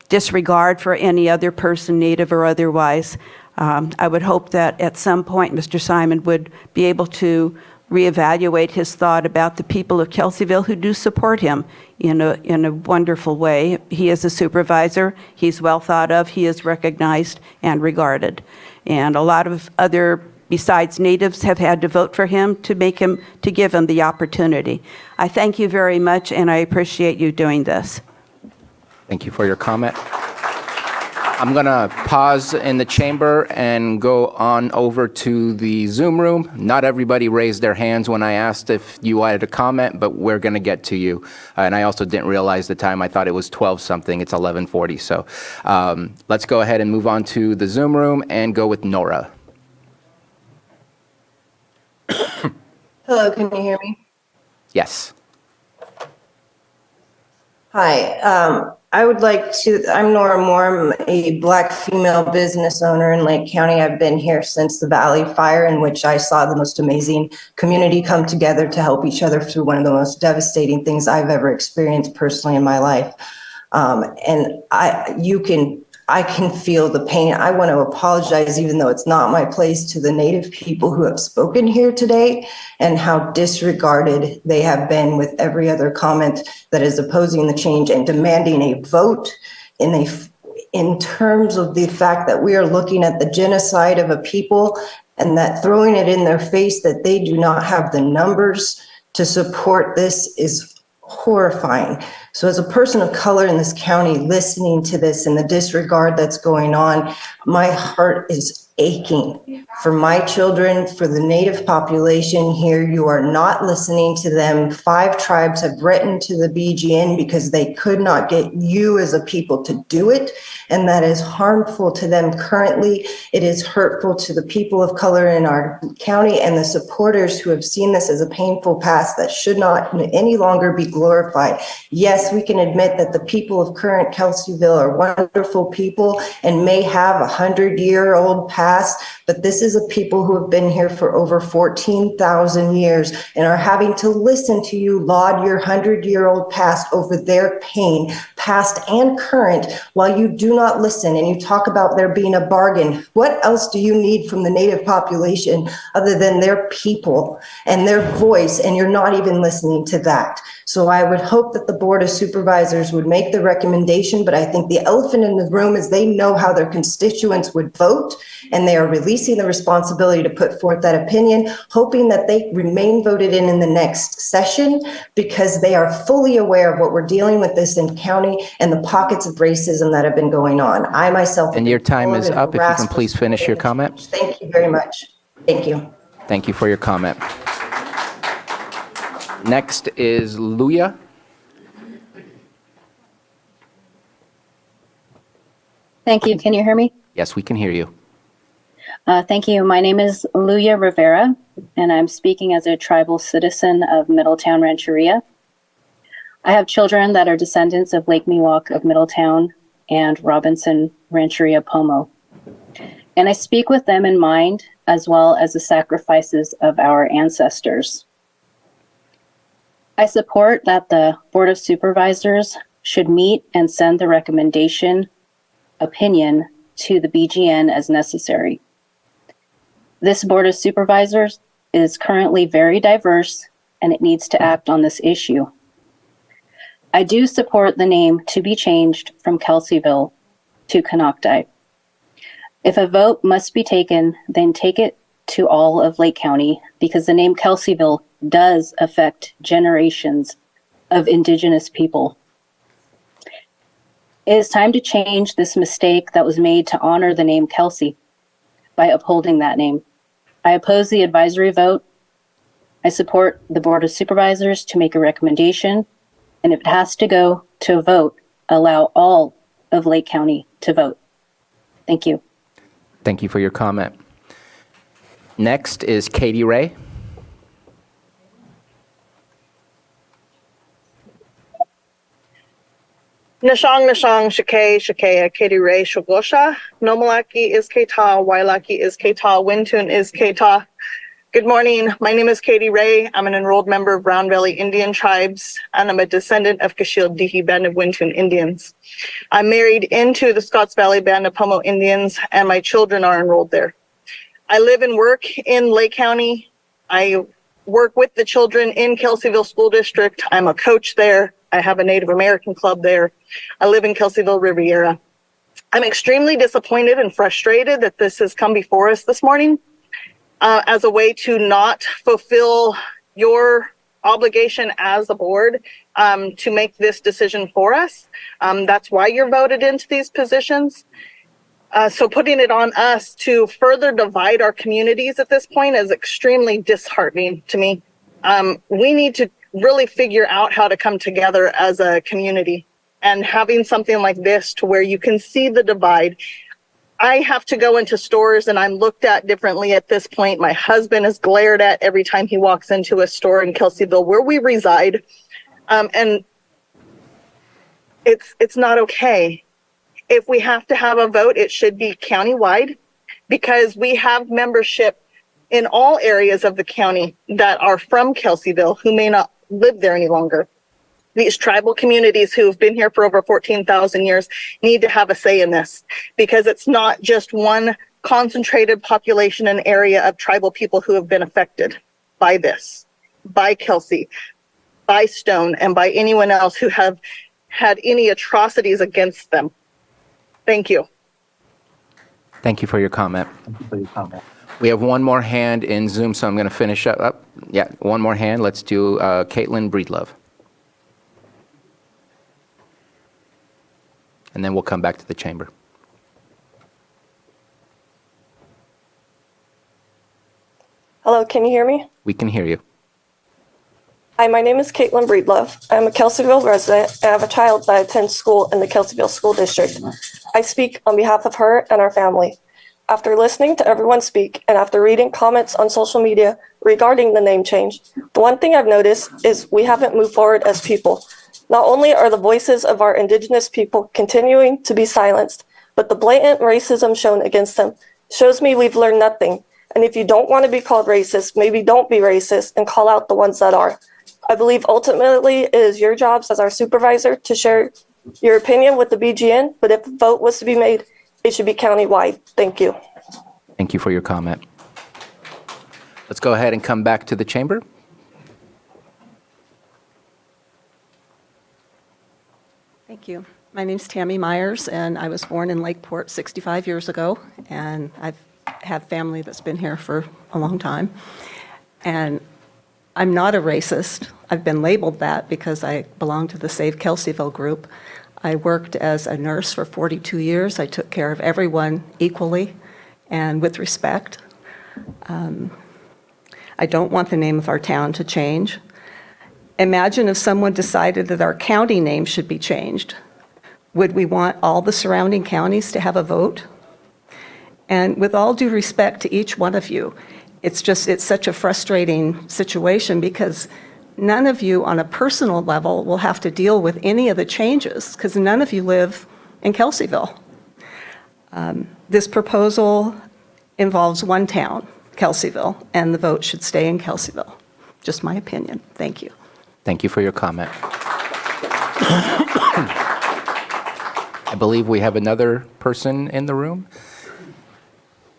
disregard for any other person, Native or otherwise. I would hope that at some point Mr. Simon would be able to reevaluate his thought about the people of Kelseyville who do support him in a wonderful way. He is a supervisor. He's well thought of. He is recognized and regarded. And a lot of other, besides natives, have had to vote for him to give him the opportunity. I thank you very much, and I appreciate you doing this. Thank you for your comment. I'm going to pause in the chamber and go on over to the Zoom room. Not everybody raised their hands when I asked if you wanted to comment, but we're going to get to you. And I also didn't realize the time. I thought it was 12 something. It's 11:40. So let's go ahead and move on to the Zoom room and go with Nora. Hello, can you hear me? Yes. Hi, I would like to, I'm Nora Moore, I'm a Black female business owner in Lake County. I've been here since the Valley Fire, in which I saw the most amazing community come together to help each other through one of the most devastating things I've ever experienced personally in my life. And I can feel the pain. I want to apologize, even though it's not my place, to the Native people who have spoken here today and how disregarded they have been with every other comment that is opposing the change and demanding a vote in terms of the fact that we are looking at the genocide of a people, and that throwing it in their face that they do not have the numbers to support this is horrifying. So as a person of color in this county, listening to this and the disregard that's going on, my heart is aching for my children, for the Native population here. You are not listening to them. 5 tribes have written to the BGN because they could not get you as a people to do it. And that is harmful to them currently. It is hurtful to the people of color in our county and the supporters who have seen this as a painful past that should not any longer be glorified. Yes, we can admit that the people of current Kelseyville are wonderful people and may have a 100-year-old past, but this is a people who have been here for over 14,000 years and are having to listen to you laud your 100-year-old past over their pain, past and current, while you do not listen and you talk about there being a bargain. What else do you need from the Native population other than their people and their voice, and you're not even listening to that? So I would hope that the Board of Supervisors would make the recommendation, but I think the elephant in the room is they know how their constituents would vote, and they are releasing the responsibility to put forth that opinion, hoping that they remain voted in the next session, because they are fully aware of what we're dealing with this in county and the pockets of racism that have been going on. I myself— And your time is up. If you can please finish your comment. Thank you very much. Thank you. Thank you for your comment. Next is Luya. Thank you. Can you hear me? Yes, we can hear you. Thank you. My name is Luya Rivera, and I'm speaking as a tribal citizen of Middletown Rancheria. I have children that are descendants of Lake Miwok of Middletown and Robinson Rancheria Pomo. And I speak with them in mind, as well as the sacrifices of our ancestors. I support that the Board of Supervisors should meet and send the recommendation opinion to the BGN as necessary. This Board of Supervisors is currently very diverse and it needs to act on this issue. I do support the name to be changed from Kelseyville to Konocti. If a vote must be taken, then take it to all of Lake County because the name Kelseyville does affect generations of Indigenous people. It is time to change this mistake that was made to honor the name Kelsey by upholding that name. I oppose the advisory vote. I support the Board of Supervisors to make a recommendation, and if it has to go to a vote, allow all of Lake County to vote. Thank you. Thank you for your comment. Next is Katie Ray. Nashong Nashong Shake Shakea Katie Ray Shogosha Nomalaki is Keta Wailaki is Keta Wintun is Keta. Good morning. My name is Katie Ray. I'm an enrolled member of Brown Valley Indian Tribes, and I'm a descendant of Kashil Dihi Band of Wintun Indians. I'm married into the Scotts Valley Band of Pomo Indians, and my children are enrolled there. I live and work in Lake County. I work with the children in Kelseyville School District. I'm a coach there. I have a Native American club there. I live in Kelseyville, Riviera. I'm extremely disappointed and frustrated that this has come before us this morning as a way to not fulfill your obligation as a board to make this decision for us. That's why you're voted into these positions. So putting it on us to further divide our communities at this point is extremely disheartening to me. We need to really figure out how to come together as a community, and having something like this to where you can see the divide. I have to go into stores and I'm looked at differently at this point. My husband is glared at every time he walks into a store in Kelseyville where we reside. And it's not okay. If we have to have a vote, it should be countywide, because we have membership in all areas of the county that are from Kelseyville who may not live there any longer. These tribal communities who have been here for over 14,000 years need to have a say in this, because it's not just one concentrated population and area of tribal people who have been affected by this, by Kelsey, by Stone, and by anyone else who have had any atrocities against them. Thank you. Thank you for your comment. We have one more hand in Zoom, so I'm going to finish up. Yeah, one more hand. Let's do Caitlin Breedlove. And then we'll come back to the chamber. Hello, can you hear me? We can hear you. Hi, my name is Caitlin Breedlove. I'm a Kelseyville resident and I have a child that attends school in the Kelseyville School District. I speak on behalf of her and our family. After listening to everyone speak and after reading comments on social media regarding the name change, the one thing I've noticed is we haven't moved forward as people. Not only are the voices of our Indigenous people continuing to be silenced, but the blatant racism shown against them shows me we've learned nothing. And if you don't want to be called racist, maybe don't be racist and call out the ones that are. I believe ultimately it is your jobs as our supervisor to share your opinion with the BGN, but if a vote was to be made, it should be countywide. Thank you. Thank you for your comment. Let's go ahead and come back to the chamber. Thank you. My name's Tammy Myers, and I was born in Lakeport 65 years ago, and I've had family that's been here for a long time. And I'm not a racist. I've been labeled that because I belong to the Save Kelseyville group. I worked as a nurse for 42 years. I took care of everyone equally and with respect. I don't want the name of our town to change. Imagine if someone decided that our county name should be changed. Would we want all the surrounding counties to have a vote? And with all due respect to each one of you, it's such a frustrating situation because none of you on a personal level will have to deal with any of the changes because none of you live in Kelseyville. This proposal involves one town, Kelseyville, and the vote should stay in Kelseyville. Just my opinion. Thank you. Thank you for your comment. I believe we have another person in the room.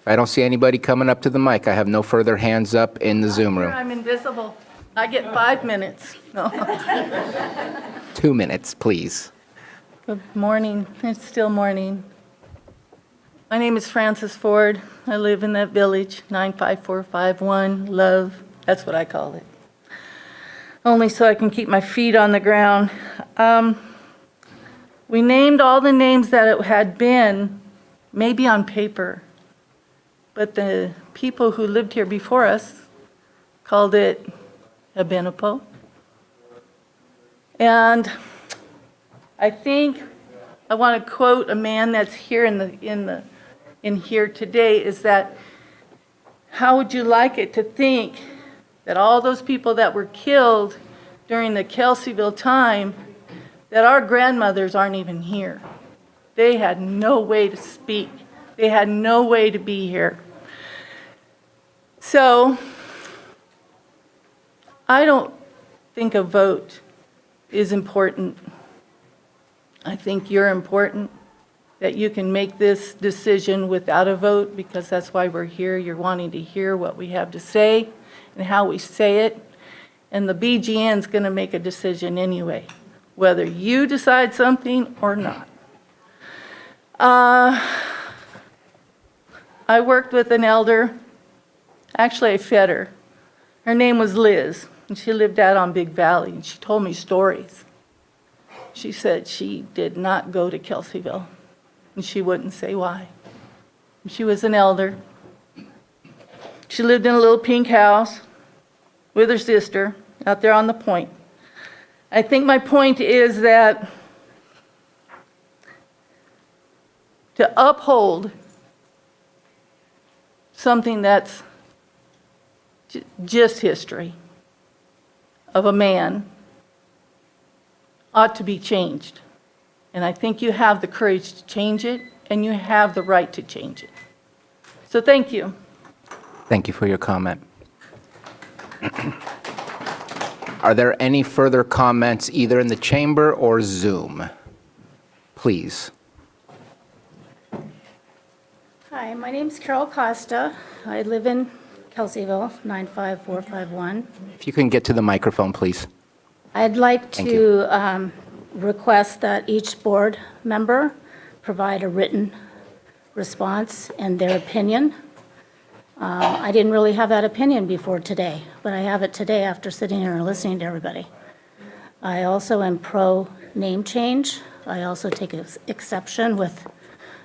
If I don't see anybody coming up to the mic. I have no further hands up in the Zoom room. I'm invisible. I get 5 minutes. No. 2 minutes, please. Good morning. It's still morning. My name is Frances Ford. I live in that village, 95451, Love. That's what I call it. Only so I can keep my feet on the ground. We named all the names that it had been, maybe on paper, but the people who lived here before us called it Abinapo. And I think I want to quote a man that's here in here today, is that, how would you like it to think that all those people that were killed during the Kelseyville time, that our grandmothers aren't even here? They had no way to speak. They had no way to be here. So I don't think a vote is important. I think you're important, that you can make this decision without a vote, because that's why we're here. You're wanting to hear what we have to say and how we say it. And the BGN's going to make a decision anyway, whether you decide something or not. I worked with an elder. Actually, I fed her. Her name was Liz, and she lived out on Big Valley, and she told me stories. She said she did not go to Kelseyville, and she wouldn't say why. She was an elder. She lived in a little pink house with her sister out there on the point. I think my point is that to uphold something that's just history of a man ought to be changed. And I think you have the courage to change it, and you have the right to change it. So thank you. Thank you for your comment. Are there any further comments either in the chamber or Zoom? Please. Hi, my name is Carol Costa. I live in Kelseyville, 95451. If you can get to the microphone, please. I'd like Thank to request that each board member provide a written response and their opinion. I didn't really have that opinion before today, but I have it today after sitting here and listening to everybody. I also am pro name change. I also take exception with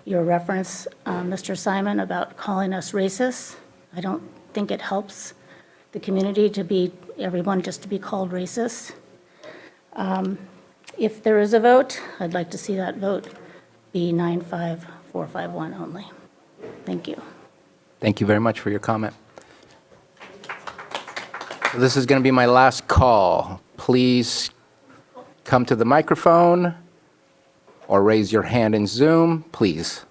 your reference, Mr. Simon, about calling us racist. I don't think it helps the community to be, everyone just to be called racist. If there is a vote, I'd like to see that vote be 95451 only. Thank you. Thank you very much for your comment. This is going to be my last call. Please come to the microphone or raise your hand in Zoom, please.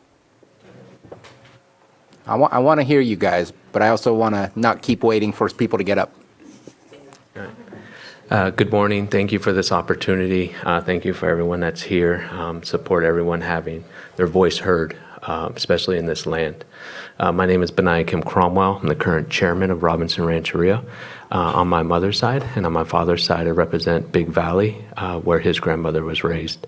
I want to hear you guys, but I also want to not keep waiting for people to get up. Good morning. Thank you for this opportunity. Thank you for everyone that's here. Support everyone having their voice heard, especially in this land. My name is Benaiah Kim Cromwell. I'm the current chairman of Robinson Rancheria on my mother's side, and on my father's side, I represent Big Valley, where his grandmother was raised.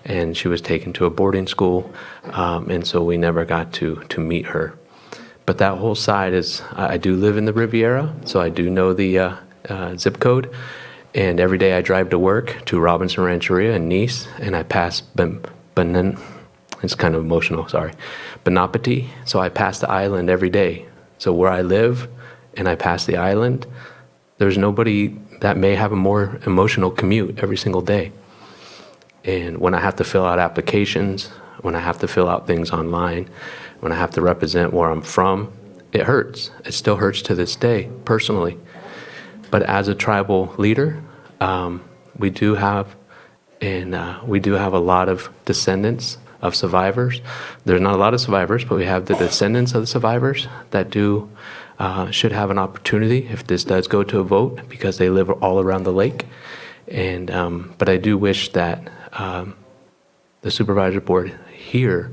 And she was taken to a boarding school, and so we never got to meet her. But that whole side is, I do live in the Riviera, so I do know the zip code. And every day I drive to work to Robinson Rancheria in Nice, and I pass it's kind of emotional, sorry, Benapati. So I pass the island every day. So where I live and I pass the island, there's nobody that may have a more emotional commute every single day. And when I have to fill out applications, when I have to fill out things online, when I have to represent where I'm from, it hurts. It still hurts to this day, personally. But as a tribal leader, we do have a lot of descendants of survivors. There's not a lot of survivors, but we have the descendants of the survivors that should have an opportunity if this does go to a vote, because they live all around the lake. But I do wish that the supervisor board here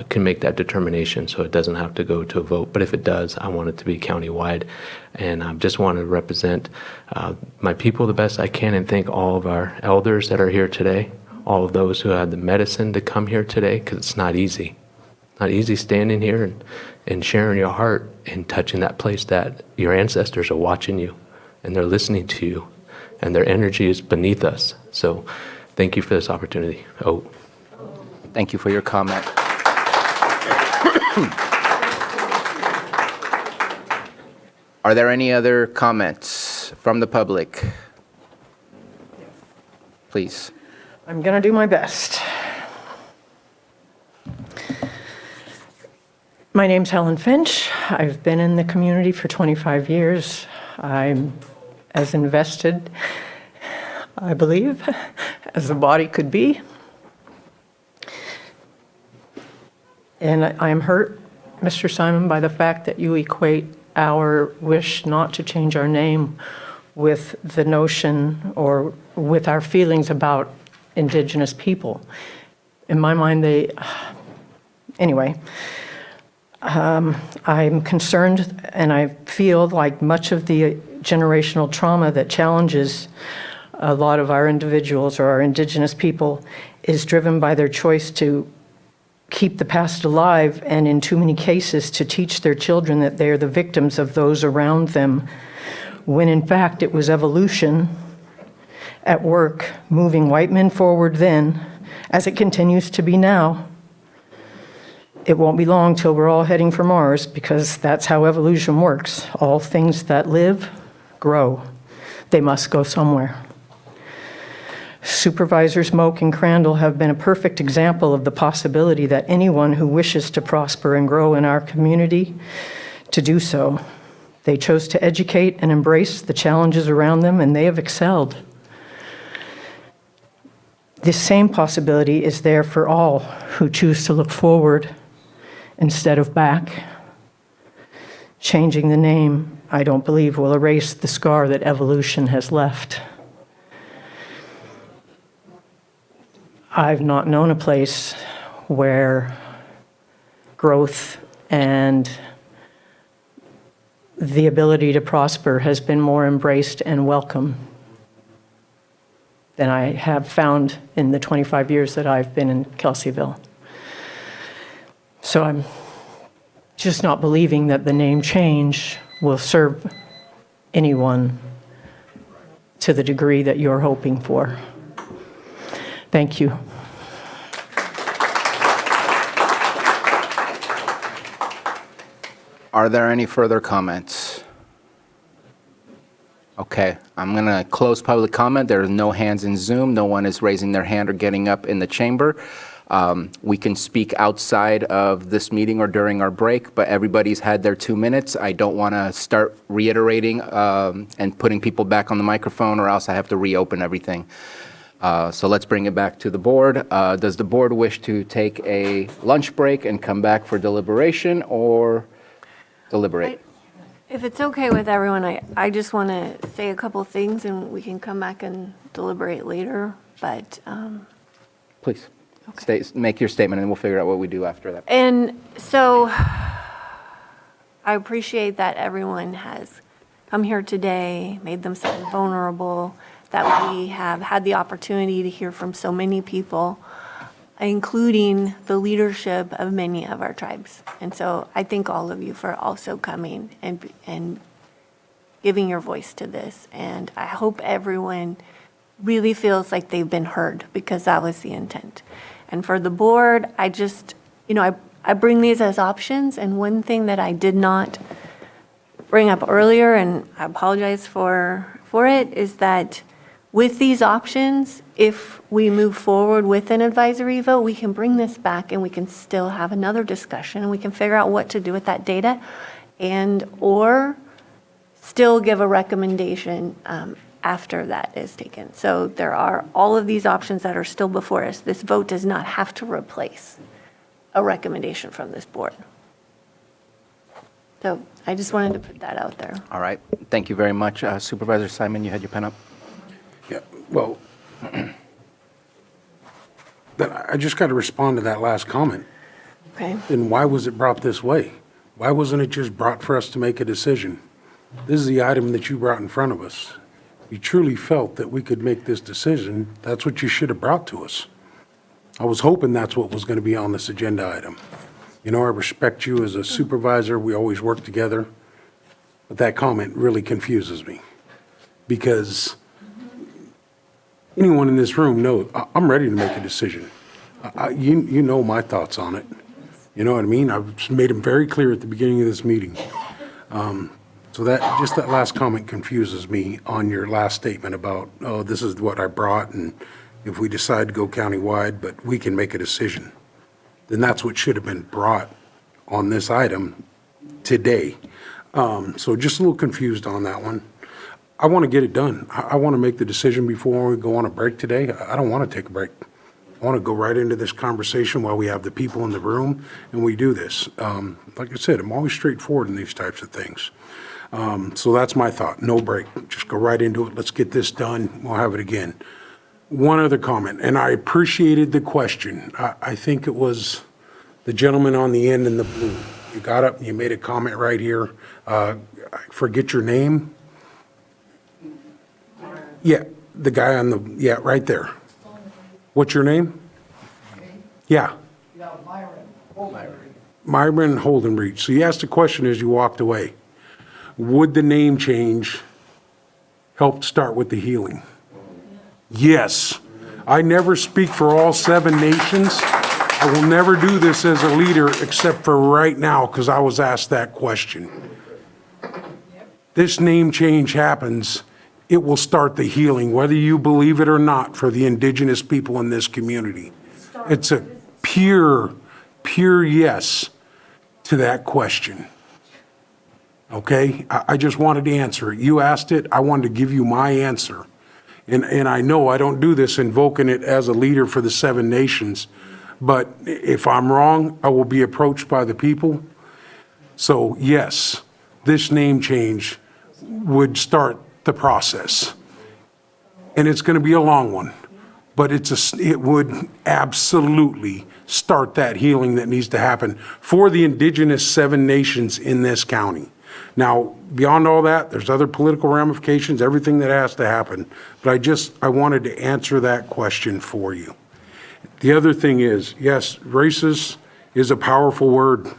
can make that determination, so it doesn't have to go to a vote. But if it does, I want it to be countywide. And I just want to represent my people the best I can, and thank all of our elders that are here today, all of those who had the medicine to come here today, because it's not easy. Not easy standing here and sharing your heart and touching that place that your ancestors are watching you and they're listening to you and their energy is beneath us. So thank you for this opportunity. Oh. Thank you for your comment. Are there any other comments from the public? Please. I'm going to do my best. My name's Helen Finch. I've been in the community for 25 years. I'm as invested, I believe, as the body could be. And I'm hurt, Mr. Simon, by the fact that you equate our wish not to change our name with the notion or with our feelings about Indigenous people. In my mind, anyway, I'm concerned, and I feel like much of the generational trauma that challenges a lot of our individuals or our Indigenous people is driven by their choice to keep the past alive, and in too many cases to teach their children that they are the victims of those around them, when in fact it was evolution at work, moving white men forward then, as it continues to be now. It won't be long till we're all heading for Mars, because that's how evolution works. All things that live grow. They must go somewhere. Supervisors Moak and Crandall have been a perfect example of the possibility that anyone who wishes to prosper and grow in our community to do so. They chose to educate and embrace the challenges around them, and they have excelled. This same possibility is there for all who choose to look forward instead of back. Changing the name, I don't believe, will erase the scar that evolution has left. I've not known a place where growth and the ability to prosper has been more embraced and welcome than I have found in the 25 years that I've been in Kelseyville. So I'm just not believing that the name change will serve anyone to the degree that you're hoping for. Thank you. Are there any further comments? Okay, I'm going to close public comment. There are no hands in Zoom. No one is raising their hand or getting up in the chamber. We can speak outside of this meeting or during our break, but everybody's had their 2 minutes. I don't want to start reiterating and putting people back on the microphone, or else I have to reopen everything. So let's bring it back to the board. Does the board wish to take a lunch break and come back for deliberation, or deliberate? If it's okay with everyone, I just want to say a couple things and we can come back and deliberate later, but. Please, make your statement and we'll figure out what we do after that. And so I appreciate that everyone has come here today, made themselves vulnerable, that we have had the opportunity to hear from so many people, including the leadership of many of our tribes. And so I thank all of you for also coming and giving your voice to this. And I hope everyone really feels like they've been heard, because that was the intent. And for the board, I just, I bring these as options. And one thing that I did not bring up earlier, and I apologize for it, is that with these options, if we move forward with an advisory vote, we can bring this back and we can still have another discussion, and we can figure out what to do with that data, or still give a recommendation after that is taken. So there are all of these options that are still before us. This vote does not have to replace a recommendation from this board. So I just wanted to put that out there. All right. Thank you very much. Supervisor Simon, you had your pen up? Yeah, well, I just got to respond to that last comment. Okay. then why was it brought this way? Why wasn't it just brought for us to make a decision? This is the item that you brought in front of us. You truly felt that we could make this decision. That's what you should have brought to us. I was hoping that's what was going to be on this agenda item. You know, I respect you as a supervisor. We always work together. But that comment really confuses me because anyone in this room knows I'm ready to make a decision. You know my thoughts on it. You know what I mean? I've made them very clear at the beginning of this meeting. So that last comment confuses me on your last statement about, oh, this is what I brought, and if we decide to go countywide, but we can make a decision, then that's what should have been brought on this item today. So just a little confused on that one. I want to get it done. I want to make the decision before we go on a break today. I don't want to take a break. I want to go right into this conversation while we have the people in the room and we do this. Like I said, I'm always straightforward in these types of things. So that's my thought. No break. Just go right into it. Let's get this done. We'll have it again. One other comment, and I appreciated the question. I think it was the gentleman on the end in the blue. You got up and you made a comment right here. I forget your name. Yeah, the guy on the, yeah, right there. What's your name? Yeah. Myron Holdenreach. So you asked a question as you walked away. Would the name change help start with the healing? Yes. I never speak for all 7 nations. I will never do this as a leader except for right now because I was asked that question. This name change happens, it will start the healing, whether you believe it or not, for the indigenous people in this community. It's a pure yes to that question. Okay? I just wanted to answer it. You asked it, I wanted to give you my answer. And I know I don't do this invoking it as a leader for the 7 nations, but if I'm wrong, I will be approached by the people. So yes, this name change would start the process. And it's going to be a long one, but it would absolutely start that healing that needs to happen for the indigenous 7 nations in this county. Now, beyond all that, there's other political ramifications, everything that has to happen. But I wanted to answer that question for you. The other thing is, yes, racist is a powerful word.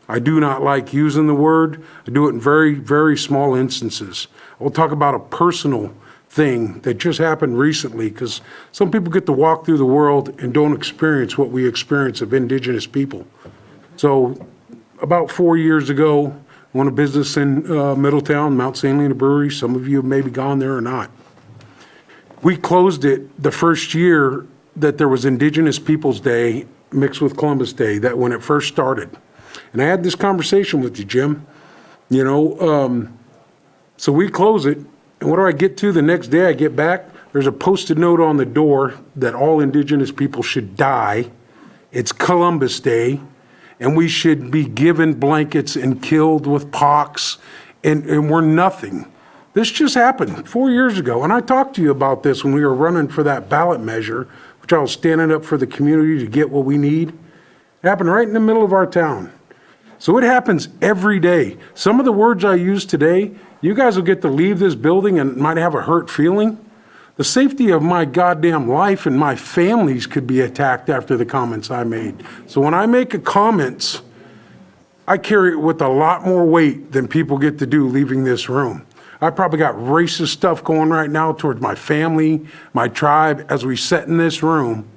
I do not like using the word. I do it in very, very small instances. We'll talk about a personal thing that just happened recently because some people get to walk through the world and don't experience what we experience of indigenous people. So about 4 years ago, I owned a business in Middletown, Mount St. Helena Brewery. Some of you have maybe gone there or not. We closed it the first year that there was Indigenous Peoples Day mixed with Columbus Day, that when it first started. And I had this conversation with you, Jim. You know, so we close it, and what do I get to the next day I get back? There's a posted note on the door that all Indigenous people should die. It's Columbus Day. And we should be given blankets and killed with pox, and we're nothing. This just happened 4 years ago, and I talked to you about this when we were running for that ballot measure, which I was standing up for the community to get what we need. It happened right in the middle of our town. So it happens every day. Some of the words I use today, you guys will get to leave this building and might have a hurt feeling. The safety of my goddamn life and my family's could be attacked after the comments I made. So when I make a comments, I carry it with a lot more weight than people get to do leaving this room. I probably got racist stuff going right now towards my family, my tribe, as we sit in this room.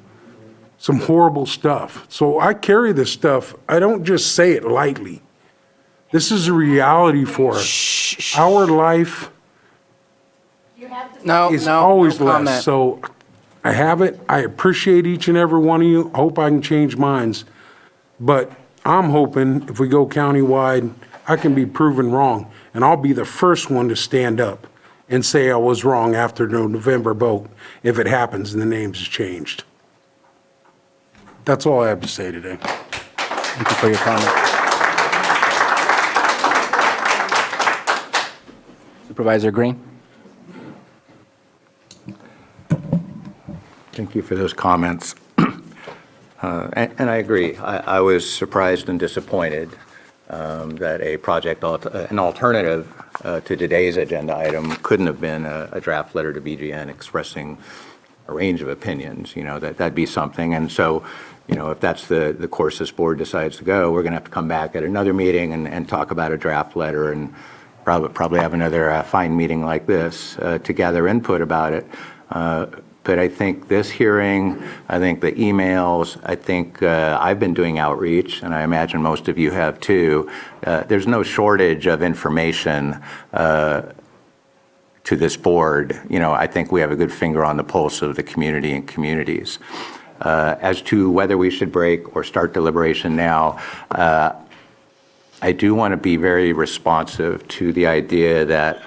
Some horrible stuff. So I carry this stuff. I don't just say it lightly. This is a reality for us. Our life is always less. So I have it. I appreciate each and every one of you. I hope I can change minds. But I'm hoping if we go countywide, I can be proven wrong. And I'll be the first one to stand up and say I was wrong after the November vote if it happens and the names is changed. That's all I have to say today. Thank you for your comment. Supervisor Green? Thank you for those comments. And I agree. I was surprised and disappointed that an alternative to today's agenda item couldn't have been a draft letter to BGN expressing a range of opinions. That'd be something. And so, if that's the course this board decides to go, we're going to have to come back at another meeting and talk about a draft letter and probably have another fine meeting like this to gather input about it. But I think this hearing, I think the emails, I think I've been doing outreach, and I imagine most of you have too. There's no shortage of information to this board. I think we have a good finger on the pulse of the community and communities. As to whether we should break or start deliberation now, I do want to be very responsive to the idea that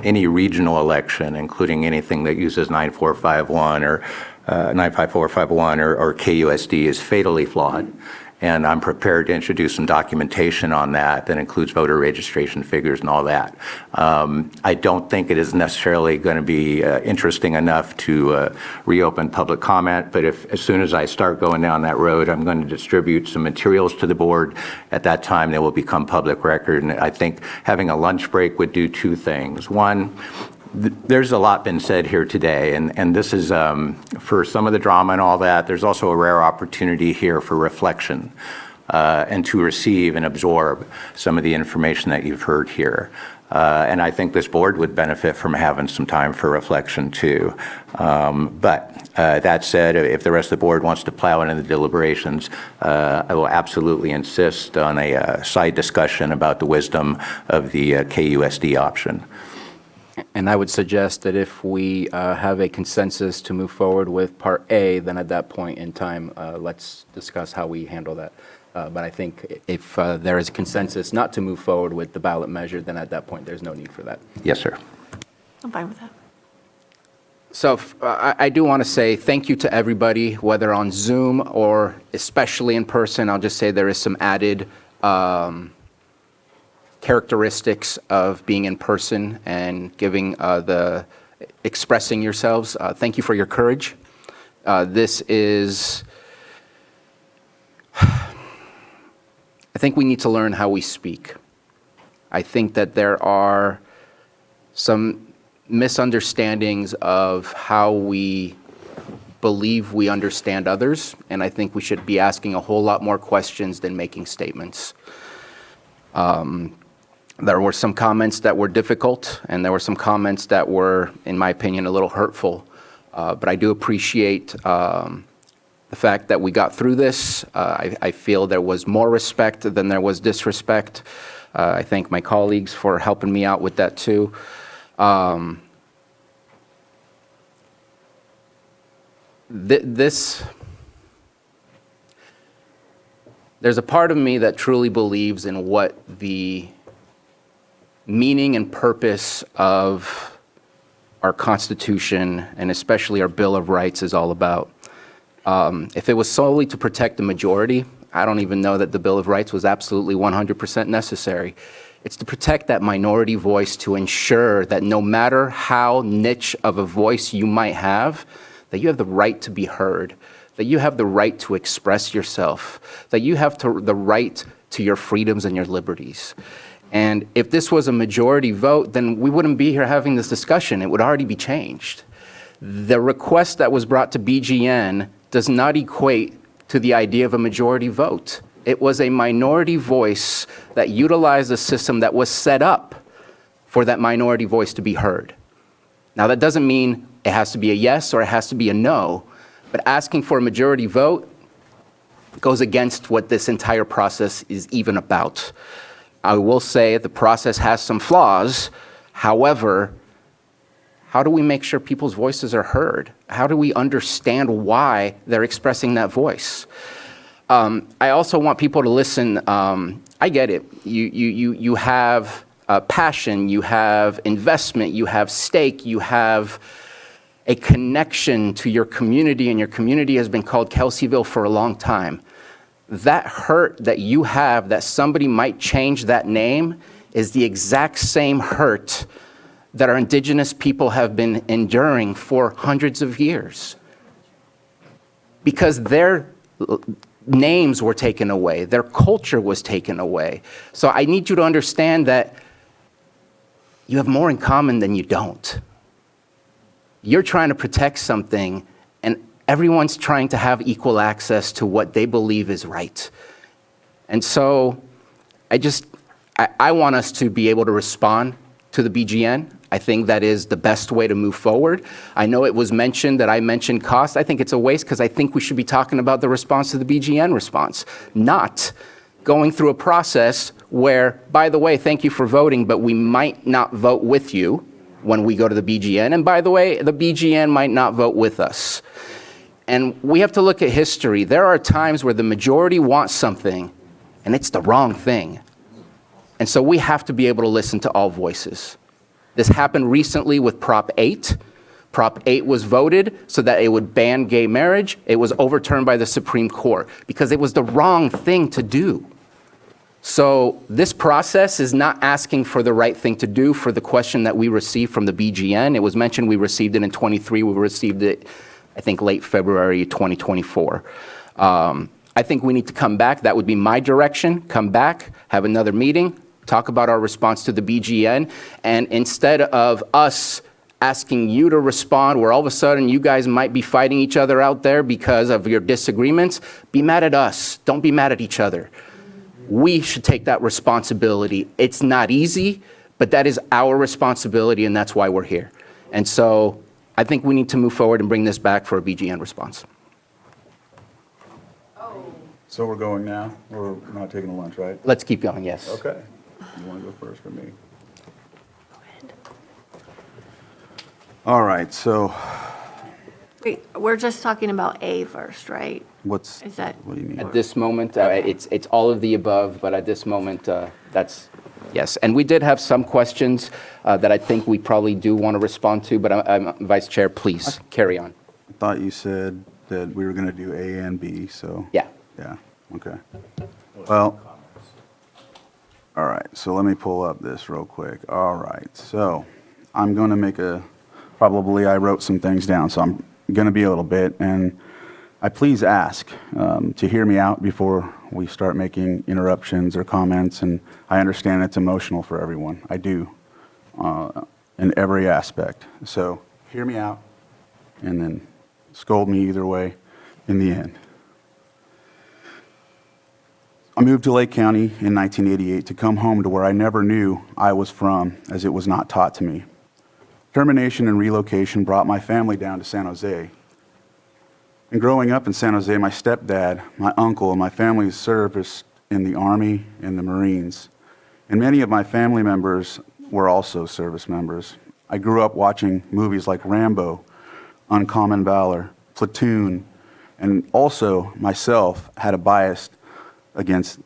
any regional election, including anything that uses 9451 or 95451 or KUSD, is fatally flawed. And I'm prepared to introduce some documentation on that includes voter registration figures and all that. I don't think it is necessarily going to be interesting enough to reopen public comment, but as soon as I start going down that road, I'm going to distribute some materials to the board. At that time, they will become public record. And I think having a lunch break would do two things. One, there's a lot been said here today, and this is, for some of the drama and all that, there's also a rare opportunity here for reflection and to receive and absorb some of the information that you've heard here. And I think this board would benefit from having some time for reflection too. But that said, if the rest of the board wants to plow into the deliberations, I will absolutely insist on a side discussion about the wisdom of the KUSD option. And I would suggest that if we have a consensus to move forward with Part A, then at that point in time, let's discuss how we handle that. But I think if there is a consensus not to move forward with the ballot measure, then at that point, there's no need for that. Yes, sir. I'm fine with that. So I do want to say thank you to everybody, whether on Zoom or especially in person. I'll just say there is some added characteristics of being in person and giving expressing yourselves. Thank you for your courage. This is, I think we need to learn how we speak. I think that there are some misunderstandings of how we believe we understand others, and I think we should be asking a whole lot more questions than making statements. There were some comments that were difficult, and there were some comments that were, in my opinion, a little hurtful. But I do appreciate the fact that we got through this. I feel there was more respect than there was disrespect. I thank my colleagues for helping me out with that too. There's a part of me that truly believes in what the meaning and purpose of our Constitution, and especially our Bill of Rights, is all about. If it was solely to protect the majority, I don't even know that the Bill of Rights was absolutely 100% necessary. It's to protect that minority voice, to ensure that no matter how niche of a voice you might have, that you have the right to be heard, that you have the right to express yourself, that you have the right to your freedoms and your liberties. And if this was a majority vote, then we wouldn't be here having this discussion. It would already be changed. The request that was brought to BGN does not equate to the idea of a majority vote. It was a minority voice that utilized a system that was set up for that minority voice to be heard. Now, that doesn't mean it has to be a yes or it has to be a no, but asking for a majority vote goes against what this entire process is even about. I will say the process has some flaws. However, how do we make sure people's voices are heard? How do we understand why they're expressing that voice? I also want people to listen. I get it. You have passion, you have investment, you have stake, you have a connection to your community, and your community has been called Kelseyville for a long time. That hurt that you have that somebody might change that name is the exact same hurt that our indigenous people have been enduring for hundreds of years. because their names were taken away, their culture was taken away. So I need you to understand that you have more in common than you don't. You're trying to protect something, and everyone's trying to have equal access to what they believe is right. And so I want us to be able to respond to the BGN. I think that is the best way to move forward. I know it was mentioned that I mentioned cost. I think it's a waste because I think we should be talking about the response to the BGN response, not going through a process where, by the way, thank you for voting, but we might not vote with you when we go to the BGN. And by the way, the BGN might not vote with us. And we have to look at history. There are times where the majority wants something and it's the wrong thing. And so we have to be able to listen to all voices. This happened recently with Prop 8. Prop 8 was voted so that it would ban gay marriage. It was overturned by the Supreme Court because it was the wrong thing to do. So this process is not asking for the right thing to do for the question that we received from the BGN. It was mentioned we received it in 23. We received it, I think, late February 2024. I think we need to come back. That would be my direction. Come back, have another meeting, talk about our response to the BGN. And instead of us asking you to respond, where all of a sudden you guys might be fighting each other out there because of your disagreements, be mad at us. Don't be mad at each other. We should take that responsibility. It's not easy, but that is our responsibility, and that's why we're here. And so I think we need to move forward and bring this back for a BGN response. So we're going now? We're not taking a lunch, right? Let's keep going, yes. Okay. You want to go first for me? Go ahead. All right, so Wait, we're just talking about A first, right? what do you mean? At this moment, it's all of the above, but at this moment, that's, yes. And we did have some questions that I think we probably do want to respond to, but Vice Chair, please, carry on. I thought you said that we were going to do A and B, so. Yeah. Yeah, okay. Well, all right, so let me pull up this real quick. All right, so I'm going to make probably I wrote some things down, so I'm going to be a little bit, and I please ask to hear me out before we start making interruptions or comments, and I understand it's emotional for everyone. I do, in every aspect. So hear me out, and then scold me either way in the end. I moved to Lake County in 1988 to come home to where I never knew I was from, as it was not taught to me. Termination and relocation brought my family down to San Jose. And growing up in San Jose, my stepdad, my uncle, and my family served in the Army and the Marines. And many of my family members were also service members. I grew up watching movies like Rambo, Uncommon Valor, Platoon, and also myself had a bias against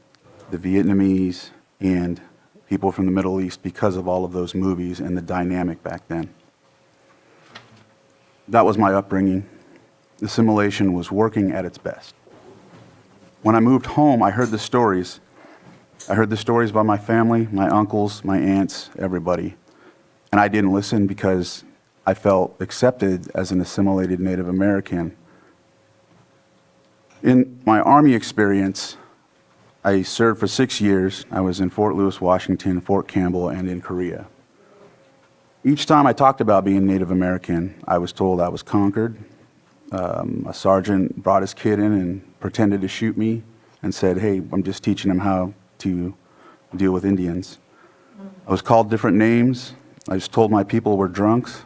the Vietnamese and people from the Middle East because of all of those movies and the dynamic back then. That was my upbringing. Assimilation was working at its best. When I moved home, I heard the stories. I heard the stories about my family, my uncles, my aunts, everybody. And I didn't listen because I felt accepted as an assimilated Native American. In my Army experience, I served for 6 years. I was in Fort Lewis, Washington, Fort Campbell, and in Korea. Each time I talked about being Native American, I was told I was conquered. A sergeant brought his kid in and pretended to shoot me and said, "Hey, I'm just teaching him how to deal with Indians." I was called different names. I was told my people were drunks.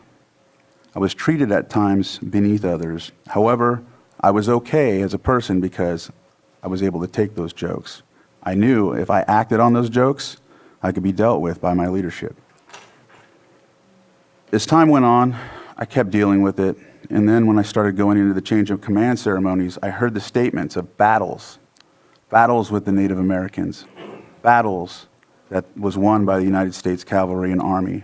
I was treated at times beneath others. However, I was okay as a person because I was able to take those jokes. I knew if I acted on those jokes, I could be dealt with by my leadership. As time went on, I kept dealing with it. And then when I started going into the change of command ceremonies, I heard the statements of battles with the Native Americans, battles that was won by the United States Cavalry and Army.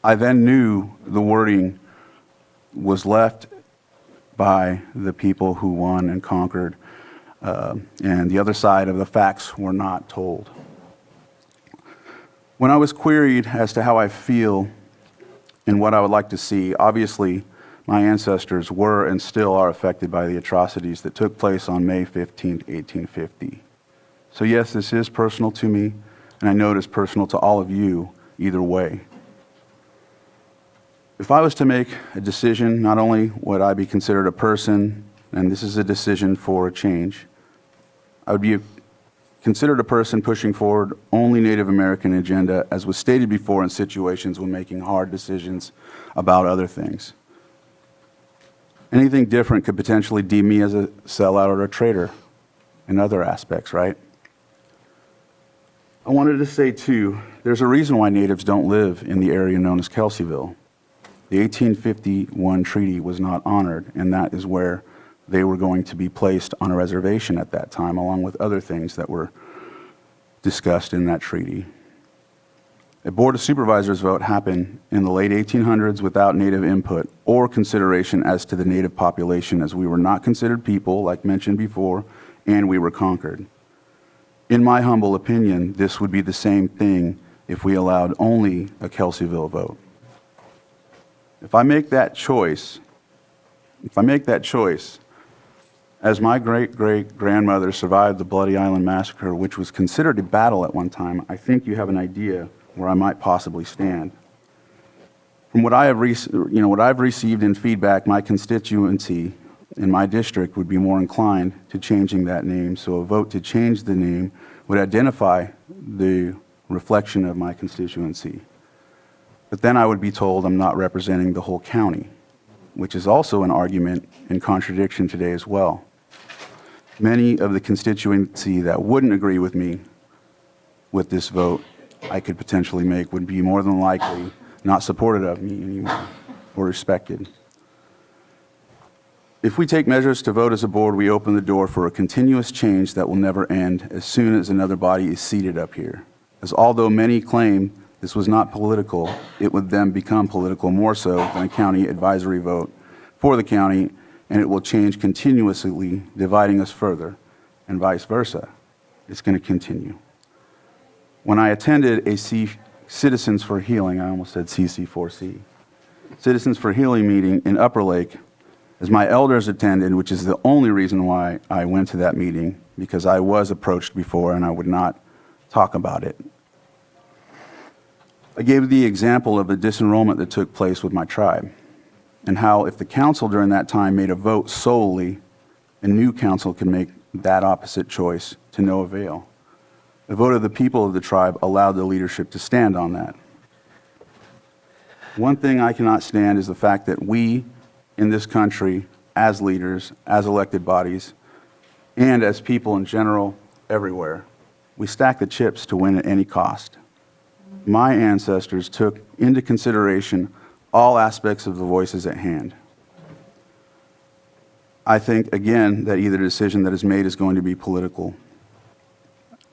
I then knew the wording was left by the people who won and conquered, and the other side of the facts were not told. When I was queried as to how I feel and what I would like to see, obviously my ancestors were and still are affected by the atrocities that took place on May 15, 1850. So yes, this is personal to me, and I know it is personal to all of you either way. If I was to make a decision, not only would I be considered a person, and this is a decision for a change, I would be considered a person pushing forward only Native American agenda, as was stated before, in situations when making hard decisions about other things. Anything different could potentially deem me as a sellout or a traitor in other aspects, right? I wanted to say, too, there's a reason why Natives don't live in the area known as Kelseyville. The 1851 treaty was not honored, and that is where they were going to be placed on a reservation at that time, along with other things that were discussed in that treaty. A Board of Supervisors vote happened in the late 1800s without Native input or consideration as to the Native population, as we were not considered people, like mentioned before, and we were conquered. In my humble opinion, this would be the same thing if we allowed only a Kelseyville vote. If I make that choice, as my great-great-grandmother survived the Bloody Island Massacre, which was considered a battle at one time, I think you have an idea where I might possibly stand. From what I've received in feedback, my constituency in my district would be more inclined to changing that name, so a vote to change the name would identify the reflection of my constituency. But then I would be told I'm not representing the whole county, which is also an argument in contradiction today as well. Many of the constituency that wouldn't agree with me with this vote I could potentially make would be more than likely not supportive of me anymore or respected. If we take measures to vote as a board, we open the door for a continuous change that will never end as soon as another body is seated up here. As although many claim this was not political, it would then become political more so than a county advisory vote for the county, and it will change continuously, dividing us further, and vice versa. It's going to continue. When I attended a Citizens for Healing, I almost said CC4C, Citizens for Healing meeting in Upper Lake, as my elders attended, which is the only reason why I went to that meeting, because I was approached before and I would not talk about it. I gave the example of the disenrollment that took place with my tribe, and how if the council during that time made a vote solely, a new council could make that opposite choice to no avail. The vote of the people of the tribe allowed the leadership to stand on that. One thing I cannot stand is the fact that we in this country, as leaders, as elected bodies, and as people in general everywhere, we stack the chips to win at any cost. My ancestors took into consideration all aspects of the voices at hand. I think, again, that either decision that is made is going to be political.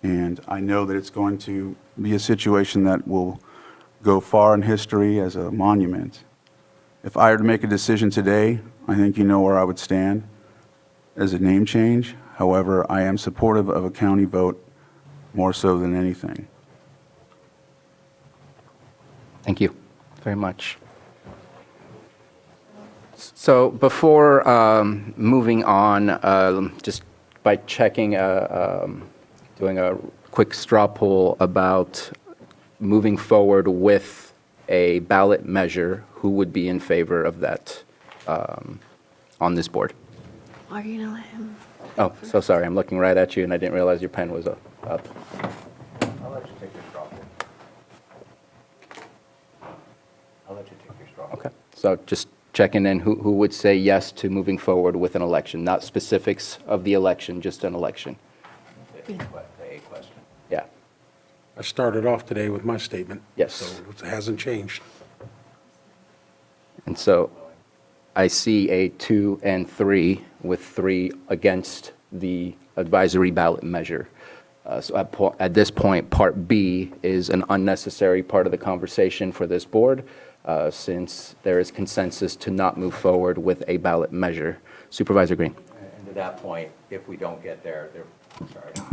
And I know that it's going to be a situation that will go far in history as a monument. If I were to make a decision today, I think you know where I would stand as a name change. However, I am supportive of a county vote more so than anything. Thank you very much. So before moving on, just by checking, doing a quick straw poll about moving forward with a ballot measure, who would be in favor of that on this board? Are you gonna let him? Oh, so sorry, I'm looking right at you and I didn't realize your pen was up. I'll let you take your straw poll. I'll let you take your straw poll. Okay, so just checking in, who would say yes to moving forward with an election? Not specifics of the election, just an election. A question. Yeah. I started off today with my statement. Yes. So it hasn't changed. And so I see a 2 and 3 with 3 against the advisory ballot measure. So at this point, Part B is an unnecessary part of the conversation for this board, since there is consensus to not move forward with a ballot measure. Supervisor Green. And to that point, if we don't get there,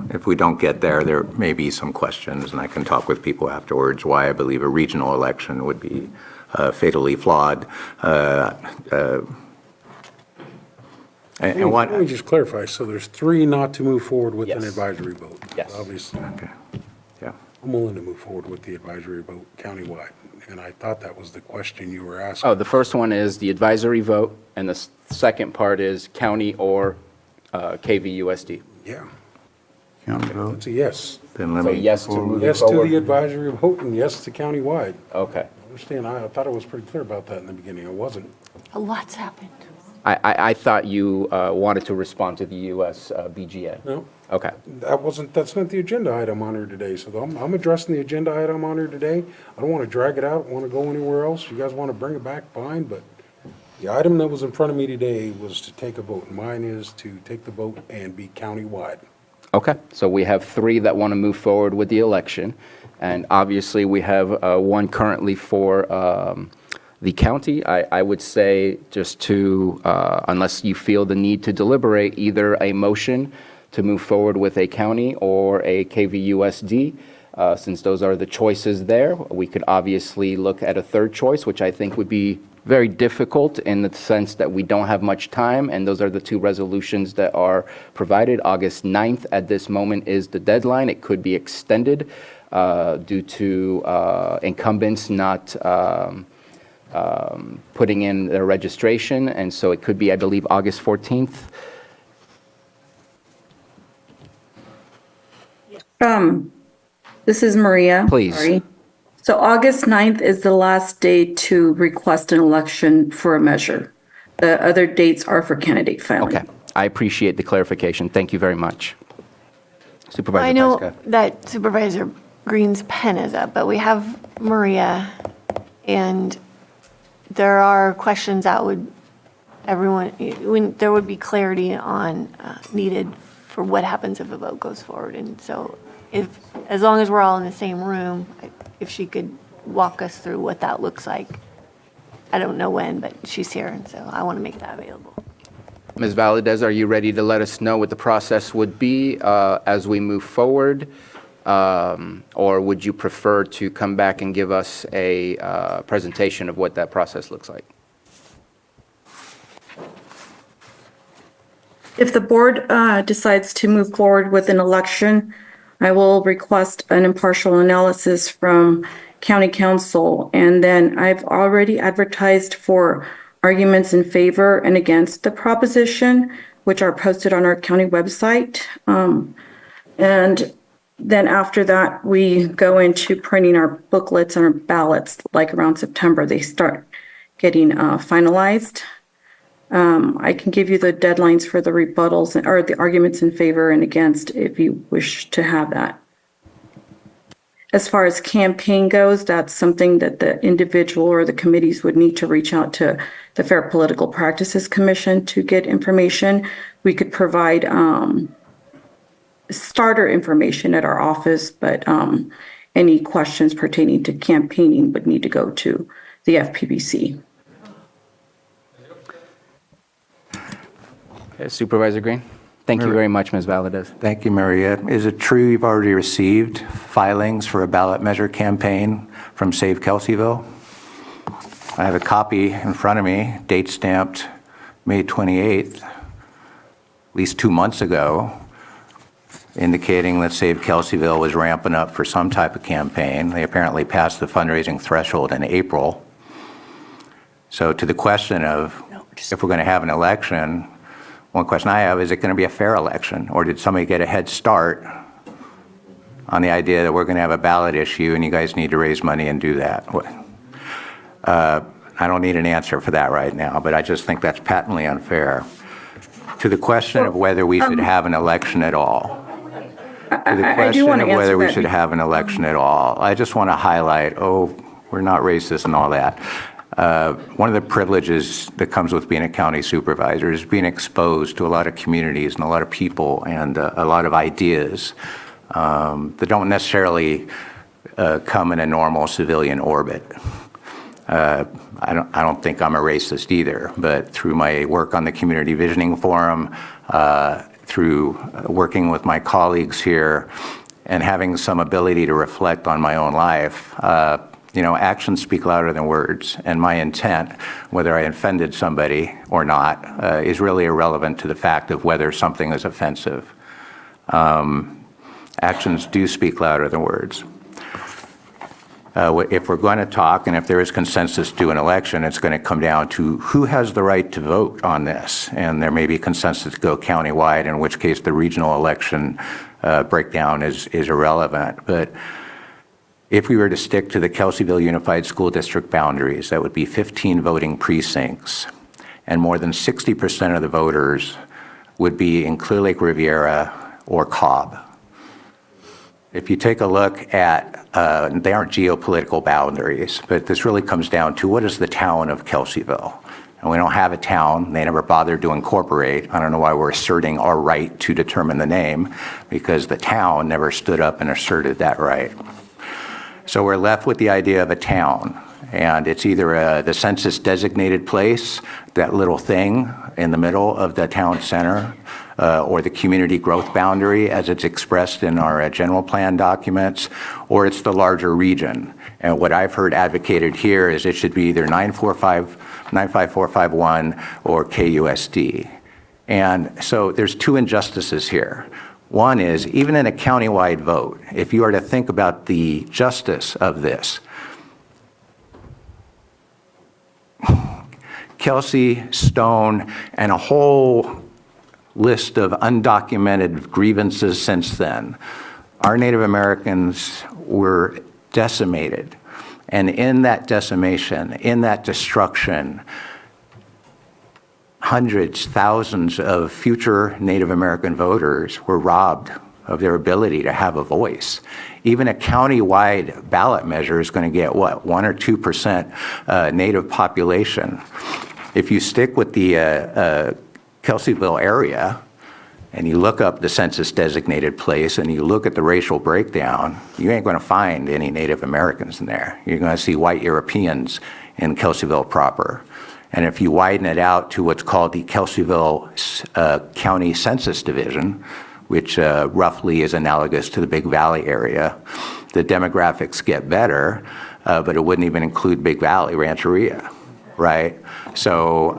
if we don't get there, there may be some questions, and I can talk with people afterwards why I believe a regional election would be fatally flawed. And what? Let me just clarify. So there's 3 not to move forward with an advisory vote. Yes. Obviously. Okay. Yeah. I'm willing to move forward with the advisory vote countywide. And I thought that was the question you were asking. Oh, the first one is the advisory vote, and the second part is county or KVUSD. Yeah. County vote. It's a yes. Then let So me. yes to moving Yes to forward. the advisory vote and yes to countywide. Okay. I understand. I thought I was pretty clear about that in the beginning. I wasn't. A lot's happened. I thought you wanted to respond to the US BGA. No, Okay. that's not the agenda item on here today. So I'm addressing the agenda item on here today. I don't want to drag it out, want to go anywhere else. You guys want to bring it back, fine, but the item that was in front of me today was to take a vote. Mine is to take the vote and be countywide. Okay, so we have 3 that want to move forward with the election, and obviously we have one currently for the county. I would say just to, unless you feel the need to deliberate, either a motion to move forward with a county or a KVUSD, since those are the choices there. We could obviously look at a third choice, which I think would be very difficult in the sense that we don't have much time, and those are the 2 resolutions that are provided. August 9th at this moment is the deadline. It could be extended due to incumbents not putting in their registration, and so it could be, I believe, August 14th. This is Maria. Please. Sorry. So August 9th is the last day to request an election for a measure. The other dates are for candidate filing. Okay, I appreciate the clarification. Thank you very much. Supervisor I know Pyska. that Supervisor Green's pen is up, but we have Maria, and there are questions that would, there would be clarity on, needed for what happens if a vote goes forward. And so as long as we're all in the same room, if she could walk us through what that looks like. I don't know when, but she's here, and so I want to make that available. Ms. Valadez, are you ready to let us know what the process would be as we move forward? Or would you prefer to come back and give us a presentation of what that process looks like? If the board decides to move forward with an election, I will request an impartial analysis from county council. And then I've already advertised for arguments in favor and against the proposition, which are posted on our county website. And then after that, we go into printing our booklets and our ballots, like around September, they start getting finalized. I can give you the deadlines for the rebuttals or the arguments in favor and against if you wish to have that. As far as campaign goes, that's something that the individual or the committees would need to reach out to the Fair Political Practices Commission to get information. We could provide starter information at our office, but any questions pertaining to campaigning would need to go to the FPBC. Supervisor Green? Thank you very much, Ms. Valadez. Thank you, Maria. Is it true you've already received filings for a ballot measure campaign from Save Kelseyville? I have a copy in front of me, date stamped May 28th, at least 2 months ago, indicating that Save Kelseyville was ramping up for some type of campaign. They apparently passed the fundraising threshold in April. So to the question of if we're going to have an election, one question I have, is it going to be a fair election? Or did somebody get a head start on the idea that we're going to have a ballot issue and you guys need to raise money and do that? I don't need an answer for that right now, but I just think that's patently unfair. To the question of whether we should have an election at all. To the question of whether we should have an election at all, I just want to highlight, we're not racist and all that. One of the privileges that comes with being a county supervisor is being exposed to a lot of communities and a lot of people and a lot of ideas that don't necessarily come in a normal civilian orbit. I don't think I'm a racist either, but through my work on the Community Visioning Forum, through working with my colleagues here, and having some ability to reflect on my own life, actions speak louder than words, and my intent, whether I offended somebody or not, is really irrelevant to the fact of whether something is offensive. Actions do speak louder than words. If we're going to talk, and if there is consensus to an election, it's going to come down to who has the right to vote on this. And there may be consensus to go countywide, in which case the regional election breakdown is irrelevant. But if we were to stick to the Kelseyville Unified School District boundaries, that would be 15 voting precincts, and more than 60% of the voters would be in Clear Lake Riviera or Cobb. If you take a look at, they aren't geopolitical boundaries, but this really comes down to what is the town of Kelseyville? And we don't have a town. They never bothered to incorporate. I don't know why we're asserting our right to determine the name, because the town never stood up and asserted that right. So we're left with the idea of a town, and it's either the census designated place, that little thing in the middle of the town center, or the community growth boundary as it's expressed in our general plan documents, or it's the larger region. And what I've heard advocated here is it should be either 95451 or KUSD. And so there's two injustices here. One is, even in a countywide vote, if you are to think about the justice of this, Kelsey, Stone, and a whole list of undocumented grievances since then. Our Native Americans were decimated. And in that decimation, in that destruction, hundreds, thousands of future Native American voters were robbed of their ability to have a voice. Even a county-wide ballot measure is going to get, what, 1 or 2% Native population. If you stick with the Kelseyville area, and you look up the census designated place and you look at the racial breakdown, you ain't going to find any Native Americans in there. You're going to see white Europeans in Kelseyville proper. And if you widen it out to what's called the Kelseyville County Census Division, which roughly is analogous to the Big Valley area, the demographics get better, but it wouldn't even include Big Valley, Rancheria, right? So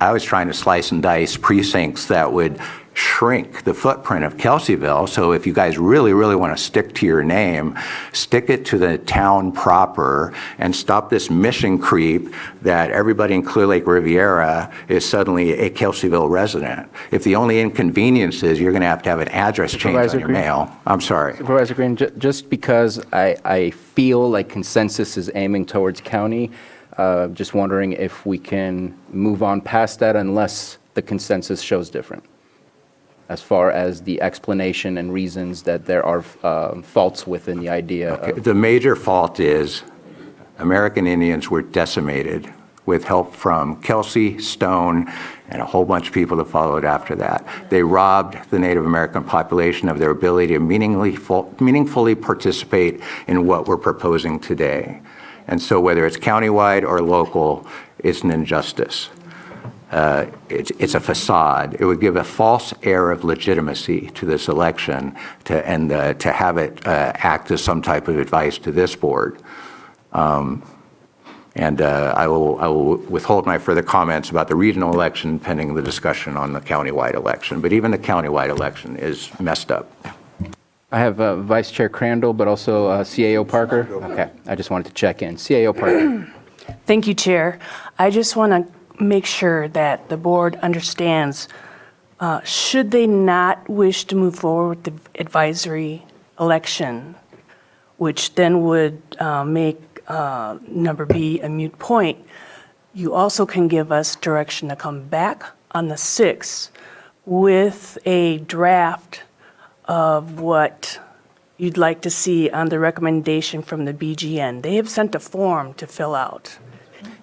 I was trying to slice and dice precincts that would shrink the footprint of Kelseyville. So if you guys really, really want to stick to your name, stick it to the town proper and stop this mission creep that everybody in Clear Lake Riviera is suddenly a Kelseyville resident. If the only inconvenience is you're going to have an address change on your mail. I'm sorry. Supervisor Green, just because I feel like consensus is aiming towards county, just wondering if we can move on past that unless the consensus shows different, as far as the explanation and reasons that there are faults within the idea. Okay. The major fault is American Indians were decimated with help from Kelsey, Stone, and a whole bunch of people that followed after that. They robbed the Native American population of their ability to meaningfully participate in what we're proposing today. And so whether it's countywide or local, it's an injustice. It's a facade. It would give a false air of legitimacy to this election to have it act as some type of advice to this board. And I will withhold my further comments about the regional election pending the discussion on the countywide election. But even the countywide election is messed up. I have Vice Chair Crandall, but also CAO Parker. Okay, I just wanted to check in. CAO Parker. Thank you, Chair. I just want to make sure that the board understands, should they not wish to move forward with the advisory election, which then would make number B a moot point, you also can give us direction to come back on the 6th with a draft of what you'd like to see on the recommendation from the BGN. They have sent a form to fill out.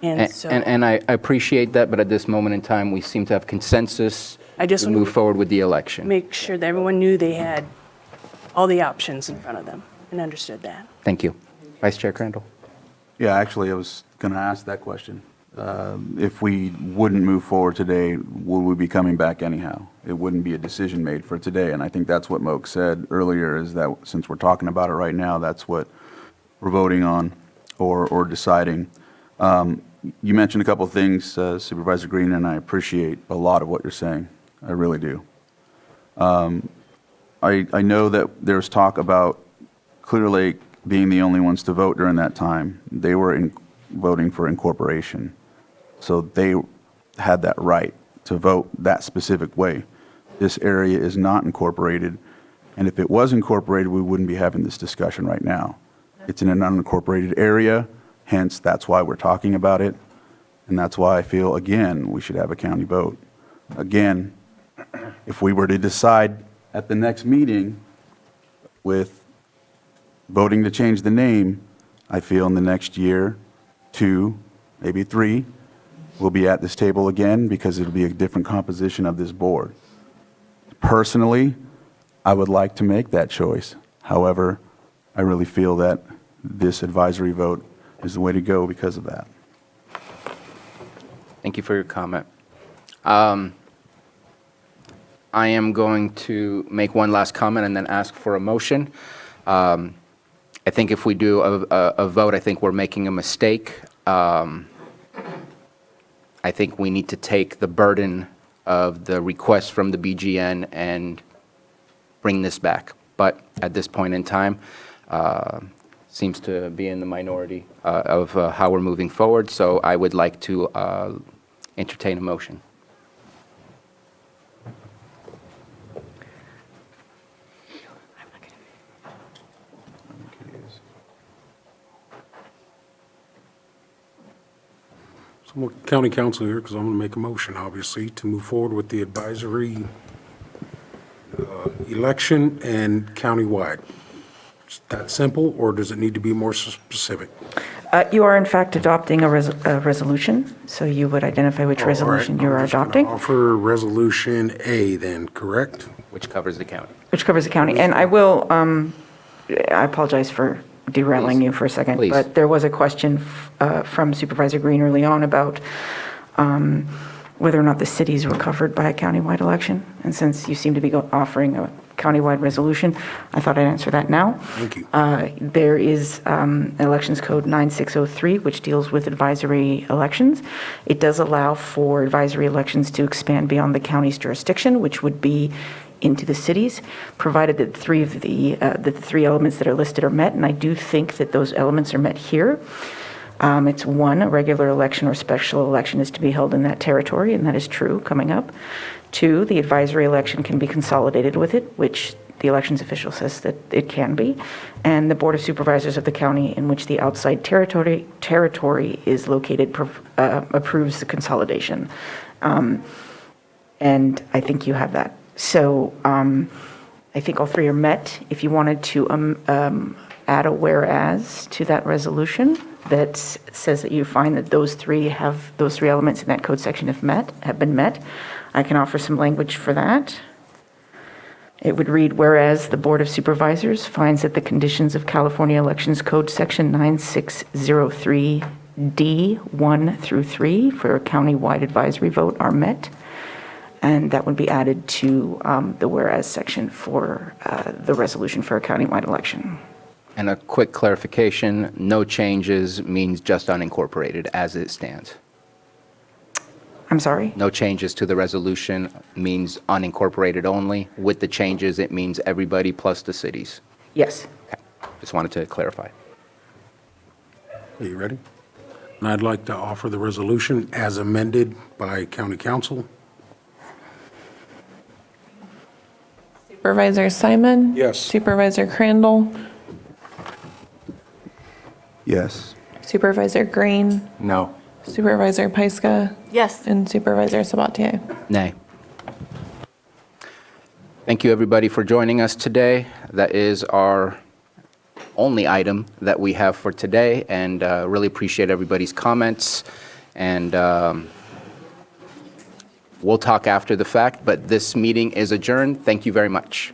And I appreciate that, but at this moment in time, we seem to have consensus to move forward with the election. Make sure that everyone knew they had all the options in front of them and understood that. Thank you. Vice Chair Crandall. Yeah, actually, I was going to ask that question. If we wouldn't move forward today, would we be coming back anyhow? It wouldn't be a decision made for today. And I think that's what Moak said earlier, is that since we're talking about it right now, that's what we're voting on. or deciding. You mentioned a couple of things, Supervisor Green, and I appreciate a lot of what you're saying. I really do. I know that there's talk about Clear Lake being the only ones to vote during that time. They were voting for incorporation. So they had that right to vote that specific way. This area is not incorporated, and if it was incorporated, we wouldn't be having this discussion right now. It's in an unincorporated area, hence that's why we're talking about it, and that's why I feel, again, we should have a county vote. Again, if we were to decide at the next meeting with voting to change the name, I feel in the next year, 2, maybe 3, we'll be at this table again because it'll be a different composition of this board. Personally, I would like to make that choice. However, I really feel that this advisory vote is the way to go because of that. Thank you for your comment. I am going to make one last comment and then ask for a motion. I think if we do a vote, I think we're making a mistake. I think we need to take the burden of the request from the BGN and bring this back. But at this point in time, seems to be in the minority of how we're moving forward. So I would like to entertain a motion. So I'm county council here because I'm going to make a motion, obviously, to move forward with the advisory election and countywide. Is that simple, or does it need to be more specific? You are in fact adopting a resolution, so you would identify which resolution you are adopting. Offer resolution A then, correct? Which covers the county. Which covers the county. And I will, I apologize for derailing you for a second. Please. But there was a question from Supervisor Green early on about whether or not the cities were covered by a countywide election. And since you seem to be offering a countywide resolution, I thought I'd answer that now. Thank you. There is Elections Code 9603, which deals with advisory elections. It does allow for advisory elections to expand beyond the county's jurisdiction, which would be into the cities, provided that the three elements that are listed are met, and I do think that those elements are met here. It's 1, a regular election or special election is to be held in that territory, and that is true coming up. 2, the advisory election can be consolidated with it, which the elections official says that it can be. And the Board of Supervisors of the county in which the outside territory is located approves the consolidation. And I think you have that. So I think all 3 are met. If you wanted to add a whereas to that resolution that says that you find that those three elements in that code section have been met, I can offer some language for that. It would read, whereas the Board of Supervisors finds that the conditions of California Elections Code Section 9603D 1 through 3 for a countywide advisory vote are met. And that would be added to the whereas section for the resolution for a countywide election. And a quick clarification, no changes means just unincorporated as it stands. I'm sorry? No changes to the resolution means unincorporated only. With the changes, it means everybody plus the cities. Yes. Okay. Just wanted to clarify. Are you ready? And I'd like to offer the resolution as amended by county council. Supervisor Simon? Yes. Supervisor Crandall? Yes. Supervisor Green? No. Supervisor Pyska? Yes. And Supervisor Sabatier? Nay. Thank you, everybody, for joining us today. That is our only item that we have for today, and really appreciate everybody's comments. And we'll talk after the fact, but this meeting is adjourned. Thank you very much.